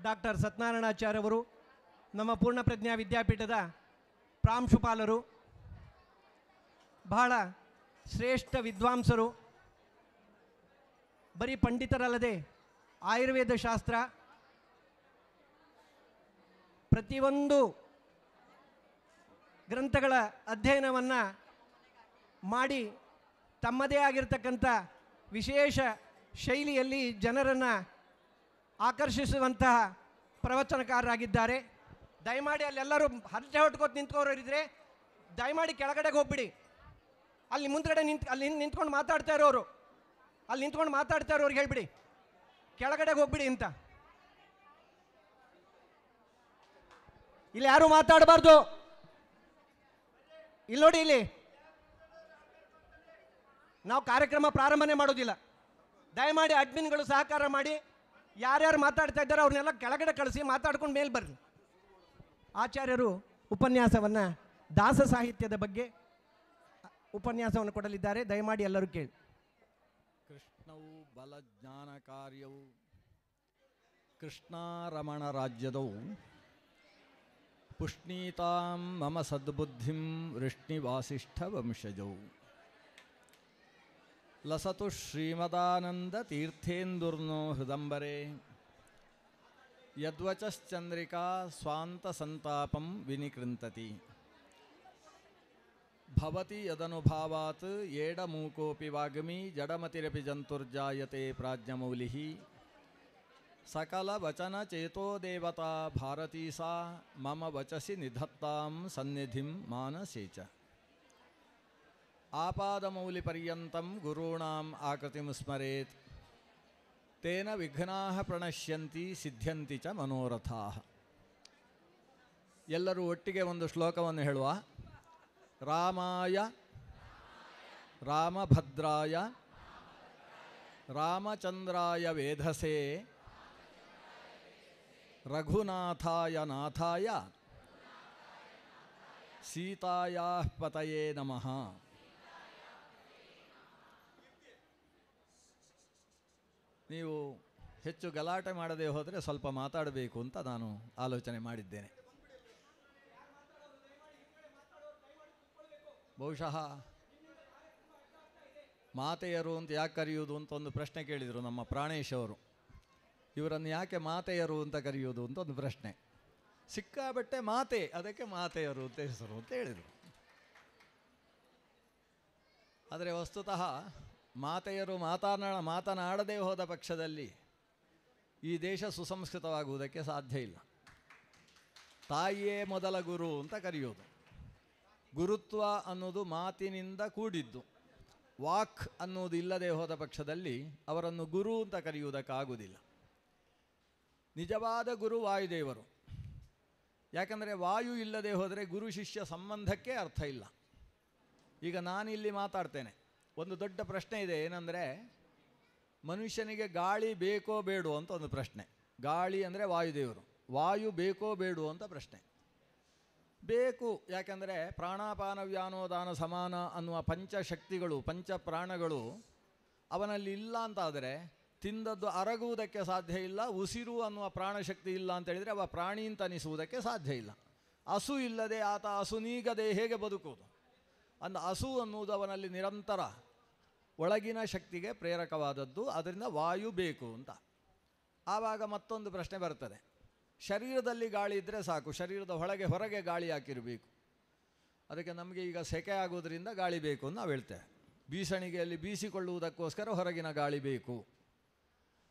Doctor Satyanarayanacharya ಅವರು, ನಮ್ಮ ಪೂರ್ಣಪ್ರಜ್ಞಾ ವಿದ್ಯಾಪೀಠದ ಪ್ರಾಂಶುಪಾಲರು, ಬಹಳ ಶ್ರೇಷ್ಠ ವಿದ್ವಾಂಸರು, ಬರೀ ಪಂಡಿತರಲ್ಲದೆ ಆಯುರ್ವೇದ ಶಾಸ್ತ್ರ ಪ್ರತಿಯೊಂದು ಗ್ರಂಥಗಳ ಅಧ್ಯಯನವನ್ನು ಮಾಡಿ ತಮ್ಮದೇ ಆಗಿರತಕ್ಕಂಥ ವಿಶೇಷ ಶೈಲಿಯಲ್ಲಿ ಜನರನ್ನು ಆಕರ್ಷಿಸುವಂತಹ ಪ್ರವಚನಕಾರರಾಗಿದ್ದಾರೆ. ದಯಮಾಡಿ ಅಲ್ಲೆಲ್ಲರೂ ಹರಟೆ ಹೊಟ್ಕೋತ ನಿಂತ್ಕೋರಿದ್ರೆ ದಯಮಾಡಿ ಕೆಳಗಡೆಗೆ ಹೋಗ್ಬಿಡಿ. ಅಲ್ಲಿ ಮುಂದ್ಗಡೆ ಅಲ್ಲಿ ನಿಂತ್ಕೊಂಡು ಮಾತಾಡ್ತಾ ಇರೋರು, ಅಲ್ಲಿ ನಿಂತ್ಕೊಂಡು ಮಾತಾಡ್ತಾ ಇರೋರಿಗೆ ಹೇಳ್ಬಿಡಿ ಕೆಳಗಡೆಗೆ ಹೋಗ್ಬಿಡಿ ಅಂತ. ಇಲ್ಲಿ ಯಾರು ಮಾತಾಡಬಾರ್ದು. ಇಲ್ಲಿ ನೋಡಿ, ಇಲ್ಲಿ ನಾವು ಕಾರ್ಯಕ್ರಮ ಪ್ರಾರಂಭನೆ ಮಾಡೋದಿಲ್ಲ. ದಯಮಾಡಿ ಅಡ್ಮಿನ್ಗಳು ಸಹಕಾರ ಮಾಡಿ, ಯಾರ್ಯಾರು ಮಾತಾಡ್ತಾ ಇದ್ದಾರೆ ಅವ್ರನ್ನೆಲ್ಲ ಕೆಳಗಡೆ ಕಳಿಸಿ ಮಾತಾಡ್ಕೊಂಡು ಮೇಲೆ ಬರ್ರಿ. ಆಚಾರ್ಯರು ಉಪನ್ಯಾಸವನ್ನು ದಾಸ ಸಾಹಿತ್ಯದ ಬಗ್ಗೆ ಉಪನ್ಯಾಸವನ್ನು ಕೊಡಲಿದ್ದಾರೆ. ದಯಮಾಡಿ ಎಲ್ಲರೂ ಕೇಳಿ. ಕೃಷ್ಣವು ಬಲಜ್ಞಾನ ಕಾರ್ಯವು ಕೃಷ್ಣಾರಮಣ ರಾಜ್ಯದವು ಪುಷ್ಣೀತಾಂ ಮಮ ಸದ್ಬುದ್ಧಿಂ ವೃಷ್ಣಿವಾಸಿಷ್ಠ ವಂಶಜೌ ಲಸತು ಶ್ರೀಮದಾನಂದ ತೀರ್ಥೇಂದುರ್ನೋ ಹೃದಂಬರೆ ಯದ್ವಚಶ್ಚಂದ್ರಿಕಾ ಸ್ವಾಂತ ಸಂತಾಪಂ ವಿನಿಕೃಂತತಿ ಭವತಿ ಯದನುಭಾವಾತ್ ಏಡಮೂಕೋಪಿ ವಾಗ್ಮಿ ಜಡಮತಿರಪಿ ಜಂತುರ್ಜಾಯತೆ ಪ್ರಾಜ್ಞಮೌಲಿಃ ಸಕಲ ವಚನ ಚೇತೋ ದೇವತಾ ಭಾರತೀ ಸಾ ಮಮ ವಚಸಿ ನಿಧತ್ತಾಂ ಸನ್ನಿಧಿಂ ಮಾನಸೇ ಚ ಆಪಾದಮೌಲಿ ಪರ್ಯಂತಂ ಗುರುಣಾಂ ಆಕೃತಿಂ ಸ್ಮರೇತ್ ತೇನ ವಿಘ್ನಾಃ ಪ್ರಣಶ್ಯಂತಿ ಸಿದ್ಧ್ಯಂತಿ ಚ ಮನೋರಥಾಃ. ಎಲ್ಲರೂ ಒಟ್ಟಿಗೆ ಒಂದು ಶ್ಲೋಕವನ್ನು ಹೇಳುವ. ರಾಮಾಯ ರಾಮಭದ್ರಾಯ ರಾಮಚಂದ್ರಾಯ ವೇಧಸೆ ರಘುನಾಥಾಯ ನಾಥಾಯ ಸೀತಾಯಾಃ ಪತಯೇ ನಮಃ. ನೀವು ಹೆಚ್ಚು ಗಲಾಟೆ ಮಾಡದೆ ಹೋದರೆ ಸ್ವಲ್ಪ ಮಾತಾಡಬೇಕು ಅಂತ ನಾನು ಆಲೋಚನೆ ಮಾಡಿದ್ದೇನೆ. ಬಹುಶಃ ಮಾತೆಯರು ಅಂತ ಯಾಕೆ ಕರೆಯುವುದು ಅಂತ ಒಂದು ಪ್ರಶ್ನೆ ಕೇಳಿದರು ನಮ್ಮ ಪ್ರಾಣೇಶ್ ಅವರು. ಇವರನ್ನು ಯಾಕೆ ಮಾತೆಯರು ಅಂತ ಕರೆಯುವುದು ಅಂತ ಒಂದು ಪ್ರಶ್ನೆ. ಸಿಕ್ಕಾಬಟ್ಟೆ ಮಾತೆ, ಅದಕ್ಕೆ ಮಾತೆಯರು ಅಂತ ಹೆಸರು ಅಂತ ಹೇಳಿದರು. ಆದರೆ ವಸ್ತುತಃ ಮಾತೆಯರು ಮಾತನಾಡದೇ ಹೋದ ಪಕ್ಷದಲ್ಲಿ ಈ ದೇಶ ಸುಸಂಸ್ಕೃತವಾಗುವುದಕ್ಕೆ ಸಾಧ್ಯ ಇಲ್ಲ. ತಾಯಿಯೇ ಮೊದಲ ಗುರು ಅಂತ ಕರೆಯೋದು. ಗುರುತ್ವ ಅನ್ನೋದು ಮಾತಿನಿಂದ ಕೂಡಿದ್ದು. ವಾಕ್ ಅನ್ನೋದು ಇಲ್ಲದೆ ಹೋದ ಪಕ್ಷದಲ್ಲಿ ಅವರನ್ನು ಗುರು ಅಂತ ಕರೆಯುವುದಕ್ಕಾಗುವುದಿಲ್ಲ. ನಿಜವಾದ ಗುರು ವಾಯುದೇವರು. ಯಾಕಂದರೆ ವಾಯು ಇಲ್ಲದೆ ಹೋದರೆ ಗುರು ಶಿಷ್ಯ ಸಂಬಂಧಕ್ಕೆ ಅರ್ಥ ಇಲ್ಲ. ಈಗ ನಾನಿಲ್ಲಿ ಮಾತಾಡ್ತೇನೆ, ಒಂದು ದೊಡ್ಡ ಪ್ರಶ್ನೆ ಇದೆ. ಏನಂದರೆ, ಮನುಷ್ಯನಿಗೆ ಗಾಳಿ ಬೇಕೋ ಬೇಡೋ ಅಂತ ಒಂದು ಪ್ರಶ್ನೆ. ಗಾಳಿ ಅಂದರೆ ವಾಯುದೇವರು. ವಾಯು ಬೇಕೋ ಬೇಡೋ ಅಂತ ಪ್ರಶ್ನೆ. ಬೇಕು. ಯಾಕೆಂದರೆ ಪ್ರಾಣಾಪಾನ ವ್ಯಾನೋದಾನ ಸಮಾನ ಅನ್ನುವ ಪಂಚಶಕ್ತಿಗಳು, ಪಂಚಪ್ರಾಣಗಳು ಅವನಲ್ಲಿ ಇಲ್ಲ ಅಂತಾದರೆ ತಿಂದದ್ದು ಅರಗುವುದಕ್ಕೆ ಸಾಧ್ಯ ಇಲ್ಲ. ಉಸಿರು ಅನ್ನುವ ಪ್ರಾಣಶಕ್ತಿ ಇಲ್ಲ ಅಂತೇಳಿದರೆ ಅವ ಪ್ರಾಣಿ ಅಂತ ಅನಿಸುವುದಕ್ಕೆ ಸಾಧ್ಯ ಇಲ್ಲ. ಹಸು ಇಲ್ಲದೆ ಆತ ಹಸುನೀಗದೆ ಹೇಗೆ ಬದುಕುವುದು? ಅಂದ ಹಸು ಅನ್ನುವುದು ಅವನಲ್ಲಿ ನಿರಂತರ ಒಳಗಿನ ಶಕ್ತಿಗೆ ಪ್ರೇರಕವಾದದ್ದು. ಅದರಿಂದ ವಾಯು ಬೇಕು ಅಂತ. ಆವಾಗ ಮತ್ತೊಂದು ಪ್ರಶ್ನೆ ಬರ್ತದೆ. ಶರೀರದಲ್ಲಿ ಗಾಳಿ ಇದ್ದರೆ ಸಾಕು, ಶರೀರದ ಹೊರಗೆ ಗಾಳಿ ಹಾಕಿರಬೇಕು. ಅದಕ್ಕೆ ನಮಗೆ ಈಗ ಸೆಕೆ ಆಗೋದ್ರಿಂದ ಗಾಳಿ ಬೇಕು ಅಂತ ನಾವು ಹೇಳ್ತೇವೆ. ಬೀಸಣಿಗೆಯಲ್ಲಿ ಬೀಸಿಕೊಳ್ಳುವುದಕ್ಕೋಸ್ಕರ ಹೊರಗಿನ ಗಾಳಿ ಬೇಕು.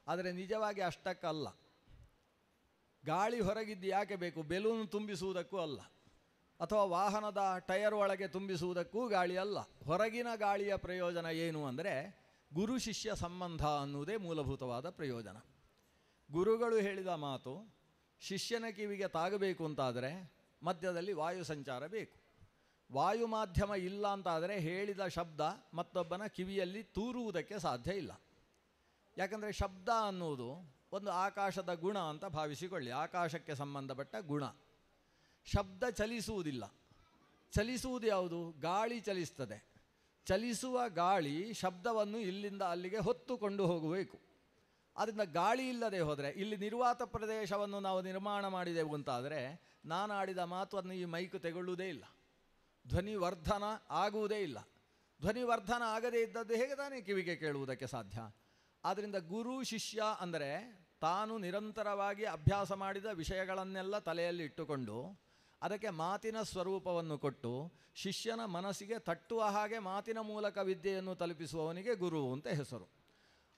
ಆದರೆ ನಿಜವಾಗಿ ಅಷ್ಟಕ್ಕಲ್ಲ. ಗಾಳಿ ಹೊರಗಿದ್ದು ಯಾಕೆ ಬೇಕು? ಬೆಲೂನು ತುಂಬಿಸುವುದಕ್ಕೂ ಅಲ್ಲ, ಅಥವಾ ವಾಹನದ ಟಯರ್ ಒಳಗೆ ತುಂಬಿಸುವುದಕ್ಕೂ ಗಾಳಿ ಅಲ್ಲ. ಹೊರಗಿನ ಗಾಳಿಯ ಪ್ರಯೋಜನ ಏನು ಅಂದರೆ ಗುರು ಶಿಷ್ಯ ಸಂಬಂಧ ಅನ್ನುವುದೇ ಮೂಲಭೂತವಾದ ಪ್ರಯೋಜನ. ಗುರುಗಳು ಹೇಳಿದ ಮಾತು ಶಿಷ್ಯನ ಕಿವಿಗೆ ತಾಗಬೇಕು ಅಂತಾದರೆ ಮಧ್ಯದಲ್ಲಿ ವಾಯು ಸಂಚಾರ ಬೇಕು. ವಾಯು ಮಾಧ್ಯಮ ಇಲ್ಲ ಅಂತಾದರೆ ಹೇಳಿದ ಶಬ್ದ ಮತ್ತೊಬ್ಬನ ಕಿವಿಯಲ್ಲಿ ತೂರುವುದಕ್ಕೆ ಸಾಧ್ಯ ಇಲ್ಲ. ಯಾಕಂದರೆ ಶಬ್ದ ಅನ್ನುವುದು ಒಂದು ಆಕಾಶದ ಗುಣ ಅಂತ ಭಾವಿಸಿಕೊಳ್ಳಿ. ಆಕಾಶಕ್ಕೆ ಸಂಬಂಧಪಟ್ಟ ಗುಣ. ಶಬ್ದ ಚಲಿಸುವುದಿಲ್ಲ. ಚಲಿಸುವುದು ಯಾವುದು? ಗಾಳಿ ಚಲಿಸ್ತದೆ. ಚಲಿಸುವ ಗಾಳಿ ಶಬ್ದವನ್ನು ಇಲ್ಲಿಂದ ಅಲ್ಲಿಗೆ ಹೊತ್ತುಕೊಂಡು ಹೋಗಬೇಕು. ಆದ್ದರಿಂದ ಗಾಳಿ ಇಲ್ಲದೆ ಹೋದರೆ, ಇಲ್ಲಿ ನಿರ್ವಾತ ಪ್ರದೇಶವನ್ನು ನಾವು ನಿರ್ಮಾಣ ಮಾಡಿದೆವು ಅಂತಾದರೆ ನಾನು ಆಡಿದ ಮಾತನ್ನು ಈ ಮೈಕ್ ತೆಗೊಳ್ಳುವುದೇ ಇಲ್ಲ, ಧ್ವನಿವರ್ಧನ ಆಗುವುದೇ ಇಲ್ಲ. ಧ್ವನಿವರ್ಧನ ಆಗದೇ ಇದ್ದದ್ದು ಹೇಗೆ ತಾನೇ ಕಿವಿಗೆ ಕೇಳುವುದಕ್ಕೆ ಸಾಧ್ಯ? ಆದ್ದರಿಂದ ಗುರು ಶಿಷ್ಯ ಅಂದರೆ ತಾನು ನಿರಂತರವಾಗಿ ಅಭ್ಯಾಸ ಮಾಡಿದ ವಿಷಯಗಳನ್ನೆಲ್ಲ ತಲೆಯಲ್ಲಿ ಇಟ್ಟುಕೊಂಡು ಅದಕ್ಕೆ ಮಾತಿನ ಸ್ವರೂಪವನ್ನು ಕೊಟ್ಟು ಶಿಷ್ಯನ ಮನಸ್ಸಿಗೆ ತಟ್ಟುವ ಹಾಗೆ ಮಾತಿನ ಮೂಲಕ ವಿದ್ಯೆಯನ್ನು ತಲುಪಿಸುವವನಿಗೆ ಗುರು ಅಂತ ಹೆಸರು.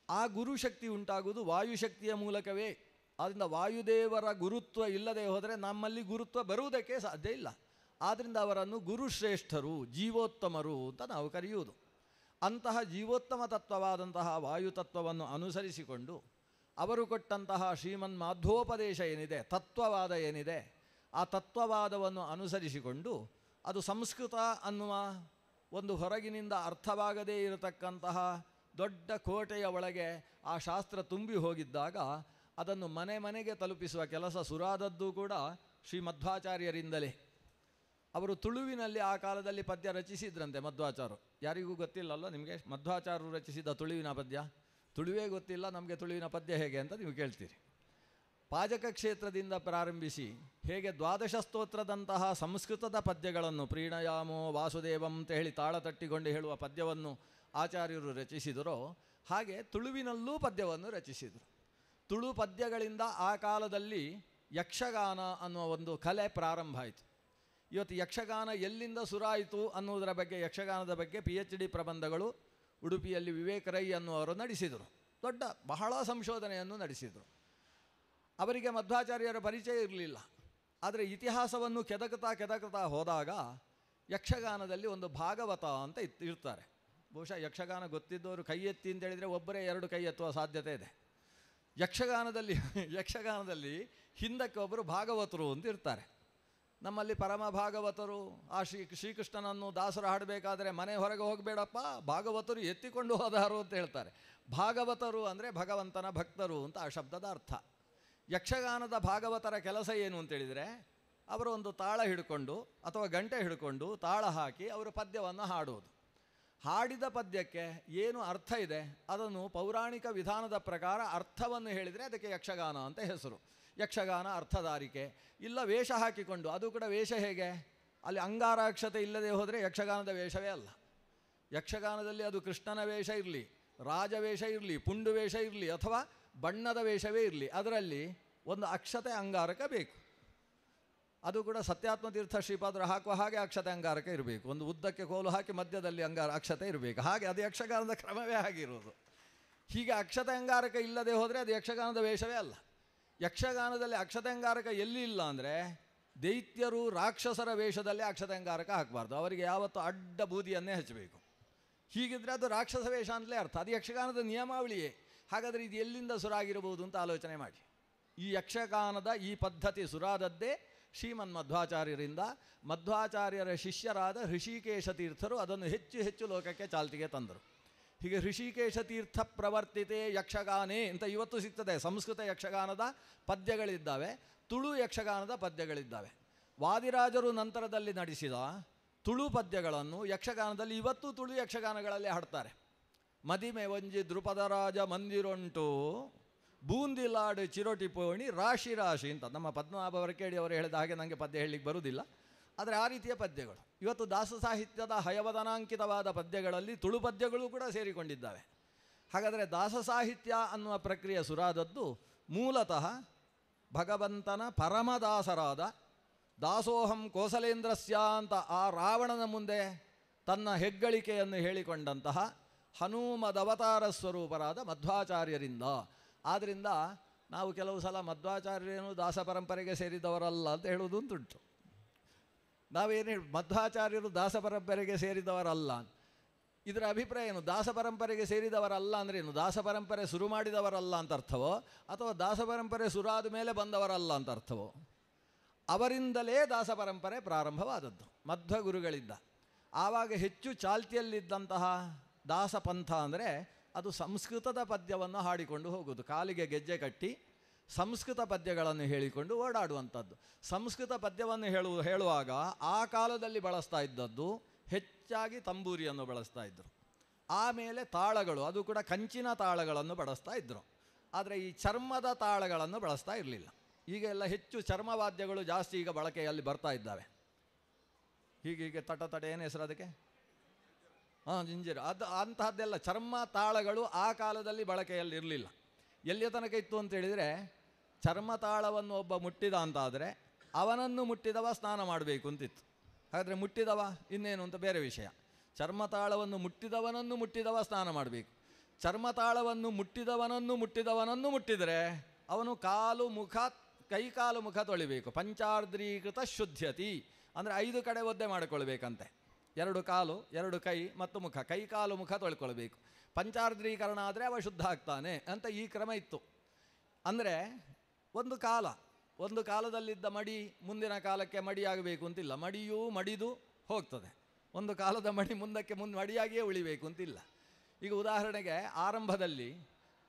ಆ ಗುರುಶಕ್ತಿ ಉಂಟಾಗುವುದು ವಾಯುಶಕ್ತಿಯ ಮೂಲಕವೇ. ಆದ್ದರಿಂದ ವಾಯುದೇವರ ಗುರುತ್ವ ಇಲ್ಲದೆ ಹೋದರೆ ನಮ್ಮಲ್ಲಿ ಗುರುತ್ವ ಬರುವುದಕ್ಕೆ ಸಾಧ್ಯ ಇಲ್ಲ. ಆದ್ದರಿಂದ ಅವರನ್ನು ಗುರುಶ್ರೇಷ್ಠರು, ಜೀವೋತ್ತಮರು ಅಂತ ನಾವು ಕರೆಯುವುದು. ಅಂತಹ ಜೀವೋತ್ತಮ ತತ್ವವಾದಂತಹ ವಾಯುತತ್ವವನ್ನು ಅನುಸರಿಸಿಕೊಂಡು ಅವರು ಕೊಟ್ಟಂತಹ ಶ್ರೀಮನ್ ಮಾಧ್ವೋಪದೇಶ ಏನಿದೆ, ತತ್ವವಾದ ಏನಿದೆ, ಆ ತತ್ವವಾದವನ್ನು ಅನುಸರಿಸಿಕೊಂಡು ಅದು ಸಂಸ್ಕೃತ ಅನ್ನುವ ಒಂದು ಹೊರಗಿನಿಂದ ಅರ್ಥವಾಗದೇ ಇರತಕ್ಕಂತಹ ದೊಡ್ಡ ಕೋಟೆಯ ಒಳಗೆ ಆ ಶಾಸ್ತ್ರ ತುಂಬಿ ಹೋಗಿದ್ದಾಗ ಅದನ್ನು ಮನೆ ಮನೆಗೆ ತಲುಪಿಸುವ ಕೆಲಸ ಸುರಾದದ್ದು ಕೂಡ ಶ್ರೀ ಮಧ್ವಾಚಾರ್ಯರಿಂದಲೇ. ಅವರು ತುಳುವಿನಲ್ಲಿ ಆ ಕಾಲದಲ್ಲಿ ಪದ್ಯ ರಚಿಸಿದ್ರಂತೆ ಮಧ್ವಾಚಾರ್ಯರು. ಯಾರಿಗೂ ಗೊತ್ತಿಲ್ಲಲ್ಲ ನಿಮಗೆ ಮಧ್ವಾಚಾರ್ಯರು ರಚಿಸಿದ ತುಳುವಿನ ಪದ್ಯ? ತುಳುವೇ ಗೊತ್ತಿಲ್ಲ ನಮಗೆ ತುಳುವಿನ ಪದ್ಯ ಹೇಗೆ ಅಂತ ನೀವು ಕೇಳ್ತೀರಿ. ಪಾಜಕ ಕ್ಷೇತ್ರದಿಂದ ಪ್ರಾರಂಭಿಸಿ ಹೇಗೆ ದ್ವಾದಶ ಸ್ತೋತ್ರದಂತಹ ಸಂಸ್ಕೃತದ ಪದ್ಯಗಳನ್ನು ಪ್ರೀಣಯಾಮೋ ವಾಸುದೇವಂ ಅಂತ ಹೇಳಿ ತಾಳ ತಟ್ಟಿಕೊಂಡು ಹೇಳುವ ಪದ್ಯವನ್ನು ಆಚಾರ್ಯರು ರಚಿಸಿದರೋ ಹಾಗೆ ತುಳುವಿನಲ್ಲೂ ಪದ್ಯವನ್ನು ರಚಿಸಿದರು. ತುಳು ಪದ್ಯಗಳಿಂದ ಆ ಕಾಲದಲ್ಲಿ ಯಕ್ಷಗಾನ ಅನ್ನುವ ಒಂದು ಕಲೆ ಪ್ರಾರಂಭ ಆಯಿತು. ಇವತ್ತು ಯಕ್ಷಗಾನ ಎಲ್ಲಿಂದ ಸುರಾಯಿತು ಅನ್ನುವುದರ ಬಗ್ಗೆ, ಯಕ್ಷಗಾನದ ಬಗ್ಗೆ PhD ಪ್ರಬಂಧಗಳು ಉಡುಪಿಯಲ್ಲಿ ವಿವೇಕ ರೈ ಅನ್ನುವರು ನಡೆಸಿದರು. ದೊಡ್ಡ ಬಹಳ ಸಂಶೋಧನೆಯನ್ನು ನಡೆಸಿದರು. ಅವರಿಗೆ ಮಧ್ವಾಚಾರ್ಯರ ಪರಿಚಯ ಇರಲಿಲ್ಲ. ಆದರೆ ಇತಿಹಾಸವನ್ನು ಕೆದಕುತ್ತಾ ಹೋದಾಗ ಯಕ್ಷಗಾನದಲ್ಲಿ ಒಂದು ಭಾಗವತ ಅಂತ ಇರ್ತಾರೆ. ಬಹುಶಃ ಯಕ್ಷಗಾನ ಗೊತ್ತಿದ್ದವರು ಕೈ ಎತ್ತಿ ಅಂತ ಹೇಳಿದರೆ ಒಬ್ಬರೇ 2 ಕೈ ಎತ್ತುವ ಸಾಧ್ಯತೆ ಇದೆ. ಯಕ್ಷಗಾನದಲ್ಲಿ ಹಿಂದಕ್ಕೆ ಒಬ್ಬರು ಭಾಗವತರು ಅಂತ ಇರ್ತಾರೆ. ನಮ್ಮಲ್ಲಿ ಪರಮ ಭಾಗವತರು ಆ ಶ್ರೀಕೃಷ್ಣನನ್ನು ದಾಸರು ಹಾಡಬೇಕಾದ್ರೆ ಮನೆ ಹೊರಗೆ ಹೋಗಬೇಡಪ್ಪ, ಭಾಗವತರು ಎತ್ತಿಕೊಂಡು ಹೋದಾರು ಅಂತ ಹೇಳ್ತಾರೆ. ಭಾಗವತರು ಅಂದರೆ ಭಗವಂತನ ಭಕ್ತರು ಅಂತ ಆ ಶಬ್ದದ ಅರ್ಥ. ಯಕ್ಷಗಾನದ ಭಾಗವತರ ಕೆಲಸ ಏನು ಅಂತೇಳಿದರೆ ಅವರು ಒಂದು ತಾಳ ಹಿಡ್ಕೊಂಡು ಅಥವಾ ಗಂಟೆ ಹಿಡ್ಕೊಂಡು ತಾಳ ಹಾಕಿ ಅವರು ಪದ್ಯವನ್ನು ಹಾಡುವುದು. ಹಾಡಿದ ಪದ್ಯಕ್ಕೆ ಏನು ಅರ್ಥ ಇದೆ ಅದನ್ನು ಪೌರಾಣಿಕ ವಿಧಾನದ ಪ್ರಕಾರ ಅರ್ಥವನ್ನು ಹೇಳಿದರೆ ಅದಕ್ಕೆ ಯಕ್ಷಗಾನ ಅಂತ ಹೆಸರು. ಯಕ್ಷಗಾನ ಅರ್ಥಧಾರಿಕೆ. ಇಲ್ಲ ವೇಷ ಹಾಕಿಕೊಂಡು, ಅದು ಕೂಡ ವೇಷ ಹೇಗೆ? ಅಲ್ಲಿ ಅಂಗಾರಾಕ್ಷತೆ ಇಲ್ಲದೆ ಹೋದರೆ ಯಕ್ಷಗಾನದ ವೇಷವೇ ಅಲ್ಲ. ಯಕ್ಷಗಾನದಲ್ಲಿ ಅದು ಕೃಷ್ಣನ ವೇಷ ಇರಲಿ, ರಾಜವೇಷ ಇರಲಿ, ಪುಂಡು ವೇಷ ಇರಲಿ ಅಥವಾ ಬಣ್ಣದ ವೇಷವೇ ಇರಲಿ, ಅದರಲ್ಲಿ ಒಂದು ಅಕ್ಷತೆ ಅಂಗಾರಕ ಬೇಕು. ಅದು ಕೂಡ ಸತ್ಯಾತ್ಮತೀರ್ಥ ಶ್ರೀಪಾದರು ಹಾಕುವ ಹಾಗೆ ಅಕ್ಷತೆ ಅಂಗಾರಕ ಇರಬೇಕು. ಒಂದು ಉದ್ದಕ್ಕೆ ಕೋಲು ಹಾಕಿ ಮಧ್ಯದಲ್ಲಿ ಅಕ್ಷತೆ ಇರಬೇಕು. ಹಾಗೆ ಅದು ಯಕ್ಷಗಾನದ ಕ್ರಮವೇ ಆಗಿರೋದು. ಹೀಗೆ ಅಕ್ಷತೆ ಅಂಗಾರಕ ಇಲ್ಲದೆ ಹೋದರೆ ಅದು ಯಕ್ಷಗಾನದ ವೇಷವೇ ಅಲ್ಲ. ಯಕ್ಷಗಾನದಲ್ಲಿ ಅಕ್ಷತೆ ಅಂಗಾರಕ ಎಲ್ಲಿ ಇಲ್ಲ ಅಂದರೆ ದೈತ್ಯರು ರಾಕ್ಷಸರ ವೇಷದಲ್ಲಿ ಅಕ್ಷತೆ ಅಂಗಾರಕ ಹಾಕಬಾರ್ದು. ಅವರಿಗೆ ಯಾವತ್ತೂ ಅಡ್ಡ ಬೂದಿಯನ್ನೇ ಹಚ್ಚಬೇಕು. ಹೀಗಿದ್ರೆ ಅದು ರಾಕ್ಷಸ ವೇಷ ಅಂತಲೇ ಅರ್ಥ. ಅದು ಯಕ್ಷಗಾನದ ನಿಯಮಾವಳಿಯೇ. ಹಾಗಾದರೆ ಇದು ಎಲ್ಲಿಂದ ಸುರಾಗಿರಬಹುದು ಅಂತ ಆಲೋಚನೆ ಮಾಡಿ. ಈ ಯಕ್ಷಗಾನದ ಈ ಪದ್ಧತಿ ಸುರಾದದ್ದೇ ಶ್ರೀಮನ್ ಮಧ್ವಾಚಾರ್ಯರಿಂದ. ಮಧ್ವಾಚಾರ್ಯರ ಶಿಷ್ಯರಾದ ಋಷಿಕೇಶ ತೀರ್ಥರು ಅದನ್ನು ಹೆಚ್ಚು ಹೆಚ್ಚು ಲೋಕಕ್ಕೆ ಚಾಲ್ತಿಗೆ ತಂದರು. ಹೀಗೆ ಋಷಿಕೇಶ ತೀರ್ಥ ಪ್ರವರ್ತಿತೆ ಯಕ್ಷಗಾನೇ ಅಂತ ಇವತ್ತು ಸಿಗ್ತದೆ. ಸಂಸ್ಕೃತ ಯಕ್ಷಗಾನದ ಪದ್ಯಗಳಿದ್ದಾವೆ, ತುಳು ಯಕ್ಷಗಾನದ ಪದ್ಯಗಳಿದ್ದಾವೆ. ವಾದಿರಾಜರು ನಂತರದಲ್ಲಿ ನಡೆಸಿದ ತುಳು ಪದ್ಯಗಳನ್ನು ಯಕ್ಷಗಾನದಲ್ಲಿ ಇವತ್ತು ತುಳು ಯಕ್ಷಗಾನಗಳಲ್ಲಿ ಹಾಡ್ತಾರೆ. ಮದಿಮೆ ಒಂಜಿ ದ್ರುಪದರಾಜ ಮಂದಿರೊಂಟು ಬೂಂದಿಲಾಡು ಚಿರೋಟಿಪೋಣಿ ರಾಶಿ ರಾಶಿ ಅಂತ ನಮ್ಮ ಪದ್ಮನಾಭ ವರಕೇಡಿ ಅವರು ಹೇಳಿದ ಹಾಗೆ ನನಗೆ ಪದ್ಯ ಹೇಳಲಿಕ್ಕೆ ಬರುವುದಿಲ್ಲ. ಆದರೆ ಆ ರೀತಿಯ ಪದ್ಯಗಳು ಇವತ್ತು ದಾಸ ಸಾಹಿತ್ಯದ ಹಯವದನಾಂಕಿತವಾದ ಪದ್ಯಗಳಲ್ಲಿ ತುಳು ಪದ್ಯಗಳು ಕೂಡ ಸೇರಿಕೊಂಡಿದ್ದಾವೆ. ಹಾಗಾದರೆ ದಾಸ ಸಾಹಿತ್ಯ ಅನ್ನುವ ಪ್ರಕ್ರಿಯೆ ಸುರಾದದ್ದು ಮೂಲತಃ ಭಗವಂತನ ಪರಮದಾಸರಾದ ದಾಸೋಹಂ ಕೋಸಲೇಂದ್ರಸ್ಯ ಅಂತ ಆ ರಾವಣನ ಮುಂದೆ ತನ್ನ ಹೆಗ್ಗಳಿಕೆಯನ್ನು ಹೇಳಿಕೊಂಡಂತಹ ಹನುಮದವತಾರ ಸ್ವರೂಪರಾದ ಮಧ್ವಾಚಾರ್ಯರಿಂದ. ಆದ್ದರಿಂದ ನಾವು ಕೆಲವು ಸಲ ಮಧ್ವಾಚಾರ್ಯರೇನು ದಾಸ ಪರಂಪರೆಗೆ ಸೇರಿದವರಲ್ಲ ಅಂತ ಹೇಳುವುದುಂಟು. ನಾವೇನು ಮಧ್ವಾಚಾರ್ಯರು ದಾಸ ಪರಂಪರೆಗೆ ಸೇರಿದವರಲ್ಲ, ಇದರ ಅಭಿಪ್ರಾಯ ಏನು? ದಾಸ ಪರಂಪರೆಗೆ ಸೇರಿದವರಲ್ಲ ಅಂದ್ರೇನು? ದಾಸ ಪರಂಪರೆ ಶುರು ಮಾಡಿದವರಲ್ಲ ಅಂತ ಅರ್ಥವೋ ಅಥವಾ ದಾಸ ಪರಂಪರೆ ಶುರುವಾದ ಮೇಲೆ ಬಂದವರಲ್ಲ ಅಂತ ಅರ್ಥವೋ? ಅವರಿಂದಲೇ ದಾಸ ಪರಂಪರೆ ಪ್ರಾರಂಭವಾದದ್ದು ಮಧ್ವಗುರುಗಳಿಂದ. ಆವಾಗ ಹೆಚ್ಚು ಚಾಲ್ತಿಯಲ್ಲಿದ್ದಂತಹ ದಾಸಪಂಥ ಅಂದರೆ ಅದು ಸಂಸ್ಕೃತದ ಪದ್ಯವನ್ನು ಹಾಡಿಕೊಂಡು ಹೋಗುವುದು. ಕಾಲಿಗೆ ಗೆಜ್ಜೆ ಕಟ್ಟಿ ಸಂಸ್ಕೃತ ಪದ್ಯಗಳನ್ನು ಹೇಳಿಕೊಂಡು ಓಡಾಡುವಂಥದ್ದು. ಸಂಸ್ಕೃತ ಪದ್ಯವನ್ನು ಹೇಳುವಾಗ ಆ ಕಾಲದಲ್ಲಿ ಬಳಸ್ತಾ ಇದ್ದದ್ದು ಹೆಚ್ಚಾಗಿ ತಂಬೂರಿಯನ್ನು ಬಳಸ್ತಾ ಇದ್ದರು. ಆಮೇಲೆ ತಾಳಗಳು, ಅದು ಕೂಡ ಕಂಚಿನ ತಾಳಗಳನ್ನು ಬಳಸ್ತಾ ಇದ್ದರು. ಆದರೆ ಈ ಚರ್ಮದ ತಾಳಗಳನ್ನು ಬಳಸ್ತಾ ಇರಲಿಲ್ಲ. ಈಗ ಎಲ್ಲ ಹೆಚ್ಚು ಚರ್ಮವಾದ್ಯಗಳು ಜಾಸ್ತಿ ಈಗ ಬಳಕೆಯಲ್ಲಿ ಬರ್ತಾ ಇದ್ದಾವೆ. ಹೀಗೆ ತಟ ಏನು ಹೆಸರು ಅದಕ್ಕೆ? ಜಿಂಜಿರು. ಅಂತಹದ್ದೆಲ್ಲ ಚರ್ಮ ತಾಳಗಳು ಆ ಕಾಲದಲ್ಲಿ ಬಳಕೆಯಲ್ಲಿ ಇರಲಿಲ್ಲ. ಎಲ್ಲಿಯ ತನಕ ಇತ್ತು ಅಂತೇಳಿದರೆ, ಚರ್ಮ ತಾಳವನ್ನು ಒಬ್ಬ ಮುಟ್ಟಿದ ಅಂತಾದರೆ ಅವನನ್ನು ಮುಟ್ಟಿದವ ಸ್ನಾನ ಮಾಡಬೇಕು ಅಂತಿತ್ತು. ಹಾಗಾದರೆ ಮುಟ್ಟಿದವ ಇನ್ನೇನು ಅಂತ ಬೇರೆ ವಿಷಯ. ಚರ್ಮತಾಳವನ್ನು ಮುಟ್ಟಿದವ ಸ್ನಾನ ಮಾಡಬೇಕು. ಚರ್ಮತಾಳವನ್ನು ಮುಟ್ಟಿದವನನ್ನು ಮುಟ್ಟಿದರೆ ಅವನು ಕೈಕಾಲು ಮುಖ ತೊಳಿಬೇಕು. ಪಂಚಾರ್ದ್ರೀಕೃತ ಶುದ್ಧತಿ ಅಂದರೆ 5 ಕಡೆ ಒದ್ದೆ ಮಾಡಿಕೊಳ್ಬೇಕಂತೆ. 2 ಕಾಲು, 2 ಕೈ ಮತ್ತು ಮುಖ, ಕೈಕಾಲು ಮುಖ ತೊಳ್ಕೊಳ್ಬೇಕು. ಪಂಚಾರ್ದ್ರೀಕರಣ ಆದರೆ ಅವ ಶುದ್ಧ ಆಗ್ತಾನೆ ಅಂತ ಈ ಕ್ರಮ ಇತ್ತು. ಅಂದರೆ ಒಂದು ಕಾಲದಲ್ಲಿದ್ದ ಮಡಿ ಮುಂದಿನ ಕಾಲಕ್ಕೆ ಮಡಿಯಾಗಬೇಕು ಅಂತಿಲ್ಲ. ಮಡಿಯೂ ಮಡಿದು ಹೋಗ್ತದೆ. ಒಂದು ಕಾಲದ ಮಡಿ ಮುಂದೆ ಮಡಿಯಾಗಿಯೇ ಉಳಿಬೇಕು ಅಂತಿಲ್ಲ. ಈಗ ಉದಾಹರಣೆಗೆ ಆರಂಭದಲ್ಲಿ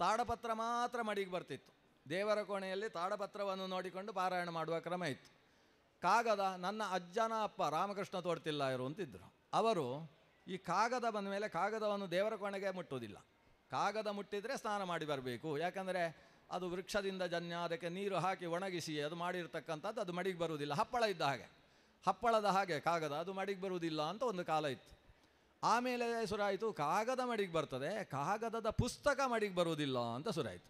ತಾಡಪತ್ರ ಮಾತ್ರ ಮಡಿಗೆ ಬರ್ತಿತ್ತು. ದೇವರ ಕೋಣೆಯಲ್ಲಿ ತಾಡಪತ್ರವನ್ನು ನೋಡಿಕೊಂಡು ಪಾರಾಯಣ ಮಾಡುವ ಕ್ರಮ ಇತ್ತು. ಕಾಗದ, ನನ್ನ ಅಜ್ಜನ ಅಪ್ಪ ರಾಮಕೃಷ್ಣ ತೋಡ್ತಿಲ್ಲ ಇರು ಅಂತಿದ್ದರು. ಅವರು ಈ ಕಾಗದ ಬಂದ ಮೇಲೆ ಕಾಗದವನ್ನು ದೇವರ ಕೋಣೆಗೆ ಮುಟ್ಟುವುದಿಲ್ಲ. ಕಾಗದ ಮುಟ್ಟಿದರೆ ಸ್ನಾನ ಮಾಡಿ ಬರಬೇಕು. ಯಾಕಂದರೆ ಅದು ವೃಕ್ಷದಿಂದ ಜನ್ಯ, ಅದಕ್ಕೆ ನೀರು ಹಾಕಿ ಒಣಗಿಸಿ ಅದು ಮಾಡಿರ್ತಕ್ಕಂಥದ್ದು, ಅದು ಮಡಿಗೆ ಬರುವುದಿಲ್ಲ. ಹಪ್ಪಳದ ಹಾಗೆ ಕಾಗದ, ಅದು ಮಡಿಗೆ ಬರುವುದಿಲ್ಲ ಅಂತ ಒಂದು ಕಾಲ ಇತ್ತು. ಆಮೇಲೆ ಶುರುವಾಯಿತು ಕಾಗದ ಮಡಿಗೆ ಬರ್ತದೆ, ಕಾಗದದ ಪುಸ್ತಕ ಮಡಿಗೆ ಬರುವುದಿಲ್ಲ ಅಂತ ಶುರುವಾಯಿತು.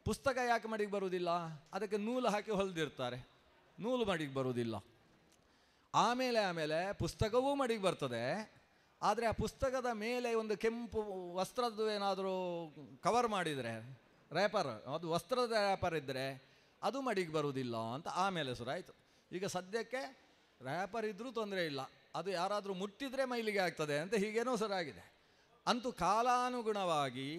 ಪುಸ್ತಕ ಯಾಕೆ ಮಡಿಗೆ ಬರುವುದಿಲ್ಲ? ಅದಕ್ಕೆ ನೂಲು ಹಾಕಿ ಹೊಲಿದಿರ್ತಾರೆ, ನೂಲು ಮಡಿಗೆ ಬರುವುದಿಲ್ಲ. ಆಮೇಲೆ ಪುಸ್ತಕವೂ ಮಡಿಗೆ ಬರ್ತದೆ. ಆದರೆ ಆ ಪುಸ್ತಕದ ಮೇಲೆ ಒಂದು ಕೆಂಪು ವಸ್ತ್ರದ್ದು ಏನಾದರೂ ಕವರ್ ಮಾಡಿದರೆ, ರ್ಯಾಪರ್, ಅದು ವಸ್ತ್ರದ ರ್ಯಾಪರ್ ಇದ್ದರೆ ಅದು ಮಡಿಗೆ ಬರುವುದಿಲ್ಲ ಅಂತ ಆಮೇಲೆ ಶುರುವಾಯಿತು. ಈಗ ಸದ್ಯಕ್ಕೆ ರ್ಯಾಪರ್ ಇದ್ದರೂ ತೊಂದರೆ ಇಲ್ಲ, ಅದು ಯಾರಾದರೂ ಮುಟ್ಟಿದರೆ ಮೈಲಿಗೆ ಆಗ್ತದೆ ಅಂತ ಹೀಗೇನೋ ಶುರುವಾಗಿದೆ. ಅಂತೂ ಕಾಲಾನುಗುಣವಾಗಿ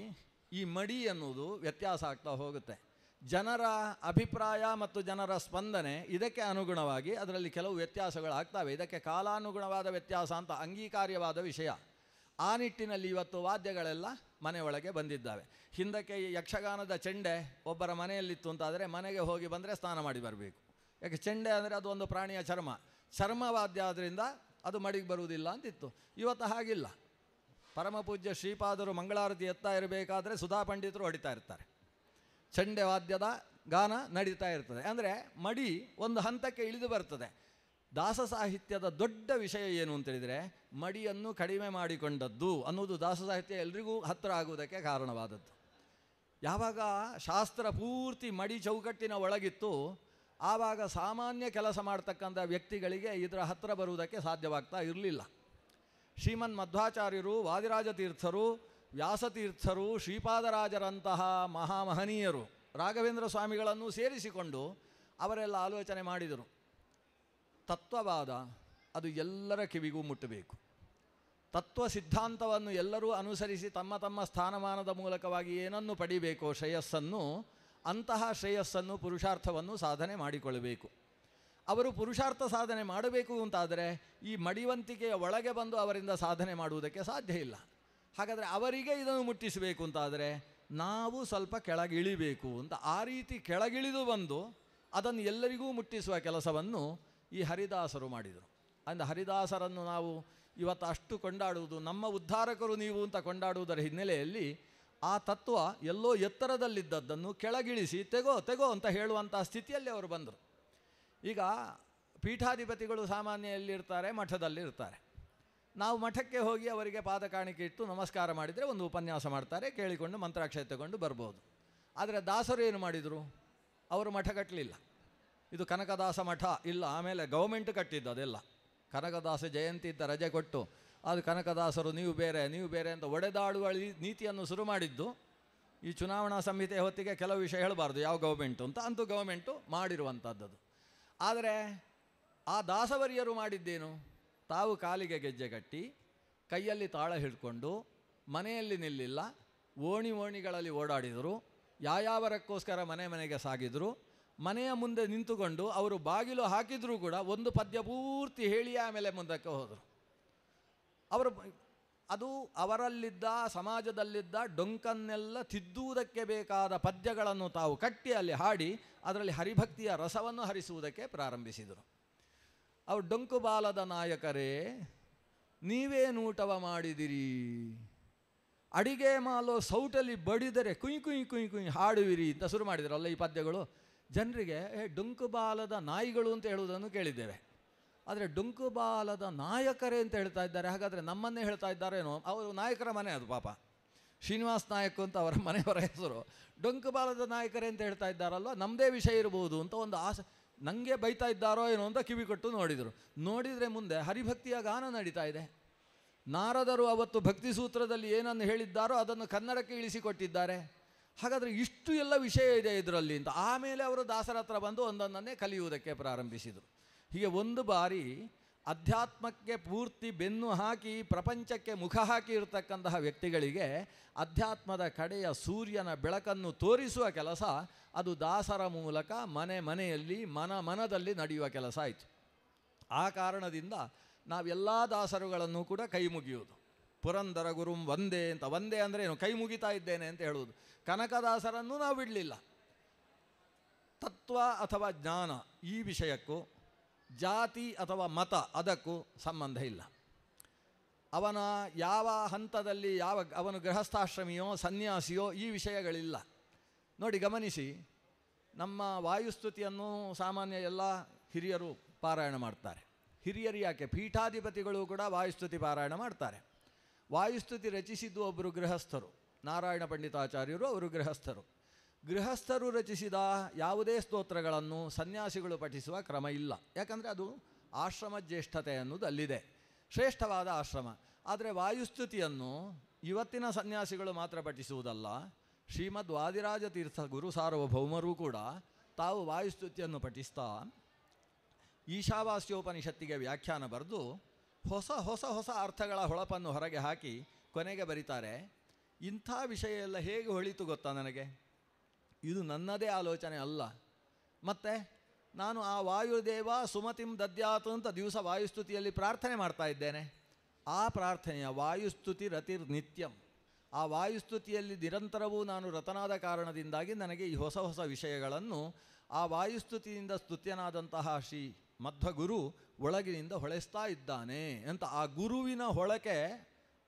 ಈ ಮಡಿ ಅನ್ನೋದು ವ್ಯತ್ಯಾಸ ಆಗ್ತಾ ಹೋಗುತ್ತೆ. ಜನರ ಅಭಿಪ್ರಾಯ ಮತ್ತು ಜನರ ಸ್ಪಂದನೆ ಇದಕ್ಕೆ ಅನುಗುಣವಾಗಿ ಅದರಲ್ಲಿ ಕೆಲವು ವ್ಯತ್ಯಾಸಗಳಾಗ್ತವೆ. ಇದಕ್ಕೆ ಕಾಲಾನುಗುಣವಾದ ವ್ಯತ್ಯಾಸ ಅಂತ ಅಂಗೀಕಾರ್ಯವಾದ ವಿಷಯ. ಆ ನಿಟ್ಟಿನಲ್ಲಿ ಇವತ್ತು ವಾದ್ಯಗಳೆಲ್ಲ ಮನೆಯೊಳಗೆ ಬಂದಿದ್ದಾವೆ. ಹಿಂದಕ್ಕೆ ಯಕ್ಷಗಾನದ ಚೆಂಡೆ ಒಬ್ಬರ ಮನೆಯಲ್ಲಿತ್ತು ಅಂತಾದರೆ ಮನೆಗೆ ಹೋಗಿ ಬಂದರೆ ಸ್ನಾನ ಮಾಡಿ ಬರಬೇಕು. ಯಾಕೆ ಚೆಂಡೆ ಅಂದರೆ ಅದು ಒಂದು ಪ್ರಾಣಿಯ ಚರ್ಮವಾದ್ಯ, ಆದ್ದರಿಂದ ಅದು ಮಡಿಗೆ ಬರುವುದಿಲ್ಲ ಅಂತಿತ್ತು. ಇವತ್ತು ಹಾಗಿಲ್ಲ. ಪರಮಪೂಜ್ಯ ಶ್ರೀಪಾದರು ಮಂಗಳಾರತಿ ಎತ್ತಾ ಇರಬೇಕಾದ್ರೆ ಸುಧಾ ಪಂಡಿತರು ಹೊಡಿತಾ ಇರ್ತಾರೆ, ಚೆಂಡೆ ವಾದ್ಯದ ಗಾನ ನಡೀತಾ ಇರ್ತದೆ. ಅಂದರೆ ಮಡಿ ಒಂದು ಹಂತಕ್ಕೆ ಇಳಿದು ಬರ್ತದೆ. ದಾಸ ಸಾಹಿತ್ಯದ ದೊಡ್ಡ ವಿಷಯ ಏನು ಅಂತೇಳಿದರೆ, ಮಡಿಯನ್ನು ಕಡಿಮೆ ಮಾಡಿಕೊಂಡದ್ದು ಅನ್ನೋದು ದಾಸ ಸಾಹಿತ್ಯ ಎಲ್ರಿಗೂ ಹತ್ತಿರ ಆಗುವುದಕ್ಕೆ ಕಾರಣವಾದದ್ದು. ಯಾವಾಗ ಶಾಸ್ತ್ರ ಪೂರ್ತಿ ಮಡಿ ಚೌಕಟ್ಟಿನ ಒಳಗಿತ್ತು, ಆವಾಗ ಸಾಮಾನ್ಯ ಕೆಲಸ ಮಾಡ್ತಕ್ಕಂಥ ವ್ಯಕ್ತಿಗಳಿಗೆ ಇದರ ಹತ್ತಿರ ಬರುವುದಕ್ಕೆ ಸಾಧ್ಯವಾಗ್ತಾ ಇರಲಿಲ್ಲ. ಶ್ರೀಮನ್ ಮಧ್ವಾಚಾರ್ಯರು, ವಾದಿರಾಜ ತೀರ್ಥರು, ವ್ಯಾಸತೀರ್ಥರು, ಶ್ರೀಪಾದರಾಜರಂತಹ ಮಹಾಮಹನೀಯರು, ರಾಘವೇಂದ್ರ ಸ್ವಾಮಿಗಳನ್ನು ಸೇರಿಸಿಕೊಂಡು ಅವರೆಲ್ಲ ಆಲೋಚನೆ ಮಾಡಿದರು. ತತ್ವವಾದ ಅದು ಎಲ್ಲರ ಕಿವಿಗೂ ಮುಟ್ಟಬೇಕು. ತತ್ವ ಸಿದ್ಧಾಂತವನ್ನು ಎಲ್ಲರೂ ಅನುಸರಿಸಿ ತಮ್ಮ ತಮ್ಮ ಸ್ಥಾನಮಾನದ ಮೂಲಕವಾಗಿ ಏನನ್ನು ಪಡಿಬೇಕೋ ಶ್ರೇಯಸ್ಸನ್ನು, ಅಂತಹ ಶ್ರೇಯಸ್ಸನ್ನು, ಪುರುಷಾರ್ಥವನ್ನು ಸಾಧನೆ ಮಾಡಿಕೊಳ್ಳಬೇಕು. ಅವರು ಪುರುಷಾರ್ಥ ಸಾಧನೆ ಮಾಡಬೇಕು ಅಂತಾದರೆ ಈ ಮಡಿವಂತಿಕೆಯ ಒಳಗೆ ಬಂದು ಅವರಿಂದ ಸಾಧನೆ ಮಾಡುವುದಕ್ಕೆ ಸಾಧ್ಯ ಇಲ್ಲ. ಹಾಗಾದರೆ ಅವರಿಗೆ ಇದನ್ನು ಮುಟ್ಟಿಸಬೇಕು ಅಂತಾದರೆ ನಾವು ಸ್ವಲ್ಪ ಕೆಳಗಿಳಿಬೇಕು ಅಂತ, ಆ ರೀತಿ ಕೆಳಗಿಳಿದು ಬಂದು ಅದನ್ನು ಎಲ್ಲರಿಗೂ ಮುಟ್ಟಿಸುವ ಕೆಲಸವನ್ನು ಈ ಹರಿದಾಸರು ಮಾಡಿದರು. ಅಂದ ಹರಿದಾಸರನ್ನು ನಾವು ಇವತ್ತು ಅಷ್ಟು ಕೊಂಡಾಡುವುದು, ನಮ್ಮ ಉದ್ಧಾರಕರು ನೀವು ಅಂತ ಕೊಂಡಾಡುವುದರ ಹಿನ್ನೆಲೆಯಲ್ಲಿ ಆ ತತ್ವ ಎಲ್ಲೋ ಎತ್ತರದಲ್ಲಿದ್ದದ್ದನ್ನು ಕೆಳಗಿಳಿಸಿ ತೆಗೋ ಅಂತ ಹೇಳುವಂಥ ಸ್ಥಿತಿಯಲ್ಲಿ ಅವರು ಬಂದರು. ಈಗ ಪೀಠಾಧಿಪತಿಗಳು ಸಾಮಾನ್ಯ ಎಲ್ಲಿರ್ತಾರೆ? ಮಠದಲ್ಲಿರ್ತಾರೆ. ನಾವು ಮಠಕ್ಕೆ ಹೋಗಿ ಅವರಿಗೆ ಪಾದ ಕಾಣಿಕೆ ಇಟ್ಟು ನಮಸ್ಕಾರ ಮಾಡಿದರೆ ಒಂದು ಉಪನ್ಯಾಸ ಮಾಡ್ತಾರೆ, ಕೇಳಿಕೊಂಡು ಮಂತ್ರಾಕ್ಷತೆ ತಗೊಂಡು ಬರ್ಬೋದು. ಆದರೆ ದಾಸರು ಏನು ಮಾಡಿದರು? ಅವರು ಮಠ ಕಟ್ಟಲಿಲ್ಲ. ಇದು ಕನಕದಾಸ ಮಠ ಇಲ್ಲ, ಆಮೇಲೆ ಗೌರ್ಮೆಂಟ್ ಕಟ್ಟಿದ್ದು ಅದೆಲ್ಲ. ಕನಕದಾಸ ಜಯಂತಿ ಇದ್ದ ರಜೆ ಕೊಟ್ಟು ಅದು ಕನಕದಾಸರು ನೀವು ಬೇರೆ ಅಂತ ಒಡೆದಾಡುವ ನೀತಿಯನ್ನು ಶುರು ಮಾಡಿದ್ದು ಈ ಚುನಾವಣಾ ಸಂಹಿತೆ ಹೊತ್ತಿಗೆ ಕೆಲವು ವಿಷಯ ಹೇಳಬಾರ್ದು ಯಾವ ಗೌರ್ಮೆಂಟು ಅಂತ, ಅಂತೂ ಗೌರ್ಮೆಂಟು ಮಾಡಿರುವಂಥದ್ದು. ಆದರೆ ಆ ದಾಸವರಿಯರು ಮಾಡಿದ್ದೇನು? ತಾವು ಕಾಲಿಗೆ ಗೆಜ್ಜೆ ಕಟ್ಟಿ ಕೈಯಲ್ಲಿ ತಾಳ ಹಿಡ್ಕೊಂಡು ಮನೆಯಲ್ಲಿ ನಿಲ್ಲಿಲ್ಲ, ಓಣಿಗಳಲ್ಲಿ ಓಡಾಡಿದರು, ಯಾಯಾವರಕ್ಕೋಸ್ಕರ ಮನೆಗೆ ಸಾಗಿದರು. ಮನೆಯ ಮುಂದೆ ನಿಂತುಕೊಂಡು ಅವರು ಬಾಗಿಲು ಹಾಕಿದರೂ ಕೂಡ ಒಂದು ಪದ್ಯ ಪೂರ್ತಿ ಹೇಳಿ ಆಮೇಲೆ ಮುಂದಕ್ಕೆ ಹೋದರು. ಅದು ಅವರಲ್ಲಿದ್ದ, ಸಮಾಜದಲ್ಲಿದ್ದ ಡೊಂಕನ್ನೆಲ್ಲ ತಿದ್ದುವುದಕ್ಕೆ ಬೇಕಾದ ಪದ್ಯಗಳನ್ನು ತಾವು ಕಟ್ಟಿ ಅಲ್ಲಿ ಹಾಡಿ ಅದರಲ್ಲಿ ಹರಿಭಕ್ತಿಯ ರಸವನ್ನು ಹರಿಸುವುದಕ್ಕೆ ಪ್ರಾರಂಭಿಸಿದರು. ಅವರು ಡೊಂಕು ಬಾಲದ ನಾಯಕರೇ ನೀವೇನೂಟವ ಮಾಡಿದಿರಿ, ಅಡಿಗೆ ಮಾಲು ಸೌಟಲ್ಲಿ ಬಡಿದರೆ ಕುಯ್ ಕುಯ್ ಕುಯ್ ಕುಯ್ ಹಾಡುವಿರಿ ಅಂತ ಶುರು ಮಾಡಿದ್ರಲ್ಲ ಈ ಪದ್ಯಗಳು. ಜನರಿಗೆ ಡೊಂಕು ಬಾಲದ ನಾಯಿಗಳು ಅಂತ ಹೇಳುವುದನ್ನು ಕೇಳಿದ್ದೇವೆ. ಆದರೆ ಡೊಂಕು ಬಾಲದ ನಾಯಕರೇ ಅಂತ ಹೇಳ್ತಾ ಇದ್ದಾರೆ. ಹಾಗಾದರೆ ನಮ್ಮನ್ನೇ ಹೇಳ್ತಾ ಇದ್ದಾರೇನೋ? ಅವರು ನಾಯಕರ ಮನೆ ಅದು ಪಾಪ. ಶ್ರೀನಿವಾಸ್ ನಾಯಕ್ ಅಂತ ಅವರ ಮನೆಯವರ ಹೆಸರು. ಡೊಂಕು ಬಾಲದ ನಾಯಕರೇ ಅಂತ ಹೇಳ್ತಾ ಇದ್ದಾರಲ್ವ, ನಮ್ಮದೇ ವಿಷಯ ಇರ್ಬೋದು ಅಂತ ಒಂದು ಆಸೆ. ನನಗೆ ಬೈತಾ ಇದ್ದಾರೋ ಏನೋ ಅಂತ ಕಿವಿ ಕೊಟ್ಟು ನೋಡಿದರೆ ಮುಂದೆ ಹರಿಭಕ್ತಿಯ ಗಾನ ನಡೀತಾ ಇದೆ. ನಾರದರು ಅವತ್ತು ಭಕ್ತಿ ಸೂತ್ರದಲ್ಲಿ ಏನನ್ನು ಹೇಳಿದ್ದಾರೋ ಅದನ್ನು ಕನ್ನಡಕ್ಕೆ ಇಳಿಸಿಕೊಟ್ಟಿದ್ದಾರೆ. ಹಾಗಾದರೆ ಇಷ್ಟು ಎಲ್ಲ ವಿಷಯ ಇದೆ ಇದರಲ್ಲಿ ಅಂತ ಆಮೇಲೆ ಅವರು ದಾಸರ ಹತ್ರ ಬಂದು ಒಂದೊಂದನ್ನೇ ಕಲಿಯುವುದಕ್ಕೆ ಪ್ರಾರಂಭಿಸಿದರು. ಹೀಗೆ ಒಂದು ಬಾರಿ ಅಧ್ಯಾತ್ಮಕ್ಕೆ ಪೂರ್ತಿ ಬೆನ್ನು ಹಾಕಿ ಪ್ರಪಂಚಕ್ಕೆ ಮುಖ ಹಾಕಿ ಇರತಕ್ಕಂತಹ ವ್ಯಕ್ತಿಗಳಿಗೆ ಅಧ್ಯಾತ್ಮದ ಕಡೆಯ ಸೂರ್ಯನ ಬೆಳಕನ್ನು ತೋರಿಸುವ ಕೆಲಸ ಅದು ದಾಸರ ಮೂಲಕ ಮನೆಯಲ್ಲಿ ಮನದಲ್ಲಿ ನಡೆಯುವ ಕೆಲಸ ಆಯಿತು. ಆ ಕಾರಣದಿಂದ ನಾವೆಲ್ಲ ದಾಸರುಗಳನ್ನು ಕೂಡ ಕೈ ಮುಗಿಯುವುದು. ಪುರಂದರ ಗುರುಂ ವಂದೇ ಅಂತ. ವಂದೇ ಅಂದರೆ ಏನು? ಕೈ ಮುಗಿತಾ ಇದ್ದೇನೆ ಅಂತ ಹೇಳುವುದು. ಕನಕದಾಸರನ್ನು ನಾವು ಬಿಡಲಿಲ್ಲ. ತತ್ವ ಅಥವಾ ಜ್ಞಾನ ಈ ವಿಷಯಕ್ಕೂ ಜಾತಿ ಅಥವಾ ಮತ ಅದಕ್ಕೂ ಸಂಬಂಧ ಇಲ್ಲ. ಅವನ ಯಾವ ಹಂತದಲ್ಲಿ ಅವನು ಗೃಹಸ್ಥಾಶ್ರಮಿಯೋ ಸನ್ಯಾಸಿಯೋ ಈ ವಿಷಯಗಳಿಲ್ಲ. ನೋಡಿ, ಗಮನಿಸಿ, ನಮ್ಮ ವಾಯುಸ್ತುತಿಯನ್ನು ಸಾಮಾನ್ಯ ಎಲ್ಲ ಹಿರಿಯರು ಪಾರಾಯಣ ಮಾಡ್ತಾರೆ. ಹಿರಿಯರು ಯಾಕೆ, ಪೀಠಾಧಿಪತಿಗಳು ಕೂಡ ವಾಯುಸ್ತುತಿ ಪಾರಾಯಣ ಮಾಡ್ತಾರೆ. ವಾಯುಸ್ತುತಿ ರಚಿಸಿದ್ದು ಒಬ್ಬರು ಗೃಹಸ್ಥರು, ನಾರಾಯಣ ಪಂಡಿತಾಚಾರ್ಯರು. ಅವರು ಗೃಹಸ್ಥರು ರಚಿಸಿದ ಯಾವುದೇ ಸ್ತೋತ್ರಗಳನ್ನು ಸನ್ಯಾಸಿಗಳು ಪಠಿಸುವ ಕ್ರಮ ಇಲ್ಲ. ಯಾಕಂದರೆ ಅದು ಆಶ್ರಮ ಜ್ಯೇಷ್ಠತೆ ಅನ್ನೋದು ಅಲ್ಲಿದೆ, ಶ್ರೇಷ್ಠವಾದ ಆಶ್ರಮ. ಆದರೆ ವಾಯುಸ್ತುತಿಯನ್ನು ಇವತ್ತಿನ ಸನ್ಯಾಸಿಗಳು ಮಾತ್ರ ಪಠಿಸುವುದಲ್ಲ, ಶ್ರೀಮದ್ ವಾದಿರಾಜ ತೀರ್ಥ ಗುರು ಸಾರ್ವಭೌಮರೂ ಕೂಡ ತಾವು ವಾಯುಸ್ತುತಿಯನ್ನು ಪಠಿಸ್ತಾ ಈಶಾವಾಸ್ಯೋಪನಿಷತ್ತಿಗೆ ವ್ಯಾಖ್ಯಾನ ಬರೆದು ಹೊಸ ಹೊಸ ಹೊಸ ಅರ್ಥಗಳ ಹೊಳಪನ್ನು ಹೊರಗೆ ಹಾಕಿ ಕೊನೆಗೆ ಬರೀತಾರೆ. ಇಂಥ ವಿಷಯ ಎಲ್ಲ ಹೇಗೆ ಹೊಳಿತು ಗೊತ್ತಾ ನನಗೆ? ಇದು ನನ್ನದೇ ಆಲೋಚನೆ ಅಲ್ಲ. ಮತ್ತು ನಾನು ಆ ವಾಯುದೇವ ಸುಮತಿಂ ದದ್ಯಾತು ಅಂತ ದಿವಸ ವಾಯುಸ್ತುತಿಯಲ್ಲಿ ಪ್ರಾರ್ಥನೆ ಮಾಡ್ತಾ ಇದ್ದೇನೆ. ಆ ಪ್ರಾರ್ಥನೆಯ ವಾಯುಸ್ತುತಿ ರತಿರ್ ನಿತ್ಯಂ, ಆ ವಾಯುಸ್ತುತಿಯಲ್ಲಿ ನಿರಂತರವೂ ನಾನು ರತನಾದ ಕಾರಣದಿಂದಾಗಿ ನನಗೆ ಈ ಹೊಸ ಹೊಸ ವಿಷಯಗಳನ್ನು ಆ ವಾಯುಸ್ತುತಿಯಿಂದ ಸ್ತುತ್ಯನಾದಂತಹ ಶ್ರೀ ಮಧ್ವಗುರು ಒಳಗಿನಿಂದ ಹೊಳೆಸ್ತಾ ಇದ್ದಾನೆ ಅಂತ. ಆ ಗುರುವಿನ ಹೊಳಕೆ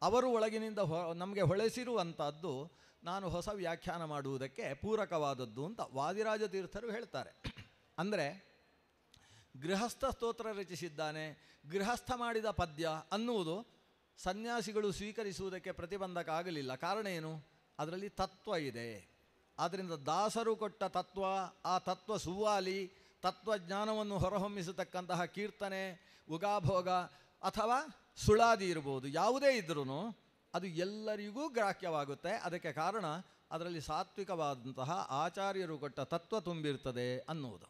ಅವರು ಒಳಗಿನಿಂದ ನಮಗೆ ಹೊಳೆಸಿರುವಂಥದ್ದು ನಾನು ಹೊಸ ವ್ಯಾಖ್ಯಾನ ಮಾಡುವುದಕ್ಕೆ ಪೂರಕವಾದದ್ದು ಅಂತ ವಾದಿರಾಜ ತೀರ್ಥರು ಹೇಳ್ತಾರೆ. ಅಂದರೆ ಗೃಹಸ್ಥ ಸ್ತೋತ್ರ ರಚಿಸಿದ್ದಾನೆ, ಗೃಹಸ್ಥ ಮಾಡಿದ ಪದ್ಯ ಅನ್ನುವುದು ಸನ್ಯಾಸಿಗಳು ಸ್ವೀಕರಿಸುವುದಕ್ಕೆ ಪ್ರತಿಬಂಧಕ ಆಗಲಿಲ್ಲ. ಕಾರಣ ಏನು? ಅದರಲ್ಲಿ ತತ್ವ ಇದೆ. ಆದ್ದರಿಂದ ದಾಸರು ಕೊಟ್ಟ ತತ್ವ, ಆ ತತ್ವ ಸುವ್ವಾಲಿ ತತ್ವಜ್ಞಾನವನ್ನು ಹೊರಹೊಮ್ಮಿಸತಕ್ಕಂತಹ ಕೀರ್ತನೆ, ಉಗಾಭೋಗ ಅಥವಾ ಸುಳಾದಿ ಇರ್ಬೋದು, ಯಾವುದೇ ಇದ್ರೂ ಅದು ಎಲ್ಲರಿಗೂ ಗ್ರಾಹ್ಯವಾಗುತ್ತೆ. ಅದಕ್ಕೆ ಕಾರಣ ಅದರಲ್ಲಿ ಸಾತ್ವಿಕವಾದಂತಹ ಆಚಾರ್ಯರು ಕೊಟ್ಟ ತತ್ವ ತುಂಬಿರ್ತದೆ ಅನ್ನುವುದು.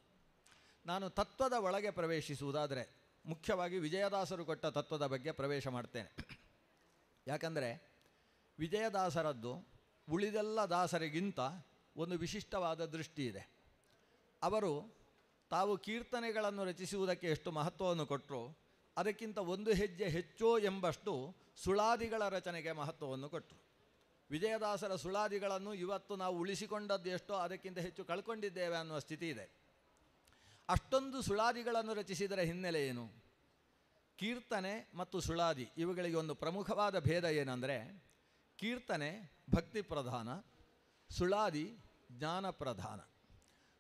ನಾನು ತತ್ವದ ಒಳಗೆ ಪ್ರವೇಶಿಸುವುದಾದರೆ ಮುಖ್ಯವಾಗಿ ವಿಜಯದಾಸರು ಕೊಟ್ಟ ತತ್ವದ ಬಗ್ಗೆ ಪ್ರವೇಶ ಮಾಡ್ತೇನೆ. ಯಾಕಂದರೆ ವಿಜಯದಾಸರದ್ದು ಉಳಿದೆಲ್ಲ ದಾಸರಿಗಿಂತ ಒಂದು ವಿಶಿಷ್ಟವಾದ ದೃಷ್ಟಿ ಇದೆ. ಅವರು ತಾವು ಕೀರ್ತನೆಗಳನ್ನು ರಚಿಸುವುದಕ್ಕೆ ಎಷ್ಟು ಮಹತ್ವವನ್ನು ಕೊಟ್ಟರು ಅದಕ್ಕಿಂತ ಒಂದು ಹೆಜ್ಜೆ ಹೆಚ್ಚೋ ಎಂಬಷ್ಟು ಸುಳಾದಿಗಳ ರಚನೆಗೆ ಮಹತ್ವವನ್ನು ಕೊಟ್ಟರು. ವಿಜಯದಾಸರ ಸುಳಾದಿಗಳನ್ನು ಇವತ್ತು ನಾವು ಉಳಿಸಿಕೊಂಡದ್ದು ಎಷ್ಟೋ ಅದಕ್ಕಿಂತ ಹೆಚ್ಚು ಕಳ್ಕೊಂಡಿದ್ದೇವೆ ಅನ್ನುವ ಸ್ಥಿತಿ ಇದೆ. ಅಷ್ಟೊಂದು ಸುಳಾದಿಗಳನ್ನು ರಚಿಸಿದರ ಹಿನ್ನೆಲೆ ಏನು? ಕೀರ್ತನೆ ಮತ್ತು ಸುಳಾದಿ ಇವುಗಳಿಗೆ ಒಂದು ಪ್ರಮುಖವಾದ ಭೇದ ಏನಂದರೆ, ಕೀರ್ತನೆ ಭಕ್ತಿ ಪ್ರಧಾನ, ಸುಳಾದಿ ಜ್ಞಾನ ಪ್ರಧಾನ.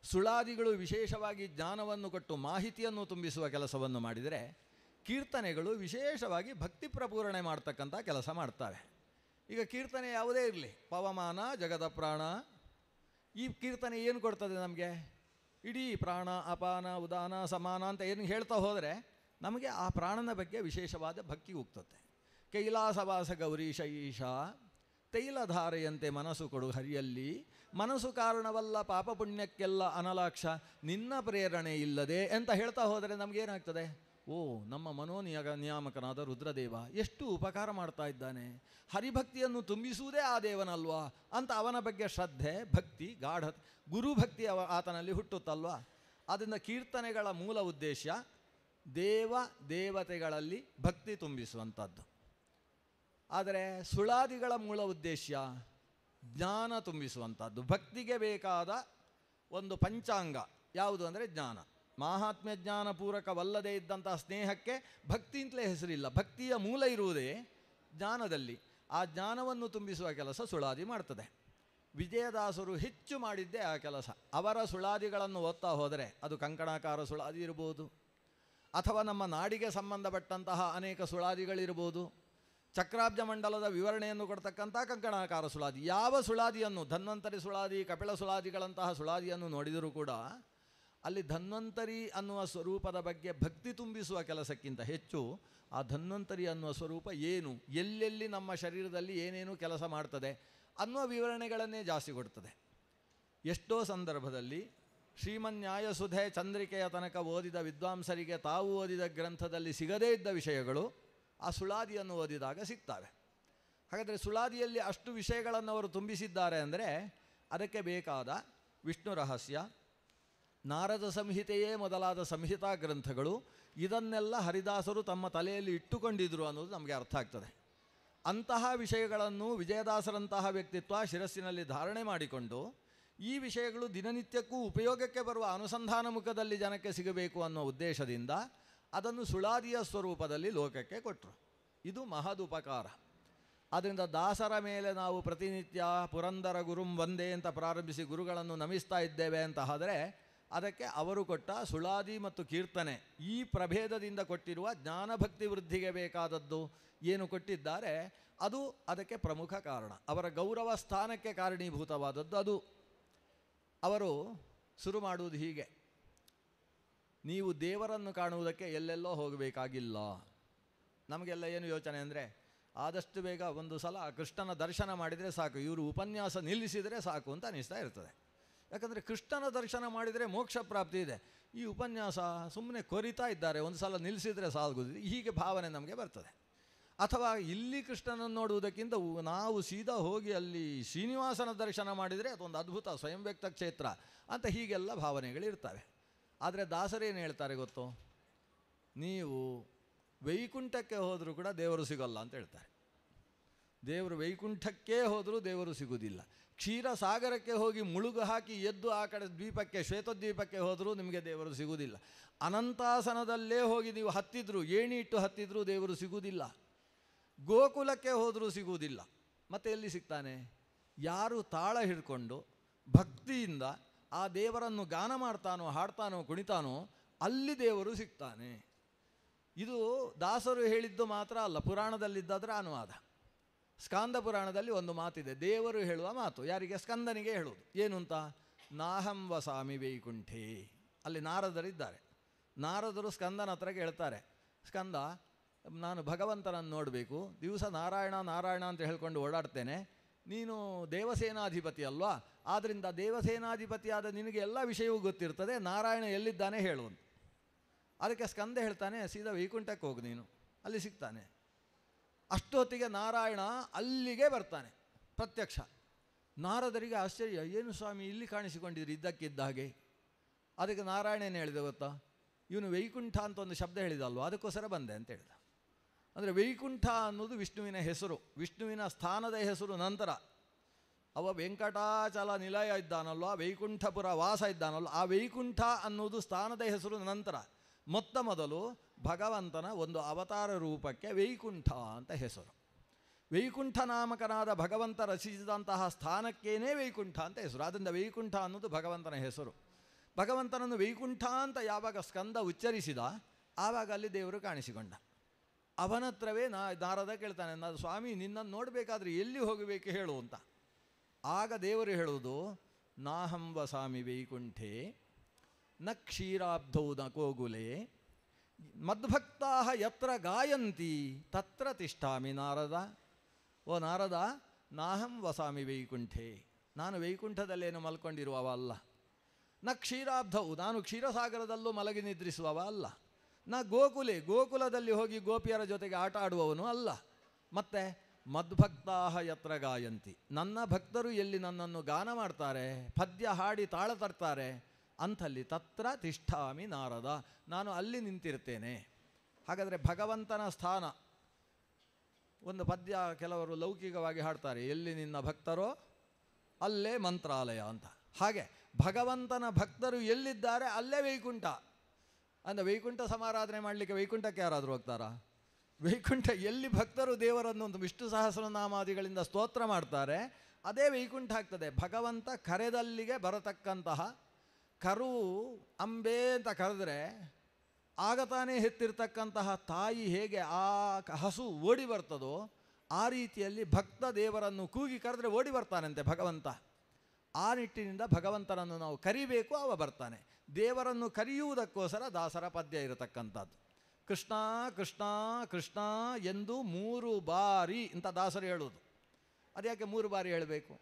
ಸುಳಾದಿಗಳು ವಿಶೇಷವಾಗಿ ಜ್ಞಾನವನ್ನು ಕೊಟ್ಟು ಮಾಹಿತಿಯನ್ನು ತುಂಬಿಸುವ ಕೆಲಸವನ್ನು ಮಾಡಿದರೆ, ಕೀರ್ತನೆಗಳು ವಿಶೇಷವಾಗಿ ಭಕ್ತಿ ಪ್ರಪೂರಣೆ ಮಾಡ್ತಕ್ಕಂಥ ಕೆಲಸ ಮಾಡ್ತವೆ. ಈಗ ಕೀರ್ತನೆ ಯಾವುದೇ ಇರಲಿ, ಪವಮಾನ ಜಗದ ಪ್ರಾಣ, ಈ ಕೀರ್ತನೆ ಏನು ಕೊಡ್ತದೆ ನಮಗೆ? ಇಡೀ ಪ್ರಾಣ ಅಪಾನ ಉದಾನ ಸಮಾನ ಅಂತ ಏನು ಹೇಳ್ತಾ ಹೋದರೆ ನಮಗೆ ಆ ಪ್ರಾಣನ ಬಗ್ಗೆ ವಿಶೇಷವಾದ ಭಕ್ತಿ ಹೋಗ್ತದೆ. ಕೈಲಾಸವಾಸ ಗೌರೀಶ ಈಶಾ ತೈಲಧಾರೆಯಂತೆ ಮನಸ್ಸು ಕೊಡು ಹರಿಯಲ್ಲಿ, ಮನಸ್ಸು ಕಾರಣವಲ್ಲ ಪಾಪ ಪುಣ್ಯಕ್ಕೆಲ್ಲ ಅನಲಾಕ್ಷ, ನಿನ್ನ ಪ್ರೇರಣೆ ಇಲ್ಲದೆ ಅಂತ ಹೇಳ್ತಾ ಹೋದರೆ ನಮಗೇನಾಗ್ತದೆ? ಓ, ನಮ್ಮ ನಿಯಾಮಕನಾದ ರುದ್ರದೇವ ಎಷ್ಟು ಉಪಕಾರ ಮಾಡ್ತಾ ಇದ್ದಾನೆ, ಹರಿಭಕ್ತಿಯನ್ನು ತುಂಬಿಸುವುದೇ ಆ ದೇವನಲ್ವಾ ಅಂತ ಅವನ ಬಗ್ಗೆ ಶ್ರದ್ಧೆ, ಭಕ್ತಿ, ಗಾಢ ಗುರುಭಕ್ತಿ ಆತನಲ್ಲಿ ಹುಟ್ಟುತ್ತಲ್ವ. ಆದ್ದರಿಂದ ಕೀರ್ತನೆಗಳ ಮೂಲ ಉದ್ದೇಶ ದೇವತೆಗಳಲ್ಲಿ ಭಕ್ತಿ ತುಂಬಿಸುವಂಥದ್ದು. ಆದರೆ ಸುಳಾದಿಗಳ ಮೂಲ ಉದ್ದೇಶ ಜ್ಞಾನ ತುಂಬಿಸುವಂಥದ್ದು. ಭಕ್ತಿಗೆ ಬೇಕಾದ ಒಂದು ಪಂಚಾಂಗ ಯಾವುದು ಅಂದರೆ ಜ್ಞಾನ. ಮಾಹಾತ್ಮ್ಯ ಜ್ಞಾನ ಪೂರಕವಲ್ಲದೇ ಇದ್ದಂತಹ ಸ್ನೇಹಕ್ಕೆ ಭಕ್ತಿ ಅಂತಲೇ ಹೆಸರಿಲ್ಲ. ಭಕ್ತಿಯ ಮೂಲ ಇರುವುದೇ ಜ್ಞಾನದಲ್ಲಿ. ಆ ಜ್ಞಾನವನ್ನು ತುಂಬಿಸುವ ಕೆಲಸ ಸುಳಾದಿ ಮಾಡ್ತದೆ. ವಿಜಯದಾಸರು ಹೆಚ್ಚು ಮಾಡಿದ್ದೇ ಆ ಕೆಲಸ. ಅವರ ಸುಳಾದಿಗಳನ್ನು ಓದ್ತಾ ಹೋದರೆ ಅದು ಕಂಕಣಾಕಾರ ಸುಳಾದಿ ಇರ್ಬೋದು, ಅಥವಾ ನಮ್ಮ ನಾಡಿಗೆ ಸಂಬಂಧಪಟ್ಟಂತಹ ಅನೇಕ ಸುಳಾದಿಗಳಿರ್ಬೋದು, ಚಕ್ರಾಬ್ಜ ಮಂಡಲದ ವಿವರಣೆಯನ್ನು ಕೊಡ್ತಕ್ಕಂಥ ಕಂಕಣಾಕಾರ ಸುಳಾದಿ. ಯಾವ ಸುಳಾದಿಯನ್ನು, ಧನ್ವಂತರಿ ಸುಳಾದಿ, ಕಪಿಲ ಸುಳಾದಿಗಳಂತಹ ಸುಳಾದಿಯನ್ನು ನೋಡಿದರೂ ಕೂಡ ಅಲ್ಲಿ ಧನ್ವಂತರಿ ಅನ್ನುವ ಸ್ವರೂಪದ ಬಗ್ಗೆ ಭಕ್ತಿ ತುಂಬಿಸುವ ಕೆಲಸಕ್ಕಿಂತ ಹೆಚ್ಚು ಆ ಧನ್ವಂತರಿ ಅನ್ನುವ ಸ್ವರೂಪ ಏನು, ಎಲ್ಲೆಲ್ಲಿ ನಮ್ಮ ಶರೀರದಲ್ಲಿ ಏನೇನು ಕೆಲಸ ಮಾಡ್ತದೆ ಅನ್ನುವ ವಿವರಣೆಗಳನ್ನೇ ಜಾಸ್ತಿ ಕೊಡ್ತದೆ. ಎಷ್ಟೋ ಸಂದರ್ಭದಲ್ಲಿ ಶ್ರೀಮನ್ಯಾಯಸುಧೆ ಚಂದ್ರಿಕೆಯ ತನಕ ಓದಿದ ವಿದ್ವಾಂಸರಿಗೆ ತಾವು ಓದಿದ ಗ್ರಂಥದಲ್ಲಿ ಸಿಗದೇ ಇದ್ದ ವಿಷಯಗಳು ಆ ಸುಳಾದಿಯನ್ನು ಓದಿದಾಗ ಸಿಗ್ತವೆ. ಹಾಗಾದರೆ ಸುಳಾದಿಯಲ್ಲಿ ಅಷ್ಟು ವಿಷಯಗಳನ್ನು ಅವರು ತುಂಬಿಸಿದ್ದಾರೆ ಅಂದರೆ ಅದಕ್ಕೆ ಬೇಕಾದ ವಿಷ್ಣು ರಹಸ್ಯ, ನಾರದ ಸಂಹಿತೆಯೇ ಮೊದಲಾದ ಸಂಹಿತಾ ಗ್ರಂಥಗಳು, ಇದನ್ನೆಲ್ಲ ಹರಿದಾಸರು ತಮ್ಮ ತಲೆಯಲ್ಲಿ ಇಟ್ಟುಕೊಂಡಿದ್ದರು ಅನ್ನೋದು ನಮಗೆ ಅರ್ಥ ಆಗ್ತದೆ. ಅಂತಹ ವಿಷಯಗಳನ್ನು ವಿಜಯದಾಸರಂತಹ ವ್ಯಕ್ತಿತ್ವ ಶಿರಸ್ಸಿನಲ್ಲಿ ಧಾರಣೆ ಮಾಡಿಕೊಂಡು ಈ ವಿಷಯಗಳು ದಿನನಿತ್ಯಕ್ಕೂ ಉಪಯೋಗಕ್ಕೆ ಬರುವ ಅನುಸಂಧಾನ ಮುಖದಲ್ಲಿ ಜನಕ್ಕೆ ಸಿಗಬೇಕು ಅನ್ನೋ ಉದ್ದೇಶದಿಂದ ಅದನ್ನು ಸುಳಾದಿಯ ಸ್ವರೂಪದಲ್ಲಿ ಲೋಕಕ್ಕೆ ಕೊಟ್ಟರು. ಇದು ಮಹದುಪಕಾರ. ಆದ್ದರಿಂದ ದಾಸರ ಮೇಲೆ ನಾವು ಪ್ರತಿನಿತ್ಯ ಪುರಂದರ ಗುರುಂ ವಂದೇ ಅಂತ ಪ್ರಾರಂಭಿಸಿ ಗುರುಗಳನ್ನು ನಮಿಸ್ತಾ ಇದ್ದೇವೆ ಅಂತ ಆದರೆ ಅದಕ್ಕೆ ಅವರು ಕೊಟ್ಟ ಸುಳಾದಿ ಮತ್ತು ಕೀರ್ತನೆ ಈ ಪ್ರಭೇದದಿಂದ ಕೊಟ್ಟಿರುವ ಜ್ಞಾನಭಕ್ತಿ ವೃದ್ಧಿಗೆ ಬೇಕಾದದ್ದು ಏನು ಕೊಟ್ಟಿದ್ದಾರೆ ಅದು ಅದಕ್ಕೆ ಪ್ರಮುಖ ಕಾರಣ. ಅವರ ಗೌರವ ಸ್ಥಾನಕ್ಕೆ ಕಾರಣೀಭೂತವಾದದ್ದು ಅದು. ಅವರು ಶುರು ಮಾಡುವುದು ಹೀಗೆ: ನೀವು ದೇವರನ್ನು ಕಾಣುವುದಕ್ಕೆ ಎಲ್ಲೆಲ್ಲೋ ಹೋಗಬೇಕಾಗಿಲ್ಲ. ನಮಗೆಲ್ಲ ಏನು ಯೋಚನೆ ಅಂದರೆ, ಆದಷ್ಟು ಬೇಗ ಒಂದು ಸಲ ಕೃಷ್ಣನ ದರ್ಶನ ಮಾಡಿದರೆ ಸಾಕು, ಇವರು ಉಪನ್ಯಾಸ ನಿಲ್ಲಿಸಿದರೆ ಸಾಕು ಅಂತ ಅನಿಸ್ತಾ ಇರ್ತದೆ. ಯಾಕಂದರೆ ಕೃಷ್ಣನ ದರ್ಶನ ಮಾಡಿದರೆ ಮೋಕ್ಷ ಪ್ರಾಪ್ತಿ ಇದೆ, ಈ ಉಪನ್ಯಾಸ ಸುಮ್ಮನೆ ಕೊರಿತಾ ಇದ್ದಾರೆ, ಒಂದು ಸಲ ನಿಲ್ಲಿಸಿದರೆ ಸಾಗುವುದಿಲ್ಲ, ಹೀಗೆ ಭಾವನೆ ನಮಗೆ ಬರ್ತದೆ. ಅಥವಾ ಇಲ್ಲಿ ಕೃಷ್ಣನನ್ನು ನೋಡುವುದಕ್ಕಿಂತ ನಾವು ಸೀದಾ ಹೋಗಿ ಅಲ್ಲಿ ಶ್ರೀನಿವಾಸನ ದರ್ಶನ ಮಾಡಿದರೆ ಅದೊಂದು ಅದ್ಭುತ ಸ್ವಯಂ ವ್ಯಕ್ತ ಕ್ಷೇತ್ರ ಅಂತ ಹೀಗೆಲ್ಲ ಭಾವನೆಗಳಿರ್ತವೆ. ಆದರೆ ದಾಸರೇನು ಹೇಳ್ತಾರೆ ಗೊತ್ತೋ, ನೀವು ವೈಕುಂಠಕ್ಕೆ ಹೋದರೂ ಕೂಡ ದೇವರು ಸಿಗೋಲ್ಲ ಅಂತ ಹೇಳ್ತಾರೆ. ದೇವರು ವೈಕುಂಠಕ್ಕೆ ಹೋದರೂ ದೇವರು ಸಿಗುವುದಿಲ್ಲ. ಕ್ಷೀರಸಾಗರಕ್ಕೆ ಹೋಗಿ ಮುಳುಗು ಹಾಕಿ ಎದ್ದು ಆ ಕಡೆ ದ್ವೀಪಕ್ಕೆ, ಶ್ವೇತದ್ವೀಪಕ್ಕೆ ಹೋದರೂ ನಿಮಗೆ ದೇವರು ಸಿಗುವುದಿಲ್ಲ. ಅನಂತಾಸನದಲ್ಲೇ ಹೋಗಿ ನೀವು ಹತ್ತಿದ್ರು, ಏಣಿ ಇಟ್ಟು ಹತ್ತಿದ್ರೂ ದೇವರು ಸಿಗುವುದಿಲ್ಲ. ಗೋಕುಲಕ್ಕೆ ಹೋದರೂ ಸಿಗುವುದಿಲ್ಲ. ಮತ್ತೆ ಎಲ್ಲಿ ಸಿಗ್ತಾನೆ? ಯಾರು ತಾಳ ಹಿಡ್ಕೊಂಡು ಭಕ್ತಿಯಿಂದ ಆ ದೇವರನ್ನು ಗಾನ ಮಾಡ್ತಾನೋ, ಹಾಡ್ತಾನೋ, ಕುಣಿತಾನೋ ಅಲ್ಲಿ ದೇವರು ಸಿಗ್ತಾನೆ. ಇದು ದಾಸರು ಹೇಳಿದ್ದು ಮಾತ್ರ ಅಲ್ಲ, ಪುರಾಣದಲ್ಲಿದ್ದಾದರೆ ಅನುವಾದ. ಸ್ಕಾಂದ ಪುರಾಣದಲ್ಲಿ ಒಂದು ಮಾತಿದೆ, ದೇವರು ಹೇಳುವ ಮಾತು. ಯಾರಿಗೆ? ಸ್ಕಂದನಿಗೆ ಹೇಳುವುದು. ಏನು ಅಂತ? ನಾಹಂ ವಸಾಮಿ ವೈಕುಂಠೇ. ಅಲ್ಲಿ ನಾರದರಿದ್ದಾರೆ. ನಾರದರು ಸ್ಕಂದನ ಹತ್ರ ಹೇಳ್ತಾರೆ, ಸ್ಕಂದ, ನಾನು ಭಗವಂತನನ್ನು ನೋಡಬೇಕು, ದಿವಸ ನಾರಾಯಣ ನಾರಾಯಣ ಅಂತ ಹೇಳ್ಕೊಂಡು ಓಡಾಡ್ತೇನೆ, ನೀನು ದೇವಸೇನಾಧಿಪತಿ ಅಲ್ವಾ, ಆದ್ದರಿಂದ ದೇವಸೇನಾಧಿಪತಿಯಾದ ನಿನಗೆ ಎಲ್ಲ ವಿಷಯವೂ ಗೊತ್ತಿರ್ತದೆ, ನಾರಾಯಣ ಎಲ್ಲಿದ್ದಾನೆ ಹೇಳುವಂತ. ಅದಕ್ಕೆ ಸ್ಕಂದ ಹೇಳ್ತಾನೆ, ಸೀದಾ ವೈಕುಂಠಕ್ಕೆ ಹೋಗು ನೀನು, ಅಲ್ಲಿ ಸಿಗ್ತಾನೆ. ಅಷ್ಟೊತ್ತಿಗೆ ನಾರಾಯಣ ಅಲ್ಲಿಗೆ ಬರ್ತಾನೆ ಪ್ರತ್ಯಕ್ಷ. ನಾರದರಿಗೆ ಆಶ್ಚರ್ಯ, ಏನು ಸ್ವಾಮಿ ಇಲ್ಲಿ ಕಾಣಿಸಿಕೊಂಡಿದ್ರಿ ಇದ್ದಕ್ಕಿದ್ದ ಹಾಗೆ? ಅದಕ್ಕೆ ನಾರಾಯಣ ಏನು ಹೇಳಿದೆ ಗೊತ್ತಾ? ಇವನು ವೈಕುಂಠ ಅಂತ ಒಂದು ಶಬ್ದ ಹೇಳಿದಲ್ವ, ಅದಕ್ಕೋಸ್ಕರ ಬಂದೆ ಅಂತ ಹೇಳಿದ. ಅಂದರೆ ವೈಕುಂಠ ಅನ್ನೋದು ವಿಷ್ಣುವಿನ ಹೆಸರು, ವಿಷ್ಣುವಿನ ಸ್ಥಾನದ ಹೆಸರು. ನಂತರ ಅವ ವೆಂಕಟಾಚಲ ನಿಲಯ ಇದ್ದಾನಲ್ವ, ವೈಕುಂಠಪುರ ವಾಸ ಇದ್ದಾನಲ್ವ, ಆ ವೈಕುಂಠ ಅನ್ನೋದು ಸ್ಥಾನದ ಹೆಸರು. ನಂತರ ಮೊತ್ತ ಮೊದಲು ಭಗವಂತನ ಒಂದು ಅವತಾರ ರೂಪಕ್ಕೆ ವೈಕುಂಠ ಅಂತ ಹೆಸರು. ವೈಕುಂಠ ನಾಮಕನಾದ ಭಗವಂತ ರಚಿಸಿದಂತಹ ಸ್ಥಾನಕ್ಕೇನೇ ವೈಕುಂಠ ಅಂತ ಹೆಸರು. ಆದ್ದರಿಂದ ವೈಕುಂಠ ಅನ್ನೋದು ಭಗವಂತನ ಹೆಸರು. ಭಗವಂತನನ್ನು ವೈಕುಂಠ ಅಂತ ಯಾವಾಗ ಸ್ಕಂದ ಉಚ್ಚರಿಸಿದ ಆವಾಗ ಅಲ್ಲಿ ದೇವರು ಕಾಣಿಸಿಕೊಂಡ. ಅವನತ್ರವೇ ನಾರದ ಕೇಳ್ತಾನೆ, ನಾನು ಸ್ವಾಮಿ ನಿನ್ನನ್ನು ನೋಡಬೇಕಾದ್ರೆ ಎಲ್ಲಿ ಹೋಗಬೇಕು ಹೇಳು ಅಂತ. ಆಗ ದೇವರು ಹೇಳುವುದು, ನಾಹಂ ವಸಾಮಿ ವೈಕುಂಠೇ ನ ಕ್ಷೀರಾಬ್ಧೌ ನ ಕೋಗುಲೆ ಮದ್ಭಕ್ತಾ ಯತ್ರ ಗಾಯಂತಿ ತತ್ರ ತಿಷ್ಠಾಮಿ ನಾರದ. ಓ ನಾರದ, ನಾಹಂ ವಸಾಮಿ ವೈಕುಂಠೇ, ನಾನು ವೈಕುಂಠದಲ್ಲೇನು ಮಲ್ಕೊಂಡಿರುವವ ಅಲ್ಲ. ನ ಕ್ಷೀರಾಬ್ಧವು, ನಾನು ಕ್ಷೀರಸಾಗರದಲ್ಲೂ ಮಲಗಿ ನಿದ್ರಿಸುವವ ಅಲ್ಲ. ನ ಗೋಕುಲೆ, ಗೋಕುಲದಲ್ಲಿ ಹೋಗಿ ಗೋಪಿಯರ ಜೊತೆಗೆ ಆಟ ಆಡುವವನು ಅಲ್ಲ. ಮತ್ತೆ ಮದ್ಭಕ್ತಾ ಯತ್ರ ಗಾಯಂತಿ, ನನ್ನ ಭಕ್ತರು ಎಲ್ಲಿ ನನ್ನನ್ನು ಗಾನ ಮಾಡ್ತಾರೆ, ಪದ್ಯ ಹಾಡಿ ತಾಳ ತರ್ತಾರೆ ಅಂಥಲ್ಲಿ ತತ್ರ ತಿಷ್ಠಾಮಿ ನಾರದ, ನಾನು ಅಲ್ಲಿ ನಿಂತಿರ್ತೇನೆ. ಹಾಗಾದರೆ ಭಗವಂತನ ಸ್ಥಾನ, ಒಂದು ಪದ್ಯ ಕೆಲವರು ಲೌಕಿಕವಾಗಿ ಹಾಡ್ತಾರೆ, ಎಲ್ಲಿ ನಿನ್ನ ಭಕ್ತರೋ ಅಲ್ಲೇ ಮಂತ್ರಾಲಯ ಅಂತ. ಹಾಗೆ ಭಗವಂತನ ಭಕ್ತರು ಎಲ್ಲಿದ್ದಾರೆ ಅಲ್ಲೇ ವೈಕುಂಠ. ಅಂದರೆ ವೈಕುಂಠ ಸಮಾರಾಧನೆ ಮಾಡಲಿಕ್ಕೆ ವೈಕುಂಠಕ್ಕೆ ಯಾರಾದರೂ ಹೋಗ್ತಾರಾ? ವೈಕುಂಠ ಎಲ್ಲಿ ಭಕ್ತರು ದೇವರನ್ನು ಒಂದು ವಿಷ್ಣು ಸಹಸ್ರನಾಮಾದಿಗಳಿಂದ ಸ್ತೋತ್ರ ಮಾಡ್ತಾರೆ, ಅದೇ ವೈಕುಂಠ ಆಗ್ತದೆ. ಭಗವಂತ ಕರೆದಲ್ಲಿಗೆ ಬರತಕ್ಕಂತಹ ಕರು ಅಂಬೆ ಅಂತ ಕರೆದ್ರೆ ಆಗ ತಾನೇ ಹೆತ್ತಿರ್ತಕ್ಕಂತಹ ತಾಯಿ ಹೇಗೆ ಆ ಹಸು ಓಡಿ ಬರ್ತದೋ ಆ ರೀತಿಯಲ್ಲಿ ಭಕ್ತ ದೇವರನ್ನು ಕೂಗಿ ಕರೆದ್ರೆ ಓಡಿ ಬರ್ತಾನಂತೆ ಭಗವಂತ. ಆ ನಿಟ್ಟಿನಿಂದ ಭಗವಂತನನ್ನು ನಾವು ಕರಿಬೇಕು, ಅವ ಬರ್ತಾನೆ. ದೇವರನ್ನು ಕರೆಯುವುದಕ್ಕೋಸ್ಕರ ದಾಸರ ಪದ್ಯ ಇರತಕ್ಕಂಥದ್ದು. ಕೃಷ್ಣ ಕೃಷ್ಣ ಕೃಷ್ಣ ಎಂದು 3 ಬಾರಿ ಅಂತ ದಾಸರು ಹೇಳುವುದು. ಅದ್ಯಾಕೆ 3 ಬಾರಿ ಹೇಳಬೇಕು?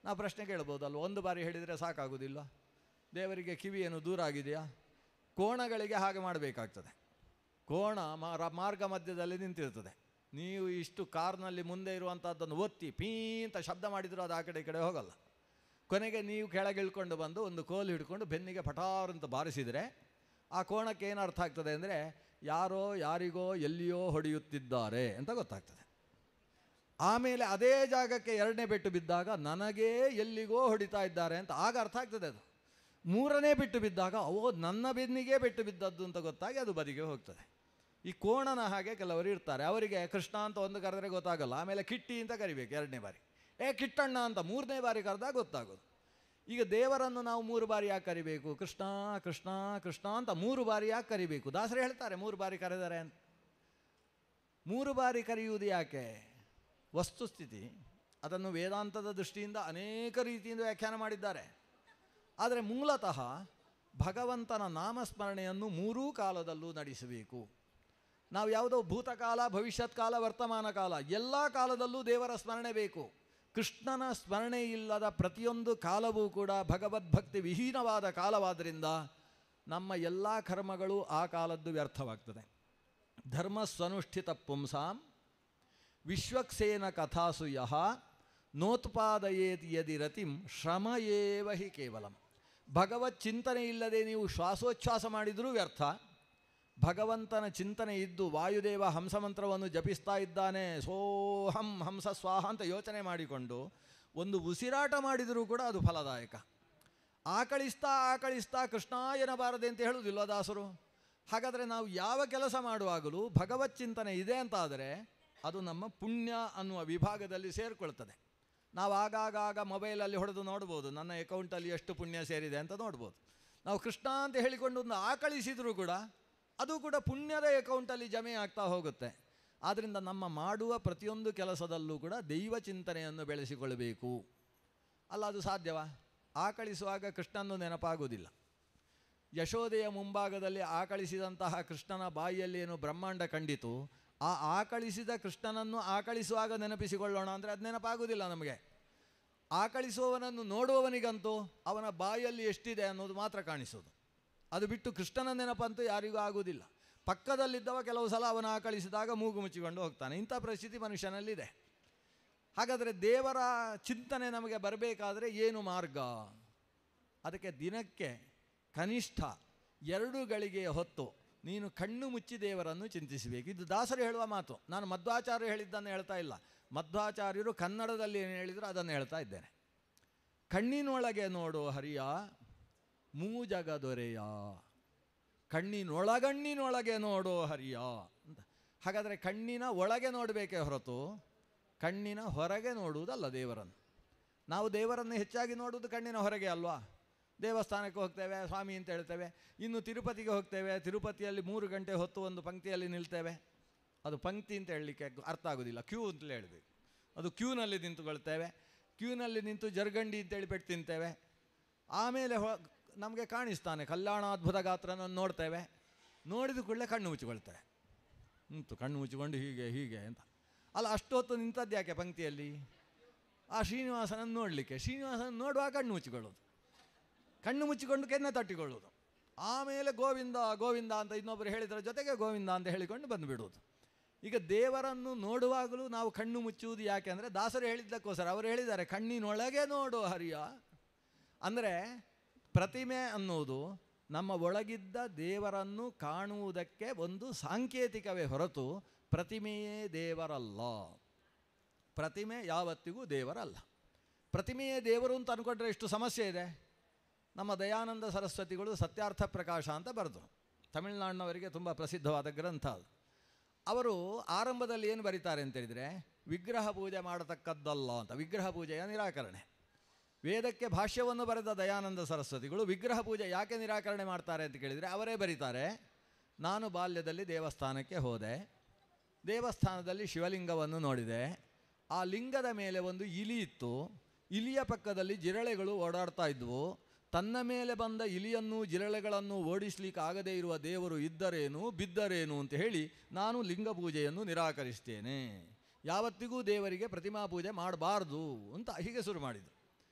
ನಾವು ಪ್ರಶ್ನೆ ಕೇಳ್ಬೋದಲ್ವ, 1 ಬಾರಿ ಹೇಳಿದರೆ ಸಾಕಾಗೋದಿಲ್ಲ? ದೇವರಿಗೆ ಕಿವಿ ಏನು ದೂರ ಆಗಿದೆಯಾ? ಕೋಣಗಳಿಗೆ ಹಾಗೆ ಮಾಡಬೇಕಾಗ್ತದೆ. ಕೋಣ ಮಾರ್ಗ ಮಧ್ಯದಲ್ಲಿ ನಿಂತಿರ್ತದೆ. ನೀವು ಇಷ್ಟು ಕಾರ್ನಲ್ಲಿ ಮುಂದೆ ಇರುವಂಥದ್ದನ್ನು ಒತ್ತಿ ಪೀ ಅಂತ ಶಬ್ದ ಮಾಡಿದರೂ ಅದು ಆ ಕಡೆ ಈ ಕಡೆ ಹೋಗಲ್ಲ. ಕೊನೆಗೆ ನೀವು ಕೆಳಗಿಳ್ಕೊಂಡು ಬಂದು ಒಂದು ಕೋಲು ಹಿಡ್ಕೊಂಡು ಬೆನ್ನಿಗೆ ಪಟಾರ್ ಅಂತ ಬಾರಿಸಿದರೆ ಆ ಕೋಣಕ್ಕೆ ಏನು ಅರ್ಥ ಆಗ್ತದೆ ಅಂದರೆ ಯಾರೋ ಯಾರಿಗೋ ಎಲ್ಲಿಯೋ ಹೊಡೆಯುತ್ತಿದ್ದಾರೆ ಅಂತ ಗೊತ್ತಾಗ್ತದೆ. ಆಮೇಲೆ ಅದೇ ಜಾಗಕ್ಕೆ 2ನೇ ಪೆಟ್ಟು ಬಿದ್ದಾಗ ನನಗೇ ಎಲ್ಲಿಗೋ ಹೊಡಿತಾ ಇದ್ದಾರೆ ಅಂತ ಆಗ ಅರ್ಥ ಆಗ್ತದೆ. ಅದು 3ನೇ ಪೆಟ್ಟು ಬಿದ್ದಾಗ ನನ್ನ ಬೆನ್ನಿಗೆ ಪೆಟ್ಟು ಬಿದ್ದದ್ದು ಅಂತ ಗೊತ್ತಾಗಿ ಅದು ಬದಿಗೆ ಹೋಗ್ತದೆ. ಈ ಕೋಣನ ಹಾಗೆ ಕೆಲವರು ಇರ್ತಾರೆ, ಅವರಿಗೆ ಕೃಷ್ಣ ಅಂತ ಒಂದು ಕರೆದ್ರೆ ಗೊತ್ತಾಗಲ್ಲ, ಆಮೇಲೆ ಕಿಟ್ಟಿ ಅಂತ ಕರಿಬೇಕು 2ನೇ ಬಾರಿ, ಕಿಟ್ಟಣ್ಣ ಅಂತ 3ನೇ ಬಾರಿ ಕರೆದಾಗ ಗೊತ್ತಾಗೋದು. ಈಗ ದೇವರನ್ನು ನಾವು 3 ಬಾರಿ ಯಾಕೆ ಕರಿಬೇಕು? ಕೃಷ್ಣ ಕೃಷ್ಣ ಕೃಷ್ಣ ಅಂತ 3 ಬಾರಿ ಯಾಕೆ ಕರಿಬೇಕು? ದಾಸರು ಹೇಳ್ತಾರೆ 3 ಬಾರಿ ಕರೆದರೆ ಅಂತ. 3 ಬಾರಿ ಕರೆಯುವುದು ಯಾಕೆ? ವಸ್ತುಸ್ಥಿತಿ ಅದನ್ನು ವೇದಾಂತದ ದೃಷ್ಟಿಯಿಂದ ಅನೇಕ ರೀತಿಯಿಂದ ವ್ಯಾಖ್ಯಾನ ಮಾಡಿದ್ದಾರೆ. ಆದರೆ ಮೂಲತಃ ಭಗವಂತನ ನಾಮಸ್ಮರಣೆಯನ್ನು 3 ಕಾಲದಲ್ಲೂ ನಡೆಸಬೇಕು. ನಾವು ಯಾವುದೋ ಭೂತಕಾಲ, ಭವಿಷ್ಯತ್ ಕಾಲ, ವರ್ತಮಾನ ಕಾಲ, ಎಲ್ಲ ಕಾಲದಲ್ಲೂ ದೇವರ ಸ್ಮರಣೆ ಬೇಕು. ಕೃಷ್ಣನ ಸ್ಮರಣೆ ಇಲ್ಲದ ಪ್ರತಿಯೊಂದು ಕಾಲವೂ ಕೂಡ ಭಗವದ್ಭಕ್ತಿ ವಿಹೀನವಾದ ಕಾಲವಾದ್ದರಿಂದ ನಮ್ಮ ಎಲ್ಲ ಕರ್ಮಗಳು ಆ ಕಾಲದ್ದು ವ್ಯರ್ಥವಾಗ್ತದೆ. ಧರ್ಮಸ್ವನುಷ್ಠಿತ ಪುಂಸಾಂ ವಿಶ್ವಕ್ಸೇನ ಕಥಾಸು ಯಃ ನೋತ್ಪಾದಯೇತ್ ಯದಿ ರತಿಂ ಶ್ರಮ ಏವ ಹಿ ಕೇವಲಂ. ಭಗವತ್ ಚಿಂತನೆ ಇಲ್ಲದೆ ನೀವು ಶ್ವಾಸೋಚ್ಛ್ವಾಸ ಮಾಡಿದರೂ ವ್ಯರ್ಥ. ಭಗವಂತನ ಚಿಂತನೆ ಇದ್ದು ವಾಯುದೇವ ಹಂಸಮಂತ್ರವನ್ನು ಜಪಿಸ್ತಾ ಇದ್ದಾನೆ, ಸೋಹಂ ಹಂಸ ಸ್ವಾಹ ಅಂತ ಯೋಚನೆ ಮಾಡಿಕೊಂಡು ಒಂದು ಉಸಿರಾಟ ಮಾಡಿದರೂ ಕೂಡ ಅದು ಫಲದಾಯಕ. ಆಕಳಿಸ್ತಾ ಕೃಷ್ಣ ಎನ್ನಬಾರದೆ ಅಂತ ಹೇಳುವುದಿಲ್ಲ ದಾಸರು. ಹಾಗಾದರೆ ನಾವು ಯಾವ ಕೆಲಸ ಮಾಡುವಾಗಲೂ ಭಗವತ್ ಚಿಂತನೆ ಇದೆ ಅಂತಾದರೆ ಅದು ನಮ್ಮ ಪುಣ್ಯ ಅನ್ನುವ ವಿಭಾಗದಲ್ಲಿ ಸೇರಿಕೊಳ್ತದೆ. ನಾವು ಆಗಾಗ ಮೊಬೈಲಲ್ಲಿ ಹೊಡೆದು ನೋಡ್ಬೋದು, ನನ್ನ ಅಕೌಂಟಲ್ಲಿ ಎಷ್ಟು ಪುಣ್ಯ ಸೇರಿದೆ ಅಂತ ನೋಡ್ಬೋದು. ನಾವು ಕೃಷ್ಣ ಅಂತ ಹೇಳಿಕೊಂಡು ಒಂದು ಆಕಳಿಸಿದರೂ ಕೂಡ ಅದು ಕೂಡ ಪುಣ್ಯದ ಅಕೌಂಟಲ್ಲಿ ಜಮೆ ಆಗ್ತಾ ಹೋಗುತ್ತೆ. ಆದ್ದರಿಂದ ನಮ್ಮ ಮಾಡುವ ಪ್ರತಿಯೊಂದು ಕೆಲಸದಲ್ಲೂ ಕೂಡ ದೈವ ಚಿಂತನೆಯನ್ನು ಬೆಳೆಸಿಕೊಳ್ಳಬೇಕು. ಅಲ್ಲ, ಅದು ಸಾಧ್ಯವಾ? ಆಕಳಿಸುವಾಗ ಕೃಷ್ಣನ್ನು ನೆನಪಾಗುವುದಿಲ್ಲ. ಯಶೋದೆಯ ಮುಂಭಾಗದಲ್ಲಿ ಆಕಳಿಸಿದಂತಹ ಕೃಷ್ಣನ ಬಾಯಿಯಲ್ಲಿ ಏನು ಬ್ರಹ್ಮಾಂಡ ಕಂಡಿತು, ಆ ಆಕಳಿಸಿದ ಕೃಷ್ಣನನ್ನು ಆಕಳಿಸುವಾಗ ನೆನಪಿಸಿಕೊಳ್ಳೋಣ ಅಂದರೆ ಅದು ನೆನಪಾಗುವುದಿಲ್ಲ ನಮಗೆ. ಆಕಳಿಸುವವನನ್ನು ನೋಡುವವನಿಗಂತೂ ಅವನ ಬಾಯಲ್ಲಿ ಎಷ್ಟಿದೆ ಅನ್ನೋದು ಮಾತ್ರ ಕಾಣಿಸೋದು. ಅದು ಬಿಟ್ಟು ಕೃಷ್ಣನ ನೆನಪಂತೂ ಯಾರಿಗೂ ಆಗುವುದಿಲ್ಲ. ಪಕ್ಕದಲ್ಲಿದ್ದವ ಕೆಲವು ಸಲ ಅವನ ಆಕಳಿಸಿದಾಗ ಮೂಗು ಮುಚ್ಚಿಕೊಂಡು ಹೋಗ್ತಾನೆ. ಇಂಥ ಪರಿಸ್ಥಿತಿ ಮನುಷ್ಯನಲ್ಲಿದೆ. ಹಾಗಾದರೆ ದೇವರ ಚಿಂತನೆ ನಮಗೆ ಬರಬೇಕಾದ್ರೆ ಏನು ಮಾರ್ಗ? ಅದಕ್ಕೆ ದಿನಕ್ಕೆ ಕನಿಷ್ಠ 2 ಗಳಿಗೆಯ ಹೊತ್ತು ನೀನು ಕಣ್ಣು ಮುಚ್ಚಿ ದೇವರನ್ನು ಚಿಂತಿಸಬೇಕು. ಇದು ದಾಸರು ಹೇಳುವ ಮಾತು. ನಾನು ಮಧ್ವಾಚಾರ್ಯರು ಹೇಳಿದ್ದನ್ನು ಹೇಳ್ತಾ ಇಲ್ಲ. ಮಧ್ವಾಚಾರ್ಯರು ಕನ್ನಡದಲ್ಲಿ ಏನು ಹೇಳಿದ್ರು ಅದನ್ನು ಹೇಳ್ತಾ ಇದ್ದೇನೆ. ಕಣ್ಣಿನೊಳಗೆ ನೋಡು ಹರಿಯ ಮೂಜಗ ದೊರೆಯ, ಕಣ್ಣಿನೊಳಗಣ್ಣಿನೊಳಗೆ ನೋಡೋ ಹರಿಯ ಅಂತ. ಹಾಗಾದರೆ ಕಣ್ಣಿನ ಒಳಗೆ ನೋಡಬೇಕೇ ಹೊರತು ಕಣ್ಣಿನ ಹೊರಗೆ ನೋಡುವುದಲ್ಲ ದೇವರನ್ನು. ನಾವು ದೇವರನ್ನು ಹೆಚ್ಚಾಗಿ ನೋಡುವುದು ಕಣ್ಣಿನ ಹೊರಗೆ ಅಲ್ವಾ? ದೇವಸ್ಥಾನಕ್ಕೆ ಹೋಗ್ತೇವೆ, ಸ್ವಾಮಿ ಅಂತ ಹೇಳ್ತೇವೆ. ಇನ್ನು ತಿರುಪತಿಗೆ ಹೋಗ್ತೇವೆ, ತಿರುಪತಿಯಲ್ಲಿ 3 ಗಂಟೆ ಹೊತ್ತು ಒಂದು ಪಂಕ್ತಿಯಲ್ಲಿ ನಿಲ್ತೇವೆ. ಅದು ಪಂಕ್ತಿ ಅಂತ ಹೇಳಲಿಕ್ಕೆ ಅರ್ಥ ಆಗೋದಿಲ್ಲ, ಕ್ಯೂ ಅಂತಲೇ ಹೇಳಬೇಕು. ಅದು ಕ್ಯೂನಲ್ಲಿ ನಿಂತುಕೊಳ್ತೇವೆ. ಕ್ಯೂನಲ್ಲಿ ನಿಂತು ಜರ್ಗಂಡಿ ಅಂತೇಳಿ ಪೆಟ್ಟು ತಿಂತೇವೆ. ಆಮೇಲೆ ನಮಗೆ ಕಾಣಿಸ್ತಾನೆ ಕಲ್ಯಾಣಾದ್ಭುತ ಗಾತ್ರನನ್ನು ನೋಡ್ತೇವೆ. ನೋಡಿದ ಕೂಡಲೇ ಕಣ್ಣು ಮುಚ್ಚಿಕೊಳ್ತೇವೆ. ಕಣ್ಣು ಮುಚ್ಚಿಕೊಂಡು ಹೀಗೆ ಅಂತ. ಅಲ್ಲ, ಅಷ್ಟು ಹೊತ್ತು ನಿಂತದ್ದು ಯಾಕೆ ಪಂಕ್ತಿಯಲ್ಲಿ? ಆ ಶ್ರೀನಿವಾಸನನ್ನು ನೋಡಲಿಕ್ಕೆ. ಶ್ರೀನಿವಾಸನ ನೋಡುವಾಗ ಕಣ್ಣು ಮುಚ್ಚಿಕೊಳ್ಳೋದು, ಕಣ್ಣು ಮುಚ್ಚಿಕೊಂಡು ಕೆನ್ನೆ ತಟ್ಟಿಕೊಳ್ಳೋದು. ಆಮೇಲೆ ಗೋವಿಂದ ಗೋವಿಂದ ಅಂತ ಇನ್ನೊಬ್ಬರು ಹೇಳಿದರ ಜೊತೆಗೆ ಗೋವಿಂದ ಅಂತ ಹೇಳಿಕೊಂಡು ಬಂದುಬಿಡುವುದು. ಈಗ ದೇವರನ್ನು ನೋಡುವಾಗಲೂ ನಾವು ಕಣ್ಣು ಮುಚ್ಚುವುದು ಯಾಕೆ ಅಂದರೆ ದಾಸರು ಹೇಳಿದ್ದಕ್ಕೋಸ್ಕರ. ಅವರು ಹೇಳಿದ್ದಾರೆ ಕಣ್ಣಿನೊಳಗೆ ನೋಡು ಹರಿಯ. ಅಂದರೆ ಪ್ರತಿಮೆ ಅನ್ನುವುದು ನಮ್ಮ ಒಳಗಿದ್ದ ದೇವರನ್ನು ಕಾಣುವುದಕ್ಕೆ ಒಂದು ಸಾಂಕೇತಿಕವೇ ಹೊರತು ಪ್ರತಿಮೆಯೇ ದೇವರಲ್ಲ. ಪ್ರತಿಮೆ ಯಾವತ್ತಿಗೂ ದೇವರಲ್ಲ. ಪ್ರತಿಮೆಯೇ ದೇವರು ಅಂತ ಅಂದ್ಕೊಂಡ್ರೆ ಎಷ್ಟು ಸಮಸ್ಯೆ ಇದೆ. ನಮ್ಮ ದಯಾನಂದ ಸರಸ್ವತಿಗಳು ಸತ್ಯಾರ್ಥ ಪ್ರಕಾಶ ಅಂತ ಬರೆದರು. ತಮಿಳುನಾಡಿನವರಿಗೆ ತುಂಬ ಪ್ರಸಿದ್ಧವಾದ ಗ್ರಂಥ ಅದು. ಅವರು ಆರಂಭದಲ್ಲಿ ಏನು ಬರೀತಾರೆ ಅಂತೇಳಿದರೆ ವಿಗ್ರಹ ಪೂಜೆ ಮಾಡತಕ್ಕದ್ದಲ್ಲ ಅಂತ. ವಿಗ್ರಹ ಪೂಜೆಯ ನಿರಾಕರಣೆ. ವೇದಕ್ಕೆ ಭಾಷ್ಯವನ್ನು ಬರೆದ ದಯಾನಂದ ಸರಸ್ವತಿಗಳು ವಿಗ್ರಹ ಪೂಜೆ ಯಾಕೆ ನಿರಾಕರಣೆ ಮಾಡ್ತಾರೆ ಅಂತ ಕೇಳಿದರೆ ಅವರೇ ಬರೀತಾರೆ, ನಾನು ಬಾಲ್ಯದಲ್ಲಿ ದೇವಸ್ಥಾನಕ್ಕೆ ಹೋದೆ, ದೇವಸ್ಥಾನದಲ್ಲಿ ಶಿವಲಿಂಗವನ್ನು ನೋಡಿದೆ, ಆ ಲಿಂಗದ ಮೇಲೆ ಒಂದು ಇಲಿ ಇತ್ತು, ಇಲಿಯ ಪಕ್ಕದಲ್ಲಿ ಜಿರಳೆಗಳು ಓಡಾಡ್ತಾ ಇದ್ವು, ತನ್ನ ಮೇಲೆ ಬಂದ ಇಲಿಯನ್ನು ಜಿರಳೆಗಳನ್ನು ಓಡಿಸ್ಲಿಕ್ಕೆ ಆಗದೇ ಇರುವ ದೇವರು ಇದ್ದರೇನು ಬಿದ್ದರೇನು ಅಂತ ಹೇಳಿ ನಾನು ಲಿಂಗ ಪೂಜೆಯನ್ನು ನಿರಾಕರಿಸ್ತೇನೆ, ಯಾವತ್ತಿಗೂ ದೇವರಿಗೆ ಪ್ರತಿಮಾ ಪೂಜೆ ಮಾಡಬಾರ್ದು ಅಂತ ಹೀಗೆ ಶುರು ಮಾಡಿದರು.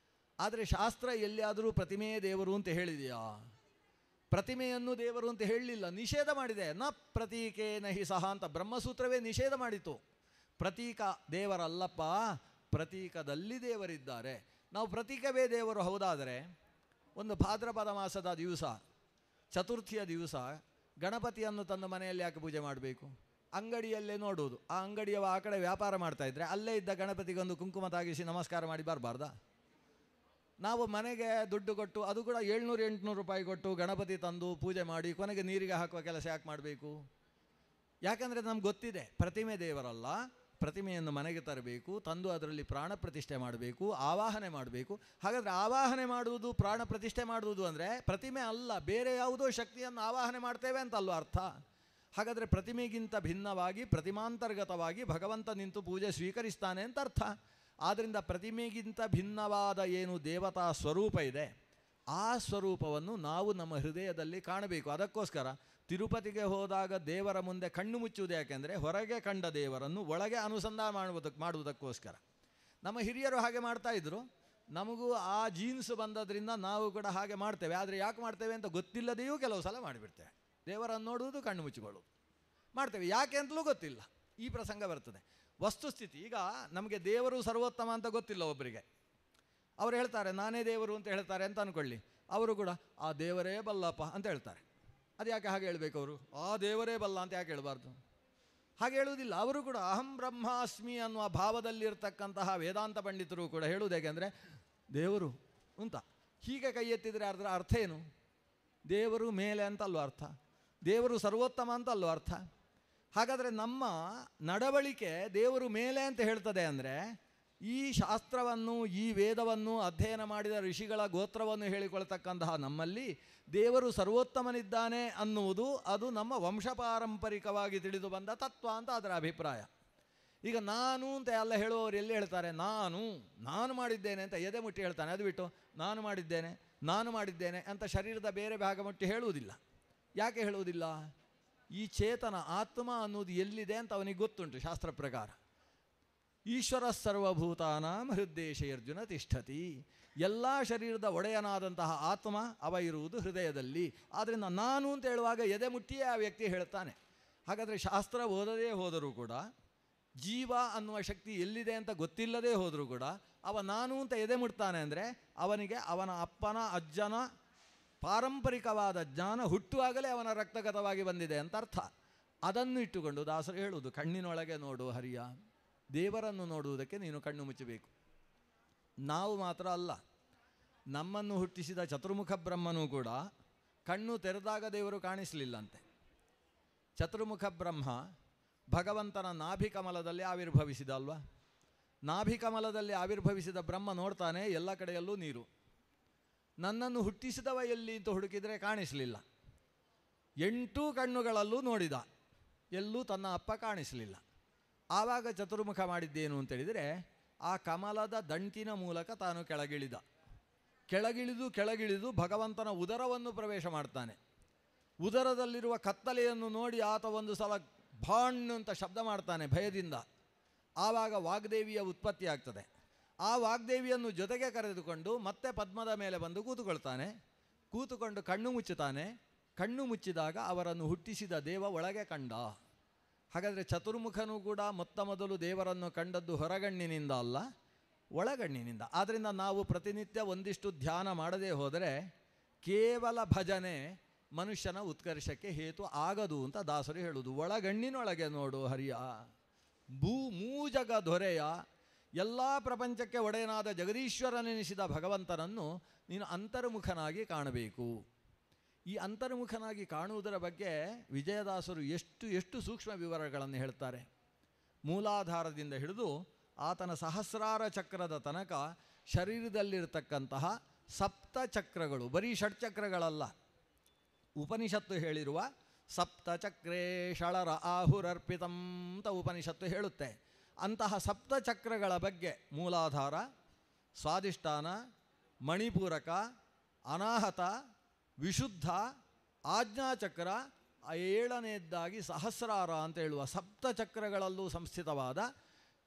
ಆದರೆ ಶಾಸ್ತ್ರ ಎಲ್ಲಿಯಾದರೂ ಪ್ರತಿಮೆಯೇ ದೇವರು ಅಂತ ಹೇಳಿದೆಯಾ? ಪ್ರತಿಮೆಯನ್ನು ದೇವರು ಅಂತ ಹೇಳಲಿಲ್ಲ, ನಿಷೇಧ ಮಾಡಿದೆ. ನ ಪ್ರತೀಕೇನ ಹಿ ಸಹ ಅಂತ ಬ್ರಹ್ಮಸೂತ್ರವೇ ನಿಷೇಧ ಮಾಡಿತು. ಪ್ರತೀಕ ದೇವರಲ್ಲಪ್ಪ, ಪ್ರತೀಕದಲ್ಲಿ ದೇವರಿದ್ದಾರೆ. ನಾವು ಪ್ರತೀಕವೇ ದೇವರು ಹೌದಾದರೆ ಒಂದು ಭಾದ್ರಪದ ಮಾಸದ ದಿವಸ, ಚತುರ್ಥಿಯ ದಿವಸ ಗಣಪತಿಯನ್ನು ತಂದು ಮನೆಯಲ್ಲಿ ಯಾಕೆ ಪೂಜೆ ಮಾಡಬೇಕು? ಅಂಗಡಿಯಲ್ಲೇ ನೋಡುವುದು, ಆ ಅಂಗಡಿಯವ ಆ ಕಡೆ ವ್ಯಾಪಾರ ಮಾಡ್ತಾಯಿದ್ರೆ ಅಲ್ಲೇ ಇದ್ದ ಗಣಪತಿಗೊಂದು ಕುಂಕುಮ ತಾಗಿಸಿ ನಮಸ್ಕಾರ ಮಾಡಿ ಬರಬಾರ್ದಾ? ನಾವು ಮನೆಗೆ ದುಡ್ಡು ಕೊಟ್ಟು, ಅದು ಕೂಡ 700-800 ರೂಪಾಯಿ ಕೊಟ್ಟು ಗಣಪತಿ ತಂದು ಪೂಜೆ ಮಾಡಿ ಕೊನೆಗೆ ನೀರಿಗೆ ಹಾಕುವ ಕೆಲಸ ಯಾಕೆ ಮಾಡಬೇಕು? ಯಾಕಂದರೆ ನಮ್ಗೆ ಗೊತ್ತಿದೆ ಪ್ರತಿಮೆ ದೇವರಲ್ಲ, ಪ್ರತಿಮೆಯನ್ನು ಮನೆಗೆ ತರಬೇಕು, ತಂದು ಅದರಲ್ಲಿ ಪ್ರಾಣ ಪ್ರತಿಷ್ಠೆ ಮಾಡಬೇಕು, ಆವಾಹನೆ ಮಾಡಬೇಕು. ಹಾಗಾದರೆ ಆವಾಹನೆ ಮಾಡುವುದು, ಪ್ರಾಣ ಪ್ರತಿಷ್ಠೆ ಮಾಡುವುದು ಅಂದರೆ ಪ್ರತಿಮೆ ಅಲ್ಲ, ಬೇರೆ ಯಾವುದೋ ಶಕ್ತಿಯನ್ನು ಆವಾಹನೆ ಮಾಡ್ತೇವೆ ಅಂತ ಅಲ್ವ ಅರ್ಥ. ಹಾಗಾದರೆ ಪ್ರತಿಮೆಗಿಂತ ಭಿನ್ನವಾಗಿ ಪ್ರತಿಮಾಂತರ್ಗತವಾಗಿ ಭಗವಂತ ನಿಂತು ಪೂಜೆ ಸ್ವೀಕರಿಸ್ತಾನೆ ಅಂತ ಅರ್ಥ. ಆದ್ದರಿಂದ ಪ್ರತಿಮೆಗಿಂತ ಭಿನ್ನವಾದ ಏನು ದೇವತಾ ಸ್ವರೂಪ ಇದೆ, ಆ ಸ್ವರೂಪವನ್ನು ನಾವು ನಮ್ಮ ಹೃದಯದಲ್ಲಿ ಕಾಣಬೇಕು. ಅದಕ್ಕೋಸ್ಕರ ತಿರುಪತಿಗೆ ಹೋದಾಗ ದೇವರ ಮುಂದೆ ಕಣ್ಣು ಮುಚ್ಚುವುದು ಯಾಕೆಂದರೆ ಹೊರಗೆ ಕಂಡ ದೇವರನ್ನು ಒಳಗೆ ಅನುಸಂಧಾನ ಮಾಡುವುದಕ್ಕೋಸ್ಕರ. ನಮ್ಮ ಹಿರಿಯರು ಹಾಗೆ ಮಾಡ್ತಾಯಿದ್ರು, ನಮಗೂ ಆ ಜೀನ್ಸ್ ಬಂದದ್ರಿಂದ ನಾವು ಕೂಡ ಹಾಗೆ ಮಾಡ್ತೇವೆ. ಆದರೆ ಯಾಕೆ ಮಾಡ್ತೇವೆ ಅಂತ ಗೊತ್ತಿಲ್ಲದೆಯೂ ಕೆಲವು ಸಲ ಮಾಡಿಬಿಡ್ತೇವೆ. ದೇವರನ್ನು ನೋಡುವುದು, ಕಣ್ಣು ಮುಚ್ಚಿಕೊಳ್ಳುವುದು ಮಾಡ್ತೇವೆ, ಯಾಕೆ ಅಂತಲೂ ಗೊತ್ತಿಲ್ಲ. ಈ ಪ್ರಸಂಗ ಬರ್ತದೆ. ವಸ್ತುಸ್ಥಿತಿ, ಈಗ ನಮಗೆ ದೇವರು ಸರ್ವೋತ್ತಮ ಅಂತ ಗೊತ್ತಿಲ್ಲ ಒಬ್ಬರಿಗೆ, ಅವರು ಹೇಳ್ತಾರೆ ನಾನೇ ದೇವರು ಅಂತ ಹೇಳ್ತಾರೆ ಅಂತ ಅಂದ್ಕೊಳ್ಳಿ, ಅವರು ಕೂಡ ಆ ದೇವರೇ ಬಲ್ಲಪ್ಪ ಅಂತ ಹೇಳ್ತಾರೆ. ಅದು ಯಾಕೆ ಹಾಗೆ ಹೇಳಬೇಕು? ಅವರು ಆ ದೇವರೇ ಬಲ್ಲ ಅಂತ ಯಾಕೆ ಹೇಳಬಾರ್ದು? ಹಾಗೆ ಹೇಳುವುದಿಲ್ಲ. ಅವರು ಕೂಡ ಅಹಂ ಬ್ರಹ್ಮಾಸ್ಮಿ ಅನ್ನುವ ಭಾವದಲ್ಲಿರ್ತಕ್ಕಂತಹ ವೇದಾಂತ ಪಂಡಿತರು ಕೂಡ ಹೇಳುವುದು ಹೇಗೆಂದರೆ ದೇವರು ಅಂತ ಹೀಗೆ ಕೈ ಎತ್ತಿದರೆ ಅದರ ಅರ್ಥ ಏನು? ದೇವರು ಮೇಲೆ ಅಂತಲ್ವ ಅರ್ಥ, ದೇವರು ಸರ್ವೋತ್ತಮ ಅಂತಲ್ವ ಅರ್ಥ. ಹಾಗಾದರೆ ನಮ್ಮ ನಡವಳಿಕೆ ದೇವರು ಮೇಲೆ ಅಂತ ಹೇಳ್ತದೆ ಅಂದರೆ ಈ ಶಾಸ್ತ್ರವನ್ನು, ಈ ವೇದವನ್ನು ಅಧ್ಯಯನ ಮಾಡಿದ ಋಷಿಗಳ ಗೋತ್ರವನ್ನು ಹೇಳಿಕೊಳ್ತಕ್ಕಂತಹ ನಮ್ಮಲ್ಲಿ ದೇವರು ಸರ್ವೋತ್ತಮನಿದ್ದಾನೆ ಅನ್ನುವುದು ಅದು ನಮ್ಮ ವಂಶಪಾರಂಪರಿಕವಾಗಿ ತಿಳಿದು ಬಂದ ತತ್ವ ಅಂತ ಅದರ ಅಭಿಪ್ರಾಯ. ಈಗ ನಾನು ಅಂತ ಎಲ್ಲ ಹೇಳುವವರು ಎಲ್ಲಿ ಹೇಳ್ತಾರೆ? ನಾನು ಮಾಡಿದ್ದೇನೆ ಅಂತ ಎದೆ ಮುಟ್ಟಿ ಹೇಳ್ತಾನೆ. ಅದು ಬಿಟ್ಟು ನಾನು ಮಾಡಿದ್ದೇನೆ ಅಂತ ಶರೀರದ ಬೇರೆ ಭಾಗ ಮುಟ್ಟಿ ಹೇಳುವುದಿಲ್ಲ. ಯಾಕೆ ಹೇಳುವುದಿಲ್ಲ? ಈ ಚೇತನ ಆತ್ಮ ಅನ್ನೋದು ಎಲ್ಲಿದೆ ಅಂತ ಅವನಿಗೆ ಗೊತ್ತುಂಟು ಶಾಸ್ತ್ರ ಪ್ರಕಾರ. ಈಶ್ವರ ಸರ್ವಭೂತಾನಾಂ ಹೃದ್ದೇಶಯರ್ಜುನ ತಿಷ್ಠತಿ. ಎಲ್ಲ ಶರೀರದ ಒಡೆಯನಾದಂತಹ ಆತ್ಮ ಅವ ಇರುವುದು ಹೃದಯದಲ್ಲಿ. ಆದ್ದರಿಂದ ನಾನು ಅಂತ ಹೇಳುವಾಗ ಎದೆ ಮುಟ್ಟಿಯೇ ಆ ವ್ಯಕ್ತಿ ಹೇಳ್ತಾನೆ. ಹಾಗಾದರೆ ಶಾಸ್ತ್ರ ಓದದೇ ಹೋದರೂ ಕೂಡ, ಜೀವ ಅನ್ನುವ ಶಕ್ತಿ ಎಲ್ಲಿದೆ ಅಂತ ಗೊತ್ತಿಲ್ಲದೇ ಹೋದರೂ ಕೂಡ ಅವ ನಾನು ಅಂತ ಎದೆ ಮುಟ್ತಾನೆ ಅಂದರೆ ಅವನಿಗೆ ಅವನ ಅಪ್ಪನ ಅಜ್ಜನ ಪಾರಂಪರಿಕವಾದ ಜ್ಞಾನ ಹುಟ್ಟುವಾಗಲೇ ಅವನ ರಕ್ತಗತವಾಗಿ ಬಂದಿದೆ ಅಂತ ಅರ್ಥ. ಅದನ್ನು ಇಟ್ಟುಕೊಂಡು ದಾಸರು ಹೇಳುವುದು, ಕಣ್ಣಿನೊಳಗೆ ನೋಡು ಹರಿಯ, ದೇವರನ್ನು ನೋಡುವುದಕ್ಕೆ ನೀನು ಕಣ್ಣು ಮುಚ್ಚಬೇಕು. ನಾವು ಮಾತ್ರ ಅಲ್ಲ, ನಮ್ಮನ್ನು ಹುಟ್ಟಿಸಿದ ಚತುರ್ಮುಖ ಬ್ರಹ್ಮನೂ ಕೂಡ ಕಣ್ಣು ತೆರೆದಾಗ ದೇವರು ಕಾಣಿಸಲಿಲ್ಲಂತೆ. ಚತುರ್ಮುಖ ಬ್ರಹ್ಮ ಭಗವಂತನ ನಾಭಿಕಮಲದಲ್ಲಿ ಆವಿರ್ಭವಿಸಿದ ಅಲ್ವಾ? ನಾಭಿಕಮಲದಲ್ಲಿ ಆವಿರ್ಭವಿಸಿದ ಬ್ರಹ್ಮ ನೋಡ್ತಾನೆ, ಎಲ್ಲ ಕಡೆಯಲ್ಲೂ ನೀರು. ನನ್ನನ್ನು ಹುಟ್ಟಿಸಿದವ ಎಲ್ಲಿ ಅಂತ ಹುಡುಕಿದರೆ ಕಾಣಿಸಲಿಲ್ಲ. 8 ಕಣ್ಣುಗಳಲ್ಲೂ ನೋಡಿದ, ಎಲ್ಲೂ ತನ್ನ ಅಪ್ಪ ಕಾಣಿಸಲಿಲ್ಲ. ಆವಾಗ ಚತುರ್ಮುಖ ಮಾಡಿದ್ದೇನು ಅಂತೇಳಿದರೆ ಆ ಕಮಲದ ದಂಟಿನ ಮೂಲಕ ತಾನು ಕೆಳಗಿಳಿದು ಭಗವಂತನ ಉದರವನ್ನು ಪ್ರವೇಶ ಮಾಡ್ತಾನೆ. ಉದರದಲ್ಲಿರುವ ಕತ್ತಲೆಯನ್ನು ನೋಡಿ ಆತ ಒಂದು ಸಲ ಭಾಣ್ಣು ಅಂತ ಶಬ್ದ ಮಾಡ್ತಾನೆ ಭಯದಿಂದ. ಆವಾಗ ವಾಗ್ದೇವಿಯ ಉತ್ಪತ್ತಿ ಆಗ್ತದೆ. ಆ ವಾಗ್ದೇವಿಯನ್ನು ಜೊತೆಗೆ ಕರೆದುಕೊಂಡು ಮತ್ತೆ ಪದ್ಮದ ಮೇಲೆ ಬಂದು ಕೂತುಕೊಂಡು ಕಣ್ಣು ಮುಚ್ಚುತ್ತಾನೆ. ಕಣ್ಣು ಮುಚ್ಚಿದಾಗ ಅವರನ್ನು ಹುಟ್ಟಿಸಿದ ದೇವ ಒಳಗೆ ಕಂಡ. ಹಾಗಾದರೆ ಚತುರ್ಮುಖನೂ ಕೂಡ ಮೊದಲು ದೇವರನ್ನು ಕಂಡದ್ದು ಹೊರಗಣ್ಣಿನಿಂದ ಅಲ್ಲ, ಒಳಗಣ್ಣಿನಿಂದ. ಆದ್ದರಿಂದ ನಾವು ಪ್ರತಿನಿತ್ಯ ಒಂದಿಷ್ಟು ಧ್ಯಾನ ಮಾಡದೇ ಹೋದರೆ ಕೇವಲ ಭಜನೆ ಮನುಷ್ಯನ ಉತ್ಕರ್ಷಕ್ಕೆ ಹೇತು ಆಗದು ಅಂತ ದಾಸರು ಹೇಳುವುದು. ಒಳಗಣ್ಣಿನೊಳಗೆ ನೋಡು ಹರಿಯ, ಮೂಜಗ ದೊರೆಯ, ಎಲ್ಲ ಪ್ರಪಂಚಕ್ಕೆ ಒಡೆಯನಾದ ಜಗದೀಶ್ವರನೆನಿಸಿದ ಭಗವಂತನನ್ನು ನೀನು ಅಂತರ್ಮುಖನಾಗಿ ಕಾಣಬೇಕು. ಈ ಅಂತರ್ಮುಖನಾಗಿ ಕಾಣುವುದರ ಬಗ್ಗೆ ವಿಜಯದಾಸರು ಎಷ್ಟು ಎಷ್ಟು ಸೂಕ್ಷ್ಮ ವಿವರಗಳನ್ನು ಹೇಳ್ತಾರೆ. ಮೂಲಾಧಾರದಿಂದ ಹಿಡಿದು ಆತನ ಸಹಸ್ರಾರ ಚಕ್ರದ ತನಕ ಶರೀರದಲ್ಲಿರತಕ್ಕಂತಹ ಸಪ್ತಚಕ್ರಗಳು, ಬರೀ ಷಟ್ಚಕ್ರಗಳಲ್ಲ, ಉಪನಿಷತ್ತು ಹೇಳಿರುವ ಸಪ್ತಚಕ್ರೇ ಷಳರ ಆಹುರರ್ಪಿತಂ ಅಂತ ಉಪನಿಷತ್ತು ಹೇಳುತ್ತೆ. ಅಂತಹ ಸಪ್ತಚಕ್ರಗಳ ಬಗ್ಗೆ ಮೂಲಾಧಾರ, ಸ್ವಾಧಿಷ್ಠಾನ, ಮಣಿಪೂರಕ, ಅನಾಹತ, ವಿಶುದ್ಧ, ಆಜ್ಞಾಚಕ್ರ, ಏಳನೆಯದ್ದಾಗಿ ಸಹಸ್ರಾರ ಅಂತ ಹೇಳುವ ಸಪ್ತಚಕ್ರಗಳಲ್ಲೂ ಸಂಸ್ಥಿತವಾದ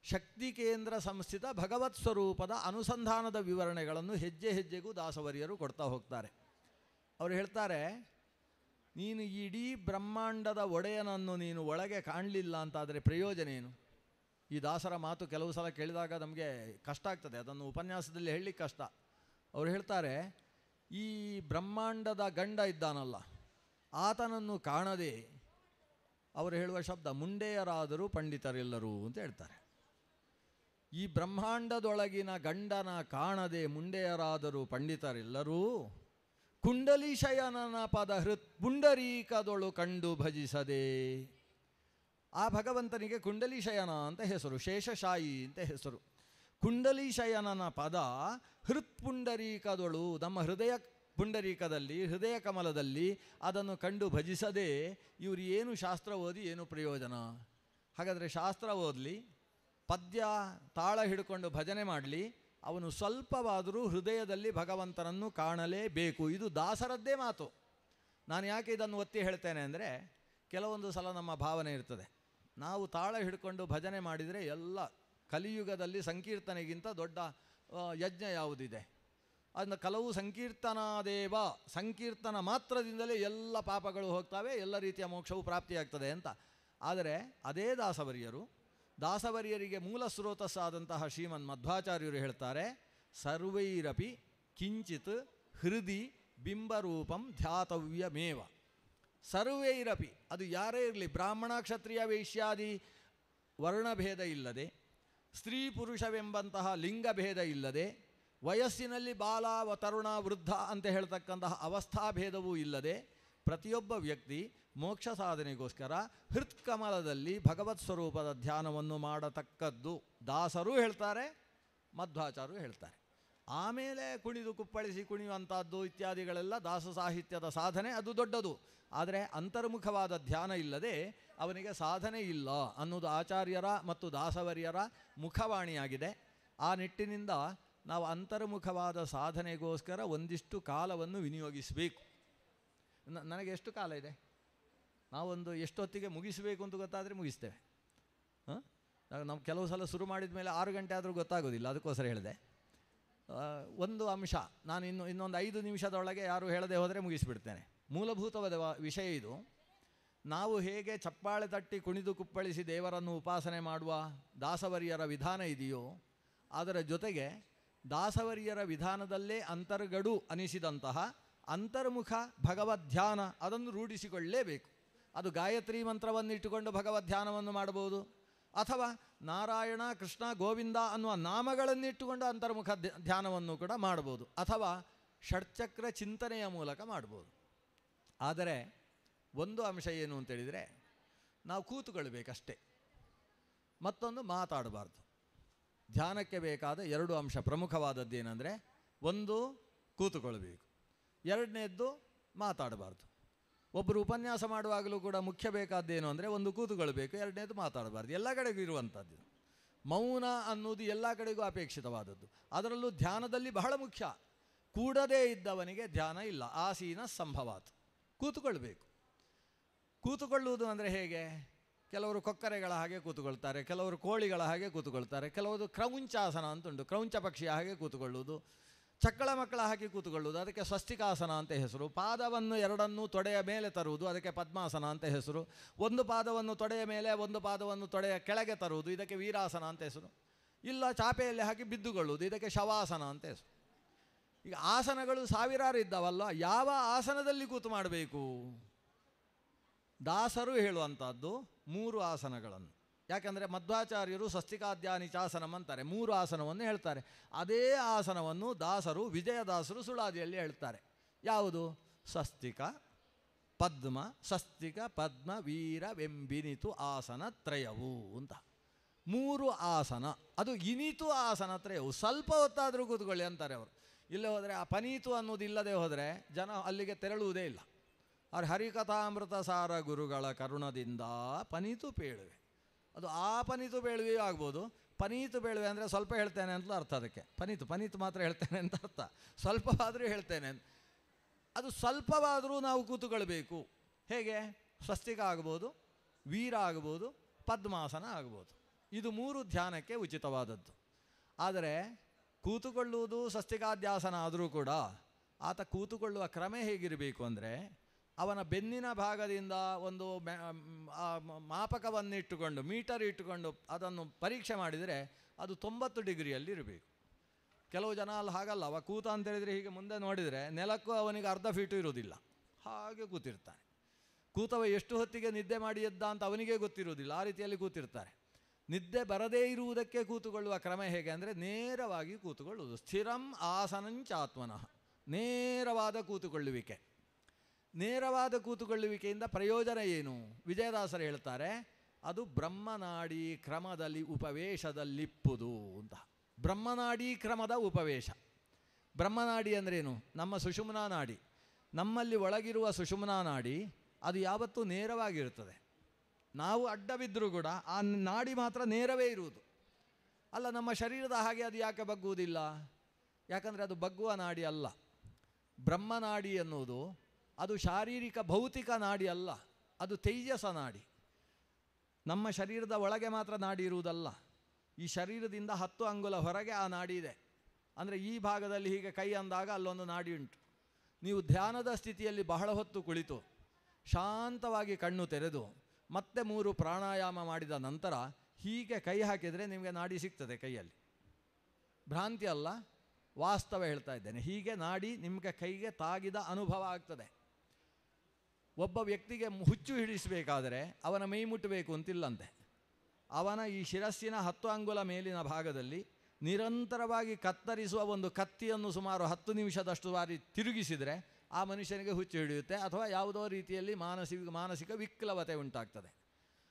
ಶಕ್ತಿ ಕೇಂದ್ರ ಸಂಸ್ಥಿತ ಭಗವತ್ ಸ್ವರೂಪದ ಅನುಸಂಧಾನದ ವಿವರಣೆಗಳನ್ನು ಹೆಜ್ಜೆ ಹೆಜ್ಜೆಗೂ ದಾಸವರಿಯರು ಕೊಡ್ತಾ ಹೋಗ್ತಾರೆ. ಅವರು ಹೇಳ್ತಾರೆ, ನೀನು ಇಡೀ ಬ್ರಹ್ಮಾಂಡದ ಒಡೆಯನನ್ನು ನೀನು ಒಳಗೆ ಕಾಣಲಿಲ್ಲ ಅಂತಾದರೆ ಪ್ರಯೋಜನ ಏನು? ಈ ದಾಸರ ಮಾತು ಕೆಲವು ಸಲ ಕೇಳಿದಾಗ ನಮಗೆ ಕಷ್ಟ ಆಗ್ತದೆ, ಅದನ್ನು ಉಪನ್ಯಾಸದಲ್ಲಿ ಹೇಳಲಿಕ್ಕೆ ಕಷ್ಟ. ಅವರು ಹೇಳ್ತಾರೆ, ಈ ಬ್ರಹ್ಮಾಂಡದ ಗಂಡ ಇದ್ದಾನಲ್ಲ, ಆತನನ್ನು ಕಾಣದೆ ಅವರು ಹೇಳುವ ಶಬ್ದ ಮುಂಡೆಯರಾದರೂ ಪಂಡಿತರೆಲ್ಲರೂ ಅಂತ ಹೇಳ್ತಾರೆ. ಈ ಬ್ರಹ್ಮಾಂಡದೊಳಗಿನ ಗಂಡನ ಕಾಣದೆ ಮುಂಡೆಯರಾದರೂ ಪಂಡಿತರೆಲ್ಲರೂ ಕುಂಡಲೀಶಯನನ ಪದ ಹೃತ್ ಪುಂಡರೀಕದೊಳು ಕಂಡು ಭಜಿಸದೆ. ಆ ಭಗವಂತನಿಗೆ ಕುಂಡಲೀಶಯನ ಅಂತ ಹೆಸರು, ಶೇಷಶಾಯಿ ಅಂತ ಹೆಸರು. ಕುಂಡಲೀಶಯನನ ಪದ ಹೃತ್ಪುಂಡರೀಕದೊಳು, ನಮ್ಮ ಹೃದಯ ಪುಂಡರೀಕದಲ್ಲಿ, ಹೃದಯ ಕಮಲದಲ್ಲಿ ಅದನ್ನು ಕಂಡು ಭಜಿಸದೆ ಇವರು ಏನು ಶಾಸ್ತ್ರ ಓದಿ ಏನು ಪ್ರಯೋಜನ? ಹಾಗಾದರೆ ಶಾಸ್ತ್ರ ಓದಲಿ, ಪದ್ಯ ತಾಳ ಹಿಡ್ಕೊಂಡು ಭಜನೆ ಮಾಡಲಿ, ಅವನು ಸ್ವಲ್ಪವಾದರೂ ಹೃದಯದಲ್ಲಿ ಭಗವಂತನನ್ನು ಕಾಣಲೇಬೇಕು. ಇದು ದಾಸರದ್ದೇ ಮಾತು. ನಾನು ಯಾಕೆ ಇದನ್ನು ಒತ್ತಿ ಹೇಳ್ತೇನೆ ಅಂದರೆ, ಕೆಲವೊಂದು ಸಲ ನಮ್ಮ ಭಾವನೆ ಇರ್ತದೆ, ನಾವು ತಾಳ ಹಿಡ್ಕೊಂಡು ಭಜನೆ ಮಾಡಿದರೆ ಎಲ್ಲ ಕಲಿಯುಗದಲ್ಲಿ ಸಂಕೀರ್ತನೆಗಿಂತ ದೊಡ್ಡ ಯಜ್ಞ ಯಾವುದಿದೆ? ಅದನ್ನು ಕೆಲವು ಸಂಕೀರ್ತನಾದೇವ, ಸಂಕೀರ್ತನ ಮಾತ್ರದಿಂದಲೇ ಎಲ್ಲ ಪಾಪಗಳು ಹೋಗ್ತವೆ, ಎಲ್ಲ ರೀತಿಯ ಮೋಕ್ಷವು ಪ್ರಾಪ್ತಿಯಾಗ್ತದೆ ಅಂತ. ಆದರೆ ಅದೇ ದಾಸವರಿಯರಿಗೆ ಮೂಲ ಸ್ರೋತಸ್ಸಾದಂತಹ ಶ್ರೀಮನ್ ಮಧ್ವಾಚಾರ್ಯರು ಹೇಳ್ತಾರೆ, ಸರ್ವೈರಪಿ ಕಿಂಚಿತ್ ಹೃದಿ ಬಿಂಬರೂಪಂ ಧ್ಯಾತವ್ಯಮೇವ. ಸರ್ವೈರಪಿ, ಅದು ಯಾರೇ ಇರಲಿ, ಬ್ರಾಹ್ಮಣ ಕ್ಷತ್ರಿಯ ವೈಶ್ಯಾದಿ ವರ್ಣಭೇದ ಇಲ್ಲದೆ, ಸ್ತ್ರೀ ಪುರುಷವೆಂಬಂತಹ ಲಿಂಗಭೇದ ಇಲ್ಲದೆ, ವಯಸ್ಸಿನಲ್ಲಿ ಬಾಲ ತರುಣ ವೃದ್ಧ ಅಂತ ಹೇಳ್ತಕ್ಕಂತಹ ಅವಸ್ಥಾಭೇದವೂ ಇಲ್ಲದೆ, ಪ್ರತಿಯೊಬ್ಬ ವ್ಯಕ್ತಿ ಮೋಕ್ಷ ಸಾಧನೆಗೋಸ್ಕರ ಹೃತ್ಕಮಲದಲ್ಲಿ ಭಗವತ್ ಸ್ವರೂಪದ ಧ್ಯಾನವನ್ನು ಮಾಡತಕ್ಕದ್ದು ದಾಸರು ಹೇಳ್ತಾರೆ, ಮಧ್ವಾಚಾರ್ಯರು ಹೇಳ್ತಾರೆ. ಆಮೇಲೆ ಕುಣಿದು ಕುಪ್ಪಳಿಸಿ ಕುಣಿಯುವಂಥದ್ದು ಇತ್ಯಾದಿಗಳೆಲ್ಲ ದಾಸ ಸಾಹಿತ್ಯದ ಸಾಧನೆ, ಅದು ದೊಡ್ಡದು. ಆದರೆ ಅಂತರ್ಮುಖವಾದ ಧ್ಯಾನ ಇಲ್ಲದೆ ಅವನಿಗೆ ಸಾಧನೆ ಇಲ್ಲ ಅನ್ನೋದು ಆಚಾರ್ಯರ ಮತ್ತು ದಾಸವರಿಯರ ಮುಖವಾಣಿಯಾಗಿದೆ. ಆ ನಿಟ್ಟಿನಿಂದ ನಾವು ಅಂತರ್ಮುಖವಾದ ಸಾಧನೆಗೋಸ್ಕರ ಒಂದಿಷ್ಟು ಕಾಲವನ್ನು ವಿನಿಯೋಗಿಸಬೇಕು. ನನಗೆ ಎಷ್ಟು ಕಾಲ ಇದೆ? ನಾವೊಂದು ಎಷ್ಟೊತ್ತಿಗೆ ಮುಗಿಸಬೇಕು ಅಂತ ಗೊತ್ತಾದರೆ ಮುಗಿಸ್ತೇವೆ. ನಾವು ಕೆಲವು ಸಲ ಶುರು ಮಾಡಿದ ಮೇಲೆ 6 ಗಂಟೆ ಆದರೂ ಗೊತ್ತಾಗೋದಿಲ್ಲ, ಅದಕ್ಕೋಸ್ಕರ ಹೇಳಿದೆ. ಒಂದು ಅಂಶ ನಾನು ಇನ್ನೊಂದು 5 ನಿಮಿಷದೊಳಗೆ ಯಾರು ಹೇಳದೆ ಹೋದರೆ ಮುಗಿಸಿಬಿಡ್ತೇನೆ. ಮೂಲಭೂತವಾದ ವಿಷಯ ಇದು. ನಾವು ಹೇಗೆ ಚಪ್ಪಾಳೆ ತಟ್ಟಿ ಕುಣಿದು ಕುಪ್ಪಳಿಸಿ ದೇವರನ್ನು ಉಪಾಸನೆ ಮಾಡುವ ದಾಸವರಿಯರ ವಿಧಾನ ಇದೆಯೋ, ಅದರ ಜೊತೆಗೆ ದಾಸವರಿಯರ ವಿಧಾನದಲ್ಲೇ ಅಂತರ್ಗಡು ಅನಿಸಿದಂತಹ ಅಂತರ್ಮುಖ ಭಗವದ್ಧ್ಯಾನ ಅದನ್ನು ರೂಢಿಸಿಕೊಳ್ಳಲೇಬೇಕು. ಅದು ಗಾಯತ್ರಿ ಮಂತ್ರವನ್ನಿಟ್ಟುಕೊಂಡು ಭಗವದ್ಧ್ಯಾನವನ್ನು ಮಾಡಬಹುದು, ಅಥವಾ ನಾರಾಯಣ ಕೃಷ್ಣ ಗೋವಿಂದ ಅನ್ನುವ ನಾಮಗಳನ್ನಿಟ್ಟುಕೊಂಡು ಅಂತರ್ಮುಖ ಧ್ಯಾನವನ್ನು ಕೂಡ ಮಾಡ್ಬೋದು, ಅಥವಾ ಷಟ್ಚಕ್ರ ಚಿಂತನೆಯ ಮೂಲಕ ಮಾಡ್ಬೋದು. ಆದರೆ ಒಂದು ಅಂಶ ಏನು ಅಂತೇಳಿದರೆ, ನಾವು ಕೂತುಕೊಳ್ಬೇಕಷ್ಟೇ, ಮತ್ತೊಂದು ಮಾತಾಡಬಾರ್ದು. ಧ್ಯಾನಕ್ಕೆ ಬೇಕಾದ 2 ಅಂಶ ಪ್ರಮುಖವಾದದ್ದೇನೆಂದರೆ, ಒಂದು ಕೂತುಕೊಳ್ಬೇಕು, ಎರಡನೇದ್ದು ಮಾತಾಡಬಾರ್ದು. ಒಬ್ಬರು ಉಪನ್ಯಾಸ ಮಾಡುವಾಗಲೂ ಕೂಡ ಮುಖ್ಯ ಬೇಕಾದ್ದೇನು ಅಂದರೆ, ಒಂದು ಕೂತುಕೊಳ್ಬೇಕು, ಎರಡನೇದು ಮಾತಾಡಬಾರ್ದು. ಎಲ್ಲ ಕಡೆಗೂ ಇರುವಂಥದ್ದು ಮೌನ ಅನ್ನೋದು ಎಲ್ಲ ಕಡೆಗೂ ಅಪೇಕ್ಷಿತವಾದದ್ದು. ಅದರಲ್ಲೂ ಧ್ಯಾನದಲ್ಲಿ ಬಹಳ ಮುಖ್ಯ. ಕೂಡದೇ ಇದ್ದವನಿಗೆ ಧ್ಯಾನ ಇಲ್ಲ. ಆಸೀನ ಸಂಭವಾತ್. ಕೂತುಕೊಳ್ಬೇಕು. ಕೂತುಕೊಳ್ಳುವುದು ಅಂದರೆ ಹೇಗೆ? ಕೆಲವರು ಕೊಕ್ಕರೆಗಳ ಹಾಗೆ ಕೂತುಕೊಳ್ತಾರೆ, ಕೆಲವರು ಕೋಳಿಗಳ ಹಾಗೆ ಕೂತುಕೊಳ್ತಾರೆ, ಕೆಲವರು ಕ್ರೌಂಚಾಸನ ಅಂತುಂಟು, ಕ್ರೌಂಚ ಪಕ್ಷಿಯ ಹಾಗೆ ಕೂತುಕೊಳ್ಳುವುದು, ಚಕ್ಕಳ ಮಕ್ಕಳ ಹಾಕಿ ಕೂತುಕೊಳ್ಳುವುದು, ಅದಕ್ಕೆ ಸ್ವಸ್ತಿಕಾಸನ ಅಂತ ಹೆಸರು. ಪಾದವನ್ನು ಎರಡನ್ನೂ ತೊಡೆಯ ಮೇಲೆ ತರುವುದು, ಅದಕ್ಕೆ ಪದ್ಮಾಸನ ಅಂತ ಹೆಸರು. ಒಂದು ಪಾದವನ್ನು ತೊಡೆಯ ಮೇಲೆ, ಒಂದು ಪಾದವನ್ನು ತೊಡೆಯ ಕೆಳಗೆ ತರುವುದು, ಇದಕ್ಕೆ ವೀರಾಸನ ಅಂತ ಹೆಸರು. ಇಲ್ಲ ಚಾಪೆಯಲ್ಲಿ ಹಾಕಿ ಬಿದ್ದುಕೊಳ್ಳುವುದು, ಇದಕ್ಕೆ ಶವಾಸನ ಅಂತ ಹೆಸರು. ಈಗ ಆಸನಗಳು ಸಾವಿರಾರು ಇದ್ದಾವಲ್ಲ, ಯಾವ ಆಸನದಲ್ಲಿ ಕೂತು ಮಾಡಬೇಕು? ದಾಸರು ಹೇಳುವಂಥದ್ದು 3 ಆಸನಗಳನ್ನು. ಯಾಕೆಂದರೆ ಮಧ್ವಾಚಾರ್ಯರು ಸ್ವಸ್ತಿಕಾದ್ಯಾನಿಚಾಸನಂ ಅಂತಾರೆ, 3 ಆಸನವನ್ನು ಹೇಳ್ತಾರೆ. ಅದೇ ಆಸನವನ್ನು ದಾಸರು, ವಿಜಯದಾಸರು ಸುಳಾದಿಯಲ್ಲಿ ಹೇಳ್ತಾರೆ. ಯಾವುದು? ಸ್ವಸ್ತಿಕ, ಪದ್ಮ ಸ್ವಸ್ತಿಕ ಪದ್ಮ ವೀರವೆಂಬಿನಿತು ಆಸನ ತ್ರಯವು ಅಂತ 3 ಆಸನ. ಅದು ಇನಿತು ಆಸನ ತ್ರಯವು. ಸ್ವಲ್ಪ ಹೊತ್ತಾದರೂ ಕೂತ್ಕೊಳ್ಳಿ ಅಂತಾರೆ ಅವರು. ಇಲ್ಲೇ ಹೋದರೆ ಆ ಪನೀತು ಅನ್ನೋದು ಇಲ್ಲದೆ ಹೋದರೆ ಜನ ಅಲ್ಲಿಗೆ ತೆರಳುವುದೇ ಇಲ್ಲ. ಅವ್ರು ಹರಿಕಥಾಮೃತ ಸಾರ ಗುರುಗಳ ಕರುಣದಿಂದ ಪನೀತು ಪೇಳುವೆ. ಅದು ಆ ಪನೀತು ಬೇಳುವೆಯೂ ಆಗ್ಬೋದು. ಪನೀತು ಬೇಳುವೆ ಅಂದರೆ ಸ್ವಲ್ಪ ಹೇಳ್ತೇನೆ ಅಂತ ಅರ್ಥ. ಅದಕ್ಕೆ ಪನೀತು ಮಾತ್ರ ಹೇಳ್ತೇನೆ ಅಂತ ಅರ್ಥ. ಸ್ವಲ್ಪವಾದರೂ ಹೇಳ್ತೇನೆ ಅಂತ. ಅದು ಸ್ವಲ್ಪವಾದರೂ ನಾವು ಕೂತುಕೊಳ್ಬೇಕು. ಹೇಗೆ? ಸ್ವಸ್ತಿಕ ಆಗ್ಬೋದು, ವೀರ ಆಗ್ಬೋದು, ಪದ್ಮಾಸನ ಆಗ್ಬೋದು. ಇದು 3 ಧ್ಯಾನಕ್ಕೆ ಉಚಿತವಾದದ್ದು. ಆದರೆ ಕೂತುಕೊಳ್ಳುವುದು ಸ್ವಸ್ತಿಕಾಧ್ಯಾಸನ ಆದರೂ ಕೂಡ ಆತ ಕೂತುಕೊಳ್ಳುವ ಕ್ರಮ ಹೇಗಿರಬೇಕು ಅಂದರೆ, ಅವನ ಬೆನ್ನಿನ ಭಾಗದಿಂದ ಒಂದು ಮಾಪಕವನ್ನಿಟ್ಟುಕೊಂಡು ಮೀಟರ್ ಇಟ್ಟುಕೊಂಡು ಅದನ್ನು ಪರೀಕ್ಷೆ ಮಾಡಿದರೆ ಅದು 90 ಡಿಗ್ರಿಯಲ್ಲಿ ಇರಬೇಕು. ಕೆಲವು ಜನ ಅಲ್ಲಿ ಹಾಗಲ್ಲ. ಅವ ಕೂತ ಅಂತೇಳಿದರೆ ಹೀಗೆ ಮುಂದೆ ನೋಡಿದರೆ ನೆಲಕ್ಕೂ ಅವನಿಗೆ ಅರ್ಧ ಫೀಟು ಇರೋದಿಲ್ಲ, ಹಾಗೆ ಕೂತಿರ್ತಾನೆ. ಕೂತವ ಎಷ್ಟು ಹೊತ್ತಿಗೆ ನಿದ್ದೆ ಮಾಡಿ ಎದ್ದ ಅಂತ ಅವನಿಗೆ ಗೊತ್ತಿರುವುದಿಲ್ಲ, ಆ ರೀತಿಯಲ್ಲಿ ಕೂತಿರ್ತಾರೆ. ನಿದ್ದೆ ಬರದೇ ಇರುವುದಕ್ಕೆ ಕೂತುಕೊಳ್ಳುವ ಕ್ರಮ ಹೇಗೆ ಅಂದರೆ ನೇರವಾಗಿ ಕೂತುಕೊಳ್ಳುವುದು. ಸ್ಥಿರಂ ಆಸನಂಚಾತ್ಮನಃ, ನೇರವಾದ ಕೂತುಕೊಳ್ಳುವಿಕೆ. ನೇರವಾದ ಕೂತುಕೊಳ್ಳುವಿಕೆಯಿಂದ ಪ್ರಯೋಜನ ಏನು? ವಿಜಯದಾಸರು ಹೇಳ್ತಾರೆ, ಅದು ಬ್ರಹ್ಮನಾಡಿ ಕ್ರಮದಲ್ಲಿ ಉಪವೇಶದಲ್ಲಿಪ್ಪುದು ಅಂತ. ಬ್ರಹ್ಮನಾಡಿ ಕ್ರಮದ ಉಪವೇಶ. ಬ್ರಹ್ಮನಾಡಿ ಅಂದ್ರೇನು? ನಮ್ಮ ಸುಷುಮ್ನಾ ನಾಡಿ. ನಮ್ಮಲ್ಲಿ ಒಳಗಿರುವ ಸುಷುಮ್ನಾ ನಾಡಿ ಅದು ಯಾವತ್ತೂ ನೇರವಾಗಿರುತ್ತದೆ. ನಾವು ಅಡ್ಡ ಬಿದ್ದರೂ ಕೂಡ ಆ ನಾಡಿ ಮಾತ್ರ ನೇರವೇ ಇರುವುದು. ಅಲ್ಲ, ನಮ್ಮ ಶರೀರದ ಹಾಗೆ ಅದು ಯಾಕೆ ಬಗ್ಗುವುದಿಲ್ಲ? ಯಾಕಂದರೆ ಅದು ಬಗ್ಗುವ ನಾಡಿ ಅಲ್ಲ. ಬ್ರಹ್ಮನಾಡಿ ಎನ್ನುವುದು ಅದು ಶಾರೀರಿಕ ಭೌತಿಕ ನಾಡಿ ಅಲ್ಲ, ಅದು ತೇಜಸ ನಾಡಿ. ನಮ್ಮ ಶರೀರದ ಒಳಗೆ ಮಾತ್ರ ನಾಡಿ ಇರುವುದಲ್ಲ. ಈ ಶರೀರದಿಂದ 10 ಅಂಗುಲ ಹೊರಗೆ ಆ ನಾಡಿ ಇದೆ. ಅಂದರೆ ಈ ಭಾಗದಲ್ಲಿ ಹೀಗೆ ಕೈ ಅಂದಾಗ ಅಲ್ಲೊಂದು ನಾಡಿ ಉಂಟು. ನೀವು ಧ್ಯಾನದ ಸ್ಥಿತಿಯಲ್ಲಿ ಬಹಳ ಹೊತ್ತು ಕುಳಿತು ಶಾಂತವಾಗಿ ಕಣ್ಣು ತೆರೆದು ಮತ್ತೆ 3 ಪ್ರಾಣಾಯಾಮ ಮಾಡಿದ ನಂತರ ಹೀಗೆ ಕೈ ಹಾಕಿದರೆ ನಿಮಗೆ ನಾಡಿ ಸಿಗ್ತದೆ ಕೈಯಲ್ಲಿ. ಭ್ರಾಂತಿ ಅಲ್ಲ, ವಾಸ್ತವ ಹೇಳ್ತಾ ಇದ್ದೇನೆ. ಹೀಗೆ ನಾಡಿ ನಿಮಗೆ ಕೈಗೆ ತಾಗಿದ ಅನುಭವ ಆಗ್ತದೆ. ಒಬ್ಬ ವ್ಯಕ್ತಿಗೆ ಹುಚ್ಚು ಹಿಡಿಸಬೇಕಾದರೆ ಅವನ ಮೈ ಮುಟ್ಟಬೇಕು ಅಂತಿಲ್ಲಂತೆ. ಅವನ ಈ ಶಿರಸ್ಸಿನ 10 ಅಂಗುಲ ಮೇಲಿನ ಭಾಗದಲ್ಲಿ ನಿರಂತರವಾಗಿ ಕತ್ತರಿಸುವ ಒಂದು ಕತ್ತಿಯನ್ನು ಸುಮಾರು 10 ನಿಮಿಷದಷ್ಟು ಬಾರಿ ತಿರುಗಿಸಿದರೆ ಆ ಮನುಷ್ಯನಿಗೆ ಹುಚ್ಚು ಹಿಡಿಯುತ್ತೆ, ಅಥವಾ ಯಾವುದೋ ರೀತಿಯಲ್ಲಿ ಮಾನಸಿಕ ವಿಕ್ಲವತೆ ಉಂಟಾಗ್ತದೆ.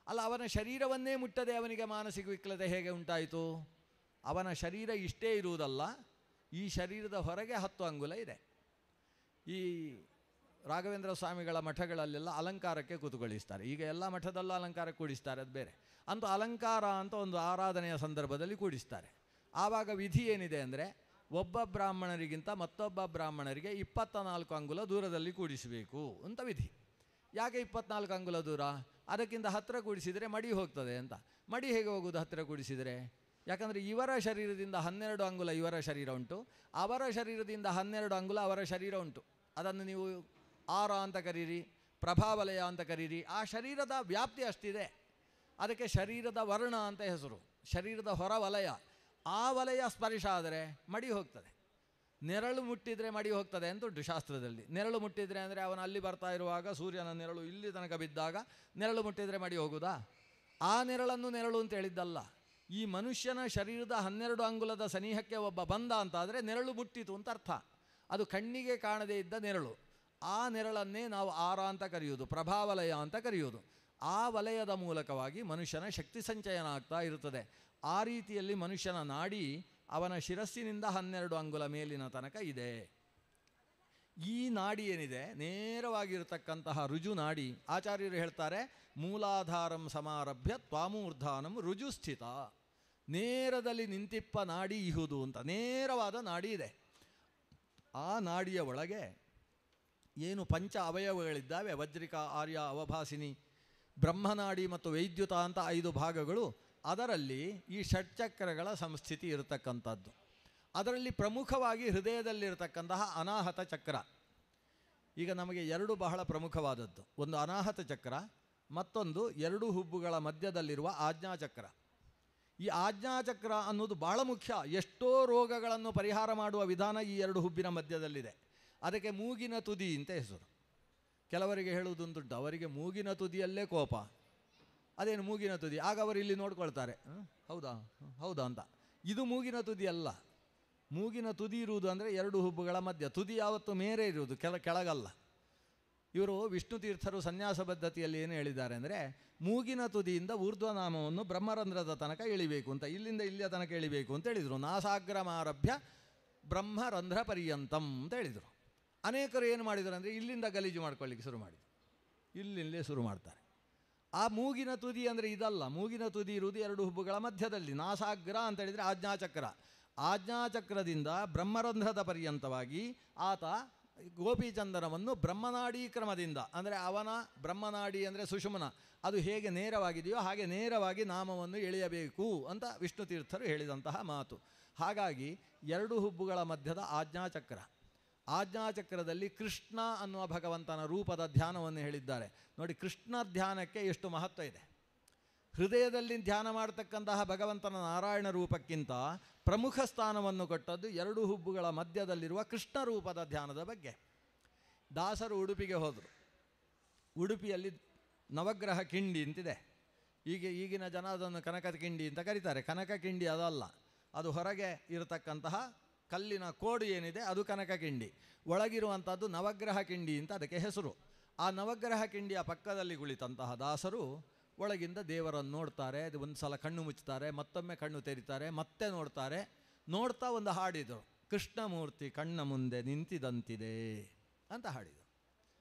ಅಲ್ಲ, ಅವನ ಶರೀರವನ್ನೇ ಮುಟ್ಟದೆ ಅವನಿಗೆ ಮಾನಸಿಕ ವಿಕ್ಲತೆ ಹೇಗೆ ಉಂಟಾಯಿತು? ಅವನ ಶರೀರ ಇಷ್ಟೇ ಇರುವುದಲ್ಲ, ಈ ಶರೀರದ ಹೊರಗೆ 10 ಅಂಗುಲ ಇದೆ. ಈ ರಾಘವೇಂದ್ರ ಸ್ವಾಮಿಗಳ ಮಠಗಳಲ್ಲೆಲ್ಲ ಅಲಂಕಾರಕ್ಕೆ ಕೂತುಗೊಳಿಸ್ತಾರೆ. ಈಗ ಎಲ್ಲ ಮಠದಲ್ಲೂ ಅಲಂಕಾರಕ್ಕೆ ಕೂಡಿಸ್ತಾರೆ, ಅದು ಬೇರೆ. ಅಂತೂ ಅಲಂಕಾರ ಅಂತ ಒಂದು ಆರಾಧನೆಯ ಸಂದರ್ಭದಲ್ಲಿ ಕೂಡಿಸ್ತಾರೆ. ಆವಾಗ ವಿಧಿ ಏನಿದೆ ಅಂದರೆ, ಒಬ್ಬ ಬ್ರಾಹ್ಮಣರಿಗಿಂತ ಮತ್ತೊಬ್ಬ ಬ್ರಾಹ್ಮಣರಿಗೆ 24 ಅಂಗುಲ ದೂರದಲ್ಲಿ ಕೂಡಿಸಬೇಕು ಅಂತ ವಿಧಿ. ಯಾಕೆ 24 ಅಂಗುಲ ದೂರ? ಅದಕ್ಕಿಂತ ಹತ್ತಿರ ಕೂಡಿಸಿದರೆ ಮಡಿ ಹೋಗ್ತದೆ ಅಂತ. ಮಡಿ ಹೇಗೆ ಹೋಗುವುದು ಹತ್ತಿರ ಕೂಡಿಸಿದರೆ? ಯಾಕಂದರೆ ಇವರ ಶರೀರದಿಂದ 12 ಅಂಗುಲ ಇವರ ಶರೀರ ಉಂಟು, ಅವರ ಶರೀರದಿಂದ 12 ಅಂಗುಲ ಅವರ ಶರೀರ ಉಂಟು. ಅದನ್ನು ನೀವು ಆರ ಅಂತ ಕರೀರಿ, ಪ್ರಭಾವಲಯ ಅಂತ ಕರೀರಿ. ಆ ಶರೀರದ ವ್ಯಾಪ್ತಿ ಅಷ್ಟಿದೆ. ಅದಕ್ಕೆ ಶರೀರದ ವರ್ಣ ಅಂತ ಹೆಸರು. ಶರೀರದ ಹೊರ ವಲಯ, ಆ ವಲಯ ಸ್ಪರ್ಶ ಆದರೆ ಮಡಿ ಹೋಗ್ತದೆ. ನೆರಳು ಮುಟ್ಟಿದರೆ ಮಡಿ ಹೋಗ್ತದೆ ಅಂತ ಉಂಟು ಶಾಸ್ತ್ರದಲ್ಲಿ. ನೆರಳು ಮುಟ್ಟಿದರೆ ಅಂದರೆ ಅವನು ಅಲ್ಲಿ ಬರ್ತಾ ಇರುವಾಗ ಸೂರ್ಯನ ನೆರಳು ಇಲ್ಲಿ ತನಕ ಬಿದ್ದಾಗ ನೆರಳು ಮುಟ್ಟಿದರೆ ಮಡಿ ಹೋಗುವುದಾ? ಆ ನೆರಳನ್ನು ನೆರಳು ಅಂತ ಹೇಳಿದ್ದಲ್ಲ. ಈ ಮನುಷ್ಯನ ಶರೀರದ 12 ಅಂಗುಲದ ಸನಿಹಕ್ಕೆ ಒಬ್ಬ ಬಂದ ಅಂತಾದರೆ ನೆರಳು ಮುಟ್ಟಿತು ಅಂತ ಅರ್ಥ. ಅದು ಕಣ್ಣಿಗೆ ಕಾಣದೇ ಇದ್ದ ನೆರಳು. ಆ ನೆರಳನ್ನೇ ನಾವು ಆರ ಅಂತ ಕರೆಯುವುದು, ಪ್ರಭಾವಲಯ ಅಂತ ಕರೆಯುವುದು. ಆ ವಲಯದ ಮೂಲಕವಾಗಿ ಮನುಷ್ಯನ ಶಕ್ತಿ ಸಂಚಯನ ಆಗ್ತಾ ಇರುತ್ತದೆ. ಆ ರೀತಿಯಲ್ಲಿ ಮನುಷ್ಯನ ನಾಡಿ ಅವನ ಶಿರಸ್ಸಿನಿಂದ 12 ಅಂಗುಲ ಮೇಲಿನ ತನಕ ಇದೆ. ಈ ನಾಡಿ ಏನಿದೆ, ನೇರವಾಗಿರತಕ್ಕಂತಹ ರುಜು ನಾಡಿ, ಆಚಾರ್ಯರು ಹೇಳ್ತಾರೆ, ಮೂಲಾಧಾರಂ ಸಮಾರಭ್ಯ ತ್ವಾಮೂರ್ಧಾನಂ ರುಜುಸ್ಥಿತ. ನೇರದಲ್ಲಿ ನಿಂತಿಪ್ಪ ನಾಡಿ ಇಹುದು ಅಂತ. ನೇರವಾದ ನಾಡಿ ಇದೆ. ಆ ನಾಡಿಯ ಒಳಗೆ ಏನು ಪಂಚ ಅವಯವಗಳಿದ್ದಾವೆ, ವಜ್ರಿಕ, ಆರ್ಯ, ಅವಭಾಸಿನಿ, ಬ್ರಹ್ಮನಾಡಿ ಮತ್ತು ವೈದ್ಯುತ ಅಂತ 5 ಭಾಗಗಳು. ಅದರಲ್ಲಿ ಈ ಷಟ್ಚಕ್ರಗಳ ಸಂಸ್ಥಿತಿ ಇರತಕ್ಕಂಥದ್ದು. ಅದರಲ್ಲಿ ಪ್ರಮುಖವಾಗಿ ಹೃದಯದಲ್ಲಿರತಕ್ಕಂತಹ ಅನಾಹತ ಚಕ್ರ. ಈಗ ನಮಗೆ 2 ಬಹಳ ಪ್ರಮುಖವಾದದ್ದು. ಒಂದು ಅನಾಹತ ಚಕ್ರ, ಮತ್ತೊಂದು 2 ಹುಬ್ಬುಗಳ ಮಧ್ಯದಲ್ಲಿರುವ ಆಜ್ಞಾಚಕ್ರ. ಈ ಆಜ್ಞಾಚಕ್ರ ಅನ್ನೋದು ಬಹಳ ಮುಖ್ಯ. ಎಷ್ಟೋ ರೋಗಗಳನ್ನು ಪರಿಹಾರ ಮಾಡುವ ವಿಧಾನ ಈ 2 ಹುಬ್ಬಿನ ಮಧ್ಯದಲ್ಲಿದೆ. ಅದಕ್ಕೆ ಮೂಗಿನ ತುದಿ ಅಂತ ಹೆಸರು. ಕೆಲವರಿಗೆ ಹೇಳುವುದುಂಟು, ಅವರಿಗೆ ಮೂಗಿನ ತುದಿಯಲ್ಲೇ ಕೋಪ. ಅದೇನು ಮೂಗಿನ ತುದಿ? ಆಗ ಅವರು ಇಲ್ಲಿ ನೋಡ್ಕೊಳ್ತಾರೆ, ಹೌದಾ ಹೌದಾ ಅಂತ. ಇದು ಮೂಗಿನ ತುದಿ ಅಲ್ಲ. ಮೂಗಿನ ತುದಿ ಇರುವುದು ಅಂದರೆ 2 ಹುಬ್ಬುಗಳ ಮಧ್ಯ. ತುದಿ ಯಾವತ್ತು ಮೇರೆ ಇರುವುದು, ಕೆಳಗಲ್ಲ. ಇವರು ವಿಷ್ಣು ತೀರ್ಥರು ಸನ್ಯಾಸ ಪದ್ಧತಿಯಲ್ಲಿ ಏನು ಹೇಳಿದ್ದಾರೆ ಅಂದರೆ, ಮೂಗಿನ ತುದಿಯಿಂದ ಊರ್ಧ್ವನಾಮವನ್ನು ಬ್ರಹ್ಮರಂಧ್ರದ ತನಕ ಎಳಿಬೇಕು ಅಂತ, ಇಲ್ಲಿಂದ ಇಲ್ಲಿಯ ತನಕ ಎಳಿಬೇಕು ಅಂತ ಹೇಳಿದರು. ನಾಸಾಗ್ರಮಾರಭ್ಯ ಬ್ರಹ್ಮರಂಧ್ರ ಪರ್ಯಂತಂ ಅಂತ ಹೇಳಿದರು. ಅನೇಕರು ಏನು ಮಾಡಿದರು ಅಂದರೆ ಇಲ್ಲಿಂದ ಗಲೀಜು ಮಾಡ್ಕೊಳ್ಳಿಕ್ಕೆ ಶುರು ಮಾಡಿದರು, ಇಲ್ಲಿಂದಲೇ ಶುರು ಮಾಡ್ತಾರೆ. ಆ ಮೂಗಿನ ತುದಿ ಅಂದರೆ ಇದಲ್ಲ, ಮೂಗಿನ ತುದಿ ಇರುವುದು ಎರಡು ಹುಬ್ಬುಗಳ ಮಧ್ಯದಲ್ಲಿ. ನಾಸಾಗ್ರ ಅಂತ ಹೇಳಿದರೆ ಆಜ್ಞಾಚಕ್ರ, ಆಜ್ಞಾಚಕ್ರದಿಂದ ಬ್ರಹ್ಮರಂಧ್ರದ ಪರ್ಯಂತವಾಗಿ ಆತ ಗೋಪಿಚಂದನವನ್ನು ಬ್ರಹ್ಮನಾಡಿ ಕ್ರಮದಿಂದ, ಅಂದರೆ ಅವನ ಬ್ರಹ್ಮನಾಡಿ ಅಂದರೆ ಸುಷುಮ್ನ, ಅದು ಹೇಗೆ ನೇರವಾಗಿದೆಯೋ ಹಾಗೆ ನೇರವಾಗಿ ನಾಮವನ್ನು ಎಳೆಯಬೇಕು ಅಂತ ವಿಷ್ಣು ತೀರ್ಥರು ಹೇಳಿದಂತಹ ಮಾತು. ಹಾಗಾಗಿ ಎರಡು ಹುಬ್ಬುಗಳ ಮಧ್ಯದ ಆಜ್ಞಾಚಕ್ರ, ಆಜ್ಞಾಚಕ್ರದಲ್ಲಿ ಕೃಷ್ಣ ಅನ್ನುವ ಭಗವಂತನ ರೂಪದ ಧ್ಯಾನವನ್ನು ಹೇಳಿದ್ದಾರೆ. ನೋಡಿ, ಕೃಷ್ಣ ಧ್ಯಾನಕ್ಕೆ ಎಷ್ಟು ಮಹತ್ವ ಇದೆ. ಹೃದಯದಲ್ಲಿ ಧ್ಯಾನ ಮಾಡತಕ್ಕಂತಹ ಭಗವಂತನ ನಾರಾಯಣ ರೂಪಕ್ಕಿಂತ ಪ್ರಮುಖ ಸ್ಥಾನವನ್ನು ಕೊಟ್ಟದ್ದು ಎರಡು ಹುಬ್ಬುಗಳ ಮಧ್ಯದಲ್ಲಿರುವ ಕೃಷ್ಣ ರೂಪದ ಧ್ಯಾನದ ಬಗ್ಗೆ. ದಾಸರು ಉಡುಪಿಗೆ ಹೋದರು. ಉಡುಪಿಯಲ್ಲಿ ನವಗ್ರಹ ಕಿಂಡಿ ಅಂತಿದೆ. ಈಗಿನ ಜನ ಅದನ್ನು ಕನಕ ಕಿಂಡಿ ಅಂತ ಕರೀತಾರೆ. ಕನಕ ಕಿಂಡಿ ಅದಲ್ಲ, ಅದು ಹೊರಗೆ ಇರತಕ್ಕಂತಹ ಕಲ್ಲಿನ ಕೋಡು ಏನಿದೆ ಅದು ಕನಕ ಕಿಂಡಿ. ಒಳಗಿರುವಂಥದ್ದು ನವಗ್ರಹ ಕಿಂಡಿ ಅಂತ ಅದಕ್ಕೆ ಹೆಸರು. ಆ ನವಗ್ರಹ ಕಿಂಡಿಯ ಪಕ್ಕದಲ್ಲಿ ಕುಳಿತಂತಹ ದಾಸರು ಒಳಗಿಂದ ದೇವರನ್ನು ನೋಡ್ತಾರೆ. ಅದು ಒಂದು ಸಲ ಕಣ್ಣು ಮುಚ್ಚುತ್ತಾರೆ, ಮತ್ತೊಮ್ಮೆ ಕಣ್ಣು ತೆರೀತಾರೆ, ಮತ್ತೆ ನೋಡ್ತಾರೆ. ನೋಡ್ತಾ ಒಂದು ಹಾಡಿದರು, ಕೃಷ್ಣಮೂರ್ತಿ ಕಣ್ಣ ಮುಂದೆ ನಿಂತಿದಂತಿದೆ ಅಂತ ಹಾಡಿದರು.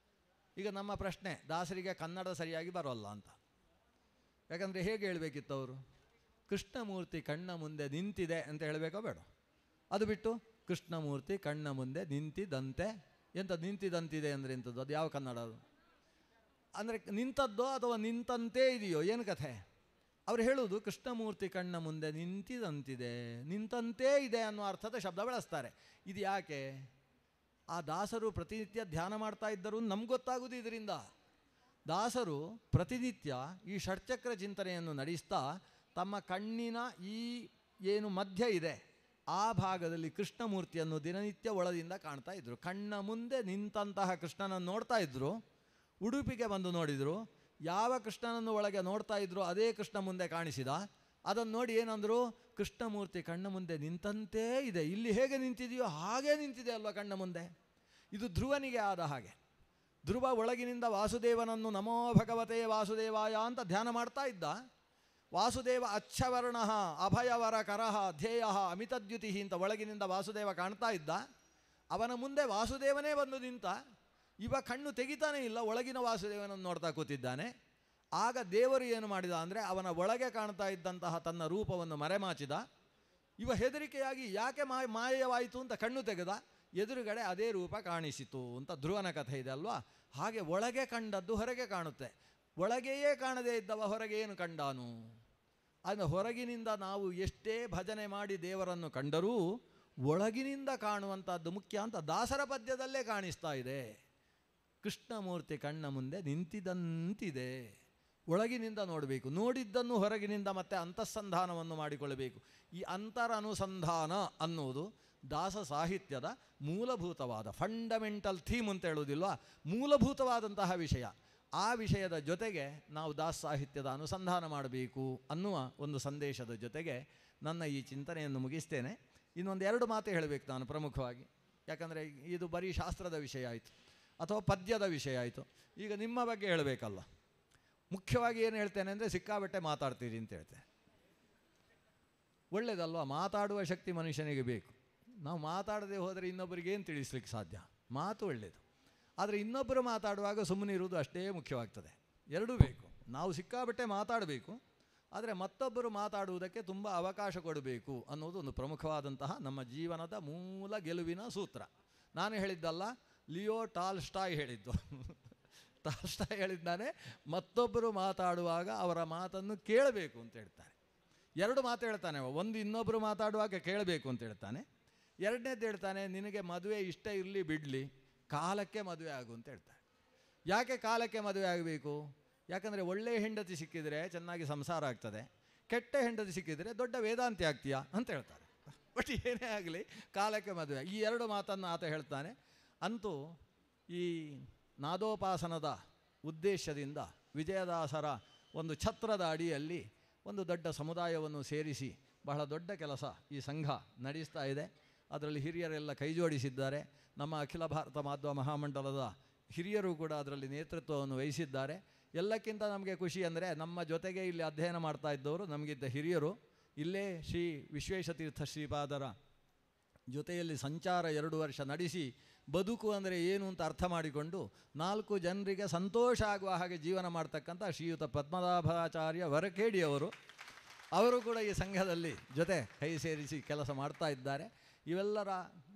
ಈಗ ನಮ್ಮ ಪ್ರಶ್ನೆ, ದಾಸರಿಗೆ ಕನ್ನಡ ಸರಿಯಾಗಿ ಬರೋಲ್ಲ ಅಂತ. ಯಾಕಂದರೆ ಹೇಗೆ ಹೇಳಬೇಕಿತ್ತು ಅವರು? ಕೃಷ್ಣಮೂರ್ತಿ ಕಣ್ಣ ಮುಂದೆ ನಿಂತಿದೆ ಅಂತ ಹೇಳಬೇಕೋ ಬೇಡ? ಅದು ಬಿಟ್ಟು ಕೃಷ್ಣಮೂರ್ತಿ ಕಣ್ಣ ಮುಂದೆ ನಿಂತಿದಂತೆ, ಎಂತ ನಿಂತಿದಂತಿದೆ ಅಂದರೆ ಎಂಥದ್ದು? ಅದು ಯಾವ ಕನ್ನಡ ಅದು? ಅಂದರೆ ನಿಂತದ್ದೋ ಅಥವಾ ನಿಂತಂತೆ ಇದೆಯೋ, ಏನು ಕಥೆ? ಅವ್ರು ಹೇಳುವುದು ಕೃಷ್ಣಮೂರ್ತಿ ಕಣ್ಣ ಮುಂದೆ ನಿಂತಿದಂತಿದೆ, ನಿಂತಂತೆ ಇದೆ ಅನ್ನೋ ಅರ್ಥದ ಶಬ್ದ ಬಳಸ್ತಾರೆ. ಇದು ಯಾಕೆ? ಆ ದಾಸರು ಪ್ರತಿನಿತ್ಯ ಧ್ಯಾನ ಮಾಡ್ತಾ ಇದ್ದರು ನಮ್ಗೆ ಗೊತ್ತಾಗುವುದು ಇದರಿಂದ. ದಾಸರು ಪ್ರತಿನಿತ್ಯ ಈ ಷಟ್ಚಕ್ರ ಚಿಂತನೆಯನ್ನು ನಡೆಸ್ತಾ ತಮ್ಮ ಕಣ್ಣಿನ ಈ ಏನು ಮಧ್ಯ ಇದೆ ಆ ಭಾಗದಲ್ಲಿ ಕೃಷ್ಣಮೂರ್ತಿಯನ್ನು ದಿನನಿತ್ಯ ಒಳದಿಂದ ಕಾಣ್ತಾ ಇದ್ದರು. ಕಣ್ಣ ಮುಂದೆ ನಿಂತಹ ಕೃಷ್ಣನನ್ನು ನೋಡ್ತಾ ಇದ್ದರು. ಉಡುಪಿಗೆ ಬಂದು ನೋಡಿದರು, ಯಾವ ಕೃಷ್ಣನನ್ನು ಒಳಗೆ ನೋಡ್ತಾ ಇದ್ರು ಅದೇ ಕೃಷ್ಣ ಮುಂದೆ ಕಾಣಿಸಿದ. ಅದನ್ನು ನೋಡಿ ಏನಂದರು? ಕೃಷ್ಣಮೂರ್ತಿ ಕಣ್ಣ ಮುಂದೆ ನಿಂತಂತೆ ಇದೆ. ಇಲ್ಲಿ ಹೇಗೆ ನಿಂತಿದೆಯೋ ಹಾಗೇ ನಿಂತಿದೆ ಅಲ್ವ ಕಣ್ಣ ಮುಂದೆ. ಇದು ಧ್ರುವನಿಗೆ ಆದ ಹಾಗೆ. ಧ್ರುವ ಒಳಗಿನಿಂದ ವಾಸುದೇವನನ್ನು ನಮೋ ಭಗವತೆ ವಾಸುದೇವಾಯ ಅಂತ ಧ್ಯಾನ ಮಾಡ್ತಾ ಇದ್ದ. ವಾಸುದೇವ ಅಚ್ಛವರ್ಣ ಅಭಯವರ ಕರಹ ಧ್ಯೇಯ ಅಮಿತದ್ಯುತಿ ಅಂತ ಒಳಗಿನಿಂದ ವಾಸುದೇವ ಕಾಣ್ತಾ ಇದ್ದ. ಅವನ ಮುಂದೆ ವಾಸುದೇವನೇ ಬಂದು ನಿಂತ. ಇವ ಕಣ್ಣು ತೆಗಿತಾನೇ ಇಲ್ಲ, ಒಳಗಿನ ವಾಸುದೇವನನ್ನು ನೋಡ್ತಾ ಕೂತಿದ್ದಾನೆ. ಆಗ ದೇವರು ಏನು ಮಾಡಿದ ಅಂದರೆ ಅವನ ಒಳಗೆ ಕಾಣ್ತಾ ಇದ್ದಂತಹ ತನ್ನ ರೂಪವನ್ನು ಮರೆಮಾಚಿದ. ಇವ ಹೆದರಿಕೆಯಾಗಿ ಯಾಕೆ ಮಾಯವಾಯಿತು ಅಂತ ಕಣ್ಣು ತೆಗೆದ. ಎದುರುಗಡೆ ಅದೇ ರೂಪ ಕಾಣಿಸಿತು ಅಂತ ಧ್ರುವನ ಕಥೆ ಇದೆ ಅಲ್ವಾ. ಹಾಗೆ ಒಳಗೆ ಕಂಡದ್ದು ಹೊರಗೆ ಕಾಣುತ್ತೆ. ಒಳಗೆಯೇ ಕಾಣದೇ ಇದ್ದವ ಹೊರಗೆ ಏನು ಕಂಡಾನು? ಅಂದರೆ ಹೊರಗಿನಿಂದ ನಾವು ಎಷ್ಟೇ ಭಜನೆ ಮಾಡಿ ದೇವರನ್ನು ಕಂಡರೂ ಒಳಗಿನಿಂದ ಕಾಣುವಂಥದ್ದು ಮುಖ್ಯ ಅಂತ ದಾಸರ ಪದ್ಯದಲ್ಲೇ ಕಾಣಿಸ್ತಾ ಇದೆ. ಕೃಷ್ಣಮೂರ್ತಿ ಕಣ್ಣ ಮುಂದೆ ನಿಂತಿದಂತಿದೆ. ಒಳಗಿನಿಂದ ನೋಡಬೇಕು, ನೋಡಿದ್ದನ್ನು ಹೊರಗಿನಿಂದ ಮತ್ತೆ ಅಂತಸ್ಸಂಧಾನವನ್ನು ಮಾಡಿಕೊಳ್ಳಬೇಕು. ಈ ಅಂತರನುಸಂಧಾನ ಅನ್ನುವುದು ದಾಸ ಸಾಹಿತ್ಯದ ಮೂಲಭೂತವಾದ ಫಂಡಮೆಂಟಲ್ ಥೀಮ್ ಅಂತ ಹೇಳುವುದಿಲ್ವ, ಮೂಲಭೂತವಾದಂತಹ ವಿಷಯ. ಆ ವಿಷಯದ ಜೊತೆಗೆ ನಾವು ದಾಸ ಸಾಹಿತ್ಯದ ಅನುಸಂಧಾನ ಮಾಡಬೇಕು ಅನ್ನುವ ಒಂದು ಸಂದೇಶದ ಜೊತೆಗೆ ನನ್ನ ಈ ಚಿಂತನೆಯನ್ನು ಮುಗಿಸ್ತೇನೆ. ಇನ್ನೊಂದು ಎರಡು ಮಾತು ಹೇಳಬೇಕು ನಾನು ಪ್ರಮುಖವಾಗಿ. ಯಾಕಂದರೆ ಇದು ಬರೀ ಶಾಸ್ತ್ರದ ವಿಷಯ ಆಯಿತು ಅಥವಾ ಪದ್ಯದ ವಿಷಯ ಆಯಿತು. ಈಗ ನಿಮ್ಮ ಬಗ್ಗೆ ಹೇಳಬೇಕಲ್ಲ. ಮುಖ್ಯವಾಗಿ ಏನು ಹೇಳ್ತೇನೆ ಅಂದರೆ ಸಿಕ್ಕಾಬಟ್ಟೆ ಮಾತಾಡ್ತೀರಿ ಅಂತ ಹೇಳ್ತೇನೆ. ಒಳ್ಳೆಯದಲ್ವ? ಮಾತಾಡುವ ಶಕ್ತಿ ಮನುಷ್ಯನಿಗೆ ಬೇಕು. ನಾವು ಮಾತಾಡದೆ ಹೋದರೆ ಇನ್ನೊಬ್ಬರಿಗೆ ಏನು ತಿಳಿಸ್ಲಿಕ್ಕೆ ಸಾಧ್ಯ? ಮಾತು ಒಳ್ಳೆಯದು, ಆದರೆ ಇನ್ನೊಬ್ಬರು ಮಾತಾಡುವಾಗ ಸುಮ್ಮನೆ ಇರುವುದು ಅಷ್ಟೇ ಮುಖ್ಯವಾಗ್ತದೆ. ಎರಡೂ ಬೇಕು. ನಾವು ಸಿಕ್ಕಾಬಟ್ಟೆ ಮಾತಾಡಬೇಕು, ಆದರೆ ಮತ್ತೊಬ್ಬರು ಮಾತಾಡುವುದಕ್ಕೆ ತುಂಬ ಅವಕಾಶ ಕೊಡಬೇಕು ಅನ್ನೋದು ಒಂದು ಪ್ರಮುಖವಾದಂತಹ ನಮ್ಮ ಜೀವನದ ಮೂಲ ಗೆಲುವಿನ ಸೂತ್ರ. ನಾನು ಹೇಳಿದ್ದಲ್ಲ, ಲಿಯೋ ಟಾಲ್ಸ್ಟಾಯ್ ಹೇಳಿದ್ದು. ಟಾಲ್ಸ್ಟಾಯ್ ಹೇಳಿದ್ದಾನೆ, ಮತ್ತೊಬ್ಬರು ಮಾತಾಡುವಾಗ ಅವರ ಮಾತನ್ನು ಕೇಳಬೇಕು ಅಂತ ಹೇಳ್ತಾರೆ. ಎರಡು ಮಾತು ಹೇಳ್ತಾನೆ. ಒಂದು, ಇನ್ನೊಬ್ಬರು ಮಾತಾಡುವಾಗ ಕೇಳಬೇಕು ಅಂತ ಹೇಳ್ತಾನೆ. ಎರಡನೇದು ಹೇಳ್ತಾನೆ, ನಿನಗೆ ಮದುವೆ ಇಷ್ಟ ಇರಲಿ ಬಿಡಲಿ, ಕಾಲಕ್ಕೆ ಮದುವೆ ಆಗು ಅಂತ ಹೇಳ್ತಾರೆ. ಯಾಕೆ ಕಾಲಕ್ಕೆ ಮದುವೆ ಆಗಬೇಕು? ಯಾಕಂದರೆ ಒಳ್ಳೆಯ ಹೆಂಡತಿ ಸಿಕ್ಕಿದರೆ ಚೆನ್ನಾಗಿ ಸಂಸಾರ ಆಗ್ತದೆ, ಕೆಟ್ಟ ಹೆಂಡತಿ ಸಿಕ್ಕಿದರೆ ದೊಡ್ಡ ವೇದಾಂತಿ ಆಗ್ತೀಯಾ ಅಂತ ಹೇಳ್ತಾರೆ. ಬಟ್ ಏನೇ ಆಗಲಿ ಕಾಲಕ್ಕೆ ಮದುವೆ, ಈ ಎರಡು ಮಾತನ್ನು ಆತ ಹೇಳ್ತಾನೆ. ಅಂತೂ ಈ ನಾದೋಪಾಸನದ ಉದ್ದೇಶದಿಂದ ವಿಜಯದಾಸರ ಒಂದು ಛತ್ರದ ಅಡಿಯಲ್ಲಿ ಒಂದು ದೊಡ್ಡ ಸಮುದಾಯವನ್ನು ಸೇರಿಸಿ ಬಹಳ ದೊಡ್ಡ ಕೆಲಸ ಈ ಸಂಘ ನಡೆಸ್ತಾ ಇದೆ. ಅದರಲ್ಲಿ ಹಿರಿಯರೆಲ್ಲ ಕೈಜೋಡಿಸಿದ್ದಾರೆ. ನಮ್ಮ ಅಖಿಲ ಭಾರತ ಮಾಧ್ವ ಮಹಾಮಂಡಲದ ಹಿರಿಯರು ಕೂಡ ಅದರಲ್ಲಿ ನೇತೃತ್ವವನ್ನು ವಹಿಸಿದ್ದಾರೆ. ಎಲ್ಲಕ್ಕಿಂತ ನಮಗೆ ಖುಷಿ ಅಂದರೆ ನಮ್ಮ ಜೊತೆಗೆ ಇಲ್ಲಿ ಅಧ್ಯಯನ ಮಾಡ್ತಾ ಇದ್ದವರು ನಮಗಿದ್ದ ಹಿರಿಯರು ಇಲ್ಲೇ ಶ್ರೀ ವಿಶ್ವೇಶತೀರ್ಥ ಶ್ರೀಪಾದರ ಜೊತೆಯಲ್ಲಿ ಸಂಚಾರ 2 ವರ್ಷ ನಡೆಸಿ ಬದುಕು ಅಂದರೆ ಏನು ಅಂತ ಅರ್ಥ ಮಾಡಿಕೊಂಡು 4 ಜನರಿಗೆ ಸಂತೋಷ ಆಗುವ ಹಾಗೆ ಜೀವನ ಮಾಡ್ತಕ್ಕಂಥ ಶ್ರೀಯುತ ಪದ್ಮನಾಭಾಚಾರ್ಯ ವರಖೇಡಿಯವರು ಅವರು ಕೂಡ ಈ ಸಂಘದಲ್ಲಿ ಜೊತೆ ಕೈ ಸೇರಿಸಿ ಕೆಲಸ ಮಾಡ್ತಾ ಇದ್ದಾರೆ. ಇವೆಲ್ಲರ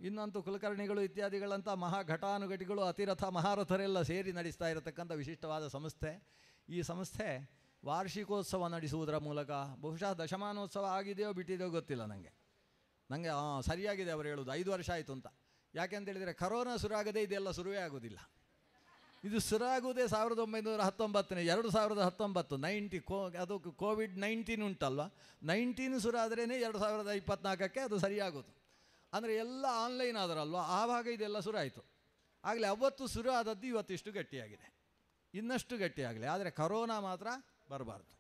ಇನ್ನಂತೂ ಕುಲಕರ್ಣಿಗಳು ಇತ್ಯಾದಿಗಳಂಥ ಮಹಾಘಟಾನುಘಟಿಗಳು ಅತಿರಥ ಮಹಾರಥರೆಲ್ಲ ಸೇರಿ ನಡೆಸ್ತಾ ಇರತಕ್ಕಂಥ ವಿಶಿಷ್ಟವಾದ ಸಂಸ್ಥೆ. ಈ ಸಂಸ್ಥೆ ವಾರ್ಷಿಕೋತ್ಸವ ನಡೆಸುವುದರ ಮೂಲಕ ಬಹುಶಃ ದಶಮಾನೋತ್ಸವ ಆಗಿದೆಯೋ ಬಿಟ್ಟಿದೆಯೋ ಗೊತ್ತಿಲ್ಲ ನನಗೆ ಸರಿಯಾಗಿದೆ ಅವರು ಹೇಳೋದು 5 ವರ್ಷ ಆಯಿತು ಅಂತ. ಯಾಕೆಂತೇಳಿದರೆ ಕರೋನಾ ಶುರುವಾಗದೇ ಇದೆಲ್ಲ ಶುರುವೇ ಆಗೋದಿಲ್ಲ. ಇದು ಶುರುವಾಗುವುದೇ 1919 2019 ಅದು ಕೋವಿಡ್-19 ಉಂಟಲ್ವ, 19 ಶುರು ಆದ್ರೇ 2024ಕ್ಕೆ ಅದು ಸರಿಯಾಗೋದು. ಅಂದರೆ ಎಲ್ಲ ಆನ್ಲೈನ್ ಆದರಲ್ವ, ಆವಾಗ ಇದೆಲ್ಲ ಶುರು ಆಯಿತು. ಆಗಲೇ ಅವತ್ತು ಶುರು ಆದದ್ದು ಇವತ್ತಿಷ್ಟು ಗಟ್ಟಿಯಾಗಿದೆ, ಇನ್ನಷ್ಟು ಗಟ್ಟಿಯಾಗಲಿ. ಆದರೆ ಕರೋನಾ ಮಾತ್ರ ಬರಬಾರ್ದು.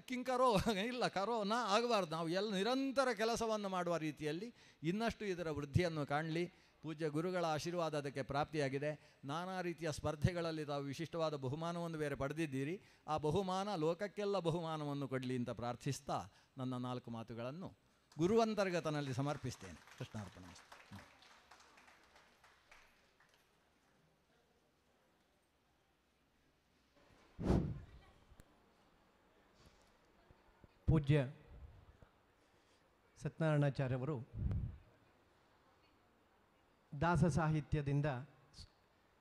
ಕಿಂಕರೋ ಇಲ್ಲ, ಕರೋನಾ ಆಗಬಾರ್ದು. ನಾವು ಎಲ್ಲ ನಿರಂತರ ಕೆಲಸವನ್ನು ಮಾಡುವ ರೀತಿಯಲ್ಲಿ ಇನ್ನಷ್ಟು ಇದರ ವೃದ್ಧಿಯನ್ನು ಕಾಣಲಿ. ಪೂಜ್ಯ ಗುರುಗಳ ಆಶೀರ್ವಾದ ಅದಕ್ಕೆ ಪ್ರಾಪ್ತಿಯಾಗಿದೆ. ನಾನಾ ರೀತಿಯ ಸ್ಪರ್ಧೆಗಳಲ್ಲಿ ತಾವು ವಿಶಿಷ್ಟವಾದ ಬಹುಮಾನವನ್ನು ಬೇರೆ ಪಡೆದಿದ್ದೀರಿ. ಆ ಬಹುಮಾನ ಲೋಕಕ್ಕೆಲ್ಲ ಬಹುಮಾನವನ್ನು ಕೊಡಲಿ ಅಂತ ಪ್ರಾರ್ಥಿಸ್ತಾ ನನ್ನ 4 ಮಾತುಗಳನ್ನು ಗುರುವಂತರ್ಗತನಲ್ಲಿ ಸಮರ್ಪಿಸ್ತೇನೆ. ಕೃಷ್ಣಾರ್ಪಣ. ಪೂಜ್ಯ ಸತ್ಯನಾರಾಯಣಾಚಾರ್ಯವರು ದಾಸ ಸಾಹಿತ್ಯದಿಂದ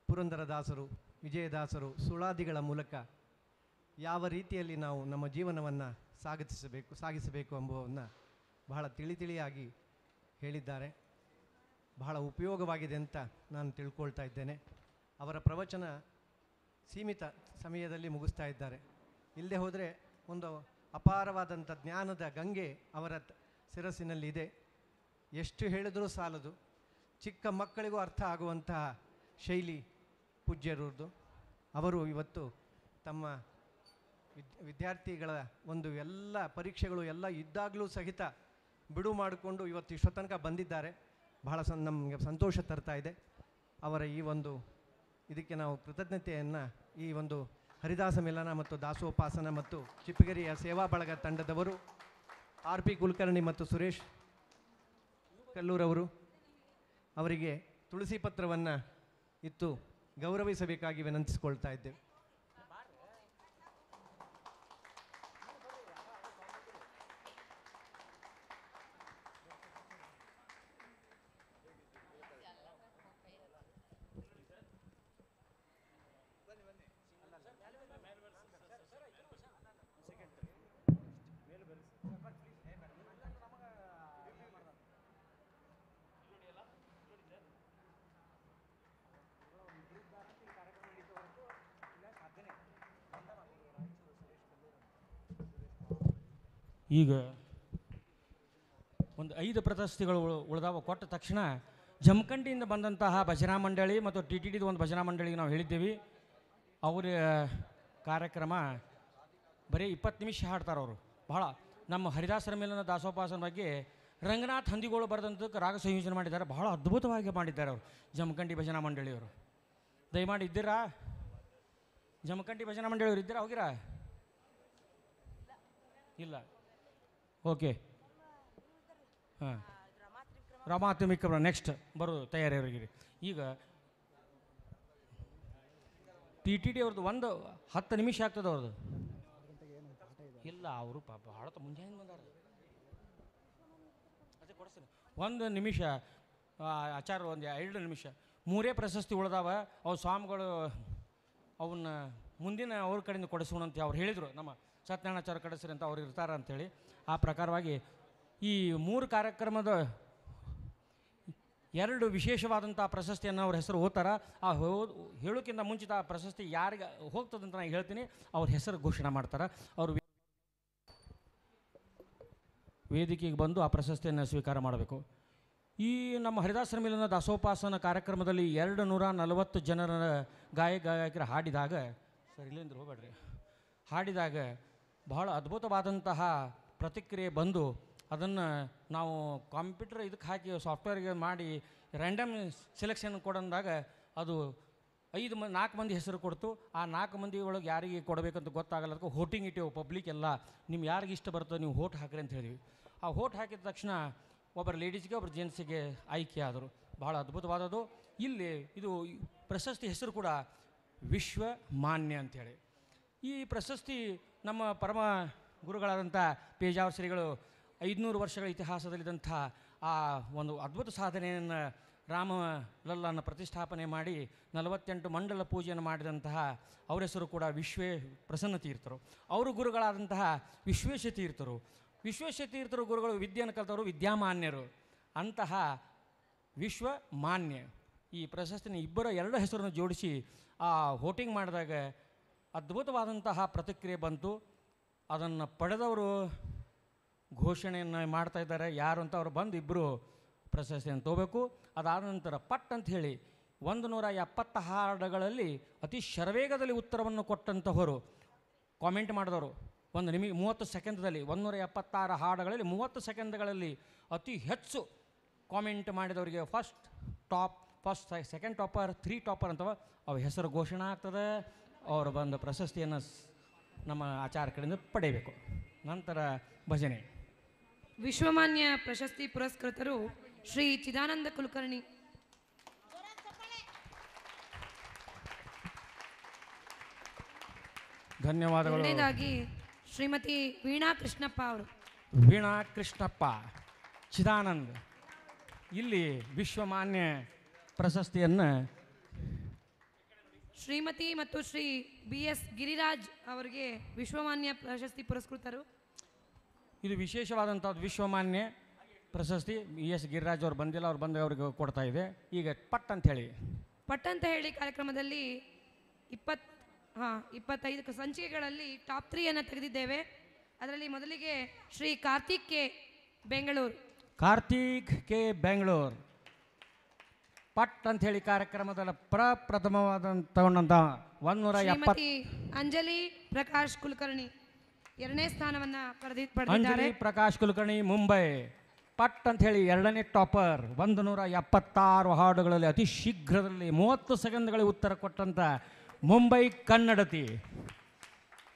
ಪುರಂದರದಾಸರು, ವಿಜಯದಾಸರು, ಸುಳಾದಿಗಳ ಮೂಲಕ ಯಾವ ರೀತಿಯಲ್ಲಿ ನಾವು ನಮ್ಮ ಜೀವನವನ್ನು ಸಾಗಿಸಬೇಕು ಎಂಬುದನ್ನು ಬಹಳ ತಿಳಿಯಾಗಿ ಹೇಳಿದ್ದಾರೆ. ಬಹಳ ಉಪಯೋಗವಾಗಿದೆ ಅಂತ ನಾನು ತಿಳ್ಕೊಳ್ತಾ ಇದ್ದೇನೆ. ಅವರ ಪ್ರವಚನ ಸೀಮಿತ ಸಮಯದಲ್ಲಿ ಮುಗಿಸ್ತಾ ಇದ್ದಾರೆ. ಇಲ್ಲದೆ ಹೋದರೆ ಒಂದು ಅಪಾರವಾದಂಥ ಜ್ಞಾನದ ಗಂಗೆ ಅವರ ಶಿರಸ್ಸಿನಲ್ಲಿದೆ. ಎಷ್ಟು ಹೇಳಿದರೂ ಸಾಲದು. ಚಿಕ್ಕ ಮಕ್ಕಳಿಗೂ ಅರ್ಥ ಆಗುವಂತಹ ಶೈಲಿ ಪೂಜ್ಯರದ್ದು. ಅವರು ಇವತ್ತು ತಮ್ಮ ವಿದ್ಯಾರ್ಥಿಗಳ ಒಂದು ಎಲ್ಲ ಪರೀಕ್ಷೆಗಳು ಎಲ್ಲ ಇದ್ದಾಗಲೂ ಸಹಿತ ಬಿಡು ಮಾಡಿಕೊಂಡು ಇವತ್ತು ಇಷ್ಟೋ ತನಕ ಬಂದಿದ್ದಾರೆ. ಬಹಳ ನಮಗೆ ಸಂತೋಷ ತರ್ತಾ ಇದೆ. ಅವರ ಈ ಒಂದು ಇದಕ್ಕೆ ನಾವು ಕೃತಜ್ಞತೆಯನ್ನು ಈ ಒಂದು ಹರಿದಾಸ ಮಿಲನ ಮತ್ತು ದಾಸೋಪಾಸನ ಮತ್ತು ಚಿಪ್ಪಗಿರಿಯ ಸೇವಾ ಬಳಗ ತಂಡದವರು, RP ಕುಲಕರ್ಣಿ ಮತ್ತು ಸುರೇಶ್ ಕಲ್ಲೂರವರು ಅವರಿಗೆ ತುಳಸಿ ಪತ್ರವನ್ನು ಇತ್ತು ಗೌರವಿಸಬೇಕಾಗಿ ವಿನಂತಿಸಿಕೊಳ್ತಾ ಇದ್ದೇವೆ. ಈಗ ಒಂದು 5 ಪ್ರಶಸ್ತಿಗಳು ಉಳಿದಾವ. ಕೊಟ್ಟ ತಕ್ಷಣ ಜಮಖಂಡಿಯಿಂದ ಬಂದಂತಹ ಭಜನಾ ಮಂಡಳಿ ಮತ್ತು TTDದು ಒಂದು ಭಜನಾ ಮಂಡಳಿಗೆ ನಾವು ಹೇಳಿದ್ದೀವಿ. ಅವರ ಕಾರ್ಯಕ್ರಮ ಬರೀ 20 ನಿಮಿಷ ಹಾಡ್ತಾರೆ ಅವರು. ಬಹಳ ನಮ್ಮ ಹರಿದಾಸರ ಮೇಲಿನ ದಾಸೋಪಾಸನ ಬಗ್ಗೆ ರಂಗನಾಥ್ ಹಂದಿಗೋಳು ಬರೆದಂತಕ್ಕೆ ರಾಗ ಸಂಯೋಜನೆ ಮಾಡಿದ್ದಾರೆ. ಬಹಳ ಅದ್ಭುತವಾಗಿ ಮಾಡಿದ್ದಾರೆ ಅವರು ಜಮಖಂಡಿ ಭಜನಾ ಮಂಡಳಿಯವರು. ದಯಮಾಡಿ ಇದ್ದೀರಾ? ಜಮಖಂಡಿ ಭಜನಾ ಮಂಡಳಿಯವರು ಇದ್ದೀರಾ? ಹೋಗಿರಾ? ಇಲ್ಲ. ಓಕೆ, ಹಾಂ, ರಮಾತ್ಮಿಕ ನೆಕ್ಸ್ಟ್ ಬರೋದು ತಯಾರಿಯಾಗಿರಿ. ಈಗ TTD ಅವ್ರದ್ದು ಒಂದು 10 ನಿಮಿಷ ಆಗ್ತದೆ ಅವ್ರದ್ದು. ಇಲ್ಲ, ಅವರು ಪಾಪ ಭಾಳ ಮುಂಜಾನೆ ಬಂದಾರ. ಅದೇ ಕೊಡಿಸ್ತೀನಿ 1 ನಿಮಿಷ. ಆಚಾರ ಒಂದು 2 ನಿಮಿಷ. 3 ಪ್ರಶಸ್ತಿ ಉಳಿದಾವ. ಅವು ಸ್ವಾಮಿಗಳು ಅವನ್ನ ಮುಂದಿನ ಅವ್ರ ಕಡೆಯಿಂದ ಕೊಡಿಸೋಣ ಅಂತ ಅವ್ರು ಹೇಳಿದರು. ನಮ್ಮ ಸತ್ಯನಾರಾಯಣಾಚಾರ್ಯ ಕಡೆಸ್ರಿ ಅಂತ ಅವ್ರು ಇರ್ತಾರೆ ಅಂಥೇಳಿ. ಆ ಪ್ರಕಾರವಾಗಿ ಈ 3 ಕಾರ್ಯಕ್ರಮದ 2 ವಿಶೇಷವಾದಂಥ ಪ್ರಶಸ್ತಿಯನ್ನು ಅವ್ರ ಹೆಸರು ಓದ್ತಾರೆ. ಆ ಹೇಳೋಕ್ಕಿಂತ ಮುಂಚಿತ ಆ ಪ್ರಶಸ್ತಿ ಯಾರಿಗೆ ಹೋಗ್ತದಂತ ನಾನು ಹೇಳ್ತೀನಿ. ಅವ್ರ ಹೆಸರು ಘೋಷಣೆ ಮಾಡ್ತಾರೆ. ಅವರು ವೇದಿಕೆಗೆ ಬಂದು ಆ ಪ್ರಶಸ್ತಿಯನ್ನು ಸ್ವೀಕಾರ ಮಾಡಬೇಕು. ಈ ನಮ್ಮ ಹರಿದಾಸರ ಮೇಲಿನ ದಾಸೋಪಾಸನ ಕಾರ್ಯಕ್ರಮದಲ್ಲಿ 240 ಜನರ ಗಾಯಕರು ಹಾಡಿದಾಗ, ಸರ್ ಇಲ್ಲಿಂದ ಹೋಗ್ಬೇಡ್ರಿ, ಹಾಡಿದಾಗ ಬಹಳ ಅದ್ಭುತವಾದಂತಹ ಪ್ರತಿಕ್ರಿಯೆ ಬಂದು ಅದನ್ನು ನಾವು ಕಂಪ್ಯೂಟರ್ ಇದಕ್ಕೆ ಹಾಕಿ ಸಾಫ್ಟ್ವೇರ್ಗೆ ಮಾಡಿ ರ್ಯಾಂಡಮ್ ಸೆಲೆಕ್ಷನ್ ಕೊಡಂದಾಗ ಅದು 4 ಮಂದಿ ಹೆಸರು ಕೊಡ್ತು. ಆ 4 ಮಂದಿ ಒಳಗೆ ಯಾರಿಗೆ ಕೊಡಬೇಕಂತ ಗೊತ್ತಾಗಲ್ಲ. ಅದಕ್ಕೆ ಹೋಟಿಂಗ್ ಇಟ್ಟೇವು ಪಬ್ಲಿಕ್ ಎಲ್ಲ. ನಿಮ್ಗೆ ಯಾರಿಗೆ ಇಷ್ಟ ಬರ್ತದೆ ನೀವು ವೋಟ್ ಹಾಕ್ರಿ ಅಂತ ಹೇಳಿದ್ವಿ. ಆ ವೋಟ್ ಹಾಕಿದ ತಕ್ಷಣ ಒಬ್ಬರು ಲೇಡೀಸ್ಗೆ ಒಬ್ಬರು ಜೆಂಟ್ಸಿಗೆ ಆಯ್ಕೆ ಆದರು. ಭಾಳ ಅದ್ಭುತವಾದದ್ದು. ಇಲ್ಲಿ ಇದು ಪ್ರಶಸ್ತಿ ಹೆಸರು ಕೂಡ ವಿಶ್ವ ಮಾನ್ಯ ಅಂಥೇಳಿ. ಈ ಪ್ರಶಸ್ತಿ ನಮ್ಮ ಪರಮ ಗುರುಗಳಾದಂಥ ಪೇಜಾವರ ಶ್ರೀಗಳು 500 ವರ್ಷಗಳ ಇತಿಹಾಸದಲ್ಲಿದ್ದಂಥ ಆ ಒಂದು ಅದ್ಭುತ ಸಾಧನೆಯನ್ನು ರಾಮಲಲ್ಲನ ಪ್ರತಿಷ್ಠಾಪನೆ ಮಾಡಿ 48 ಮಂಡಲ ಪೂಜೆಯನ್ನು ಮಾಡಿದಂತಹ ಅವರ ಹೆಸರು ಕೂಡ ಪ್ರಸನ್ನ ತೀರ್ಥರು. ಅವರು ಗುರುಗಳಾದಂತಹ ವಿಶ್ವೇಶ ತೀರ್ಥರು. ವಿಶ್ವೇಶ ತೀರ್ಥರು ಗುರುಗಳು ವಿದ್ಯೆಯನ್ನು ಕಲಿತವರು ವಿದ್ಯಾಮಾನ್ಯರು. ಅಂತಹ ವಿಶ್ವಮಾನ್ಯ ಈ ಪ್ರಶಸ್ತಿನ ಇಬ್ಬರ 2 ಹೆಸರನ್ನು ಜೋಡಿಸಿ ಆ ವೋಟಿಂಗ್ ಮಾಡಿದಾಗ ಅದ್ಭುತವಾದಂತಹ ಪ್ರತಿಕ್ರಿಯೆ ಬಂತು. ಅದನ್ನು ಪಡೆದವರು ಘೋಷಣೆಯನ್ನು ಮಾಡ್ತಾ ಇದ್ದಾರೆ. ಯಾರು ಅಂತ ಅವ್ರು ಬಂದು ಇಬ್ಬರು ಪ್ರಶಸ್ತಿಯನ್ನು ತೊಗೋಬೇಕು. ಅದಾದ ನಂತರ ಪಟ್ ಅಂತ ಹೇಳಿ 170 ಹಾಡುಗಳಲ್ಲಿ ಅತಿ ಶರವೇಗದಲ್ಲಿ ಉತ್ತರವನ್ನು ಕೊಟ್ಟಂತಹವರು ಕಾಮೆಂಟ್ ಮಾಡಿದವರು 30 ಸೆಕೆಂಡ್ದಲ್ಲಿ 176 ಹಾಡುಗಳಲ್ಲಿ 30 ಸೆಕೆಂಡ್ಗಳಲ್ಲಿ ಅತಿ ಹೆಚ್ಚು ಕಾಮೆಂಟ್ ಮಾಡಿದವರಿಗೆ ಫಸ್ಟ್ ಸೆಕೆಂಡ್ ಟಾಪರ್ 3 ಟಾಪರ್ ಅಂತವ ಅವ ಹೆಸರು ಘೋಷಣೆ ಆಗ್ತದೆ. ಅವರು ಬಂದ ಪ್ರಶಸ್ತಿಯನ್ನು ನಮ್ಮ ಆಚಾರ ಕಡೆಯಿಂದ ಪಡೆಯಬೇಕು. ನಂತರ ಭಜನೆ. ವಿಶ್ವಮಾನ್ಯ ಪ್ರಶಸ್ತಿ ಪುರಸ್ಕೃತರು ಶ್ರೀ ಚಿದಾನಂದ ಕುಲಕರ್ಣಿ. ಧನ್ಯವಾದಗಳು. ಎರಡನೇದಾಗಿ ಶ್ರೀಮತಿ ವೀಣಾ ಕೃಷ್ಣಪ್ಪ ಅವರು. ವೀಣಾ ಕೃಷ್ಣಪ್ಪ ಚಿದಾನಂದ್ ಇಲ್ಲಿ ವಿಶ್ವಮಾನ್ಯ ಪ್ರಶಸ್ತಿಯನ್ನು ಶ್ರೀಮತಿ ಮತ್ತು ಶ್ರೀ BS ಗಿರಿರಾಜ್ ಅವರಿಗೆ ವಿಶ್ವಮಾನ್ಯ ಪ್ರಶಸ್ತಿ ಪುರಸ್ಕೃತರು. ಇದು ವಿಶೇಷವಾದಂಥದ್ದು ವಿಶ್ವಮಾನ್ಯ ಪ್ರಶಸ್ತಿ. BS ಗಿರಿರಾಜ್ ಅವರು ಬಂದಿಲ್ಲ, ಅವ್ರು ಬಂದಾಗ ಅವ್ರಿಗೆ ಕೊಡ್ತಾ ಇದೆ. ಈಗ ಪಟ್ ಅಂತ ಹೇಳಿ ಕಾರ್ಯಕ್ರಮದಲ್ಲಿ 25 ಸಂಚಿಕೆಗಳಲ್ಲಿ ಟಾಪ್ 3 ತೆಗೆದಿದ್ದೇವೆ. ಅದರಲ್ಲಿ ಮೊದಲಿಗೆ ಶ್ರೀ ಕಾರ್ತಿಕ್ ಕೆ ಬೆಂಗಳೂರು ಪಟ್ ಅಂತ ಹೇಳಿ ಕಾರ್ಯಕ್ರಮದಲ್ಲಿ ಪ್ರಪ್ರಥಮವಾದಂಥ 170. ಅಂಜಲಿ ಪ್ರಕಾಶ್ ಕುಲಕರ್ಣಿ 2ನೇ ಸ್ಥಾನವನ್ನು ಪಡೆದಿದ್ದಾರೆ. ಅಂಜಲಿ ಪ್ರಕಾಶ್ ಕುಲಕರ್ಣಿ ಮುಂಬೈ ಪಟ್ ಅಂತ ಹೇಳಿ 2ನೇ ಟಾಪರ್. 176 ಹಾಡುಗಳಲ್ಲಿ ಅತಿ ಶೀಘ್ರದಲ್ಲಿ 30 ಸೆಕೆಂಡ್ಗಳಿಗೆ ಉತ್ತರ ಕೊಟ್ಟಂತ ಮುಂಬೈ ಕನ್ನಡತಿ.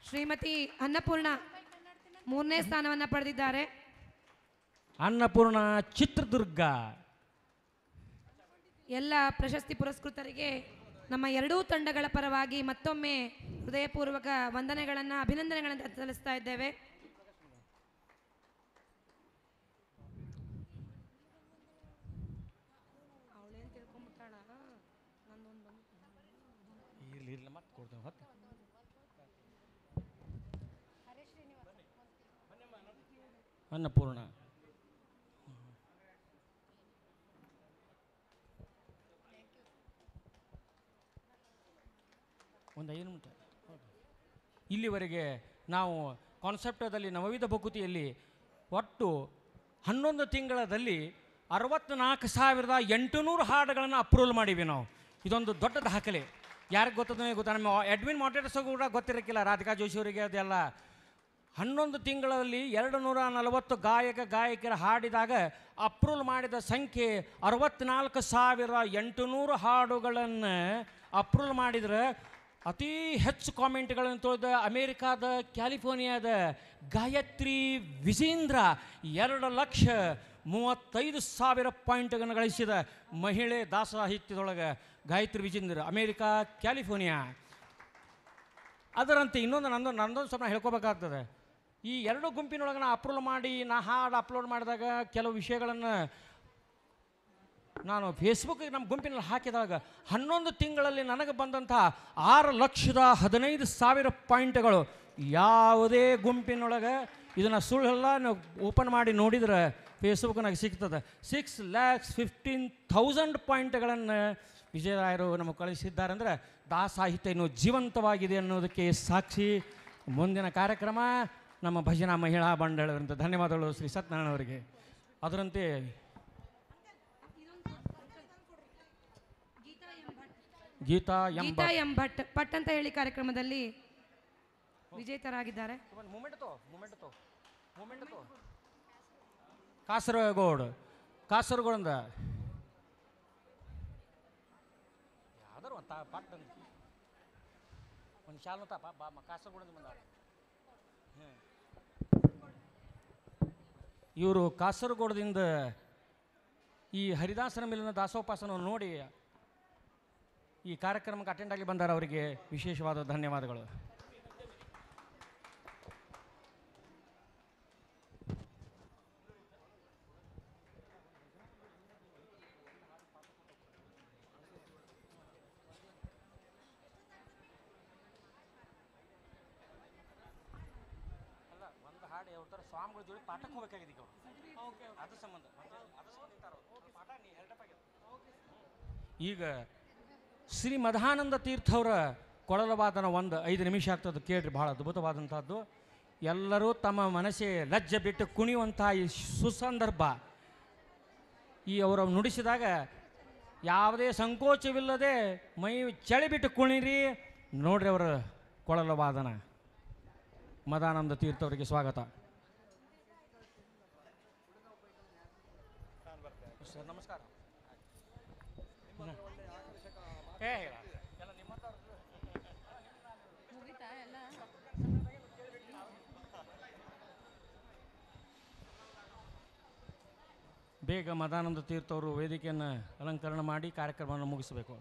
ಶ್ರೀಮತಿ ಅನ್ನಪೂರ್ಣ 3ನೇ ಸ್ಥಾನವನ್ನು ಪಡೆದಿದ್ದಾರೆ. ಅನ್ನಪೂರ್ಣ ಚಿತ್ರದುರ್ಗ. ಎಲ್ಲ ಪ್ರಶಸ್ತಿ ಪುರಸ್ಕೃತರಿಗೆ ನಮ್ಮ 2 ತಂಡಗಳ ಪರವಾಗಿ ಮತ್ತೊಮ್ಮೆ ಹೃದಯಪೂರ್ವಕ ವಂದನೆಗಳನ್ನು ಅಭಿನಂದನೆಗಳನ್ನು ಸಲ್ಲಿಸ್ತಾ ಇದ್ದೇವೆ. ಅನ್ನಪೂರ್ಣ ಒಂದು 5 ನಿಮಿಷ. ಇಲ್ಲಿವರೆಗೆ ನಾವು ಕಾನ್ಸೆಪ್ಟದಲ್ಲಿ ನವವಿಧ ಭಕುತಿಯಲ್ಲಿ ಒಟ್ಟು 11 ತಿಂಗಳಲ್ಲಿ 64,800 ಹಾಡುಗಳನ್ನು ಅಪ್ರೂವಲ್ ಮಾಡೀವಿ ನಾವು. ಇದೊಂದು ದೊಡ್ಡ ದಾಖಲೆ. ಯಾರಿಗೆ ಗೊತ್ತಾ ನಮ್ಮ ಅಡ್ಮಿನ್ ಮಾಡರೇಟರ್ಸ್ ಕೂಡ ಗೊತ್ತಿರಕ್ಕಿಲ್ಲ, ರಾಧಿಕಾ ಜೋಶಿ ಅವರಿಗೆ. ಅದೆಲ್ಲ 11 ತಿಂಗಳಲ್ಲಿ 240 ಗಾಯಕರ ಹಾಡಿದಾಗ ಅಪ್ರೂವಲ್ ಮಾಡಿದ ಸಂಖ್ಯೆ 64,800 ಹಾಡುಗಳನ್ನು ಅಪ್ರೂವಲ್ ಮಾಡಿದ್ರೆ ಅತಿ ಹೆಚ್ಚು ಕಾಮೆಂಟ್ಗಳನ್ನು ತೊಳೆದ ಅಮೇರಿಕಾದ ಕ್ಯಾಲಿಫೋರ್ನಿಯಾದ ಗಾಯತ್ರಿ ವಿಜೇಂದ್ರ 2,35,000 ಪಾಯಿಂಟ್ಗಳನ್ನು ಗಳಿಸಿದ ಮಹಿಳೆ ದಾಸಸಾಹಿತ್ಯದೊಳಗೆ ಗಾಯತ್ರಿ ವಿಜೇಂದ್ರ, ಅಮೇರಿಕಾ ಕ್ಯಾಲಿಫೋರ್ನಿಯಾ. ಅದರಂತೆ ನಂದೊಂದು ಸ್ವಲ್ಪ ಹೇಳ್ಕೊಬೇಕಾಗ್ತದೆ. ಈ 2 ಗುಂಪಿನೊಳಗೆ ನಾ ಅಪ್ರೂವಲ್ ಮಾಡಿ ಹಾಡು ಅಪ್ಲೋಡ್ ಮಾಡಿದಾಗ ಕೆಲವು ವಿಷಯಗಳನ್ನು ನಾನು ಫೇಸ್ಬುಕ್ಗೆ ನಮ್ಮ ಗುಂಪಿನಲ್ಲಿ ಹಾಕಿದಾಗ 11 ತಿಂಗಳಲ್ಲಿ ನನಗೆ ಬಂದಂಥ 6,15,000 ಪಾಯಿಂಟ್ಗಳು ಯಾವುದೇ ಗುಂಪಿನೊಳಗೆ ಇದನ್ನು ಸುಳ್ಳಲ್ಲ. ನೀವು ಓಪನ್ ಮಾಡಿ ನೋಡಿದ್ರೆ ಫೇಸ್ಬುಕ್ನಾಗ ಸಿಗ್ತದೆ. 6,15,000 ಪಾಯಿಂಟ್ಗಳನ್ನು ವಿಜಯರಾಯರು ನಮಗೆ ಕಳಿಸಿದ್ದಾರೆ. ಅಂದರೆ ದಾಸಾಹಿತ್ಯ ಇನ್ನೂ ಜೀವಂತವಾಗಿದೆ ಅನ್ನೋದಕ್ಕೆ ಸಾಕ್ಷಿ. ಮುಂದಿನ ಕಾರ್ಯಕ್ರಮ ನಮ್ಮ ಭಜನಾ ಮಹಿಳಾ ಮಂಡಳವರಿಂದ ಧನ್ಯವಾದಗಳು ಶ್ರೀ ಸತ್ಯನಾರಾಯಣ ಅವರಿಗೆ. ಅದರಂತೆ ಗೀತಾ ಎಂ ಭಟ್ ಪಟ್ ಅಂತ ಹೇಳಿ ಕಾರ್ಯಕ್ರಮದಲ್ಲಿ ವಿಜೇತರಾಗಿದ್ದಾರೆ. ಕಾಸರಗೋಡಿಂದ ಒಂದು ಶಾಲು ತಾಪ ಬಾ ಕಾಸರಗೋಡಿಂದ ಬಂದಾರ. ಇವರು ಕಾಸರಗೋಡದಿಂದ ಈ ಹರಿದಾಸನ ಮೇಲಿನ ದಾಸೋಪಾಸನವನ್ನು ನೋಡಿ ಈ ಕಾರ್ಯಕ್ರಮಕ್ಕೆ ಅಟೆಂಡ್ ಆಗಿ ಬಂದಾರ. ಅವರಿಗೆ ವಿಶೇಷವಾದ ಧನ್ಯವಾದಗಳು. ಒಂದು ಹಾಡು ಯಾವ ಥರ ಸ್ವಾಮಿಗಳ ಜೋಡಿ ಪಾಠಕ್ಕೆ ಹೋಗ್ಬೇಕಾಗಿದೆ ಈಗ ಅವರು. ಅದ್ರ ಸಂಬಂಧ ಈಗ ಶ್ರೀ ಮಧಾನಂದ ತೀರ್ಥವರ ಕೊಳಲವಾದನ ಒಂದು 5 ನಿಮಿಷ ಆಗ್ತದೆ ಕೇಳ್ರಿ. ಭಾಳ ಅದ್ಭುತವಾದಂಥದ್ದು. ಎಲ್ಲರೂ ತಮ್ಮ ಮನಸ್ಸೇ ಲಜ್ಜೆ ಬಿಟ್ಟು ಕುಣಿಯುವಂಥ ಈ ಸುಸಂದರ್ಭ ಈ ಅವರು ನುಡಿಸಿದಾಗ ಯಾವುದೇ ಸಂಕೋಚವಿಲ್ಲದೆ ಮೈ ಚಳಿ ಬಿಟ್ಟು ಕುಣಿರಿ. ನೋಡ್ರಿ ಅವರ ಕೊಳಲವಾದನ. ಮದಾನಂದ ತೀರ್ಥವರಿಗೆ ಸ್ವಾಗತ. ಸರ್ ನಮಸ್ಕಾರ. ಬೇಗ ಮದಾನಂದ ತೀರ್ಥವರು ವೇದಿಕೆಯನ್ನು ಅಲಂಕರಣ ಮಾಡಿ ಕಾರ್ಯಕ್ರಮವನ್ನು ಮುಗಿಸಬೇಕು.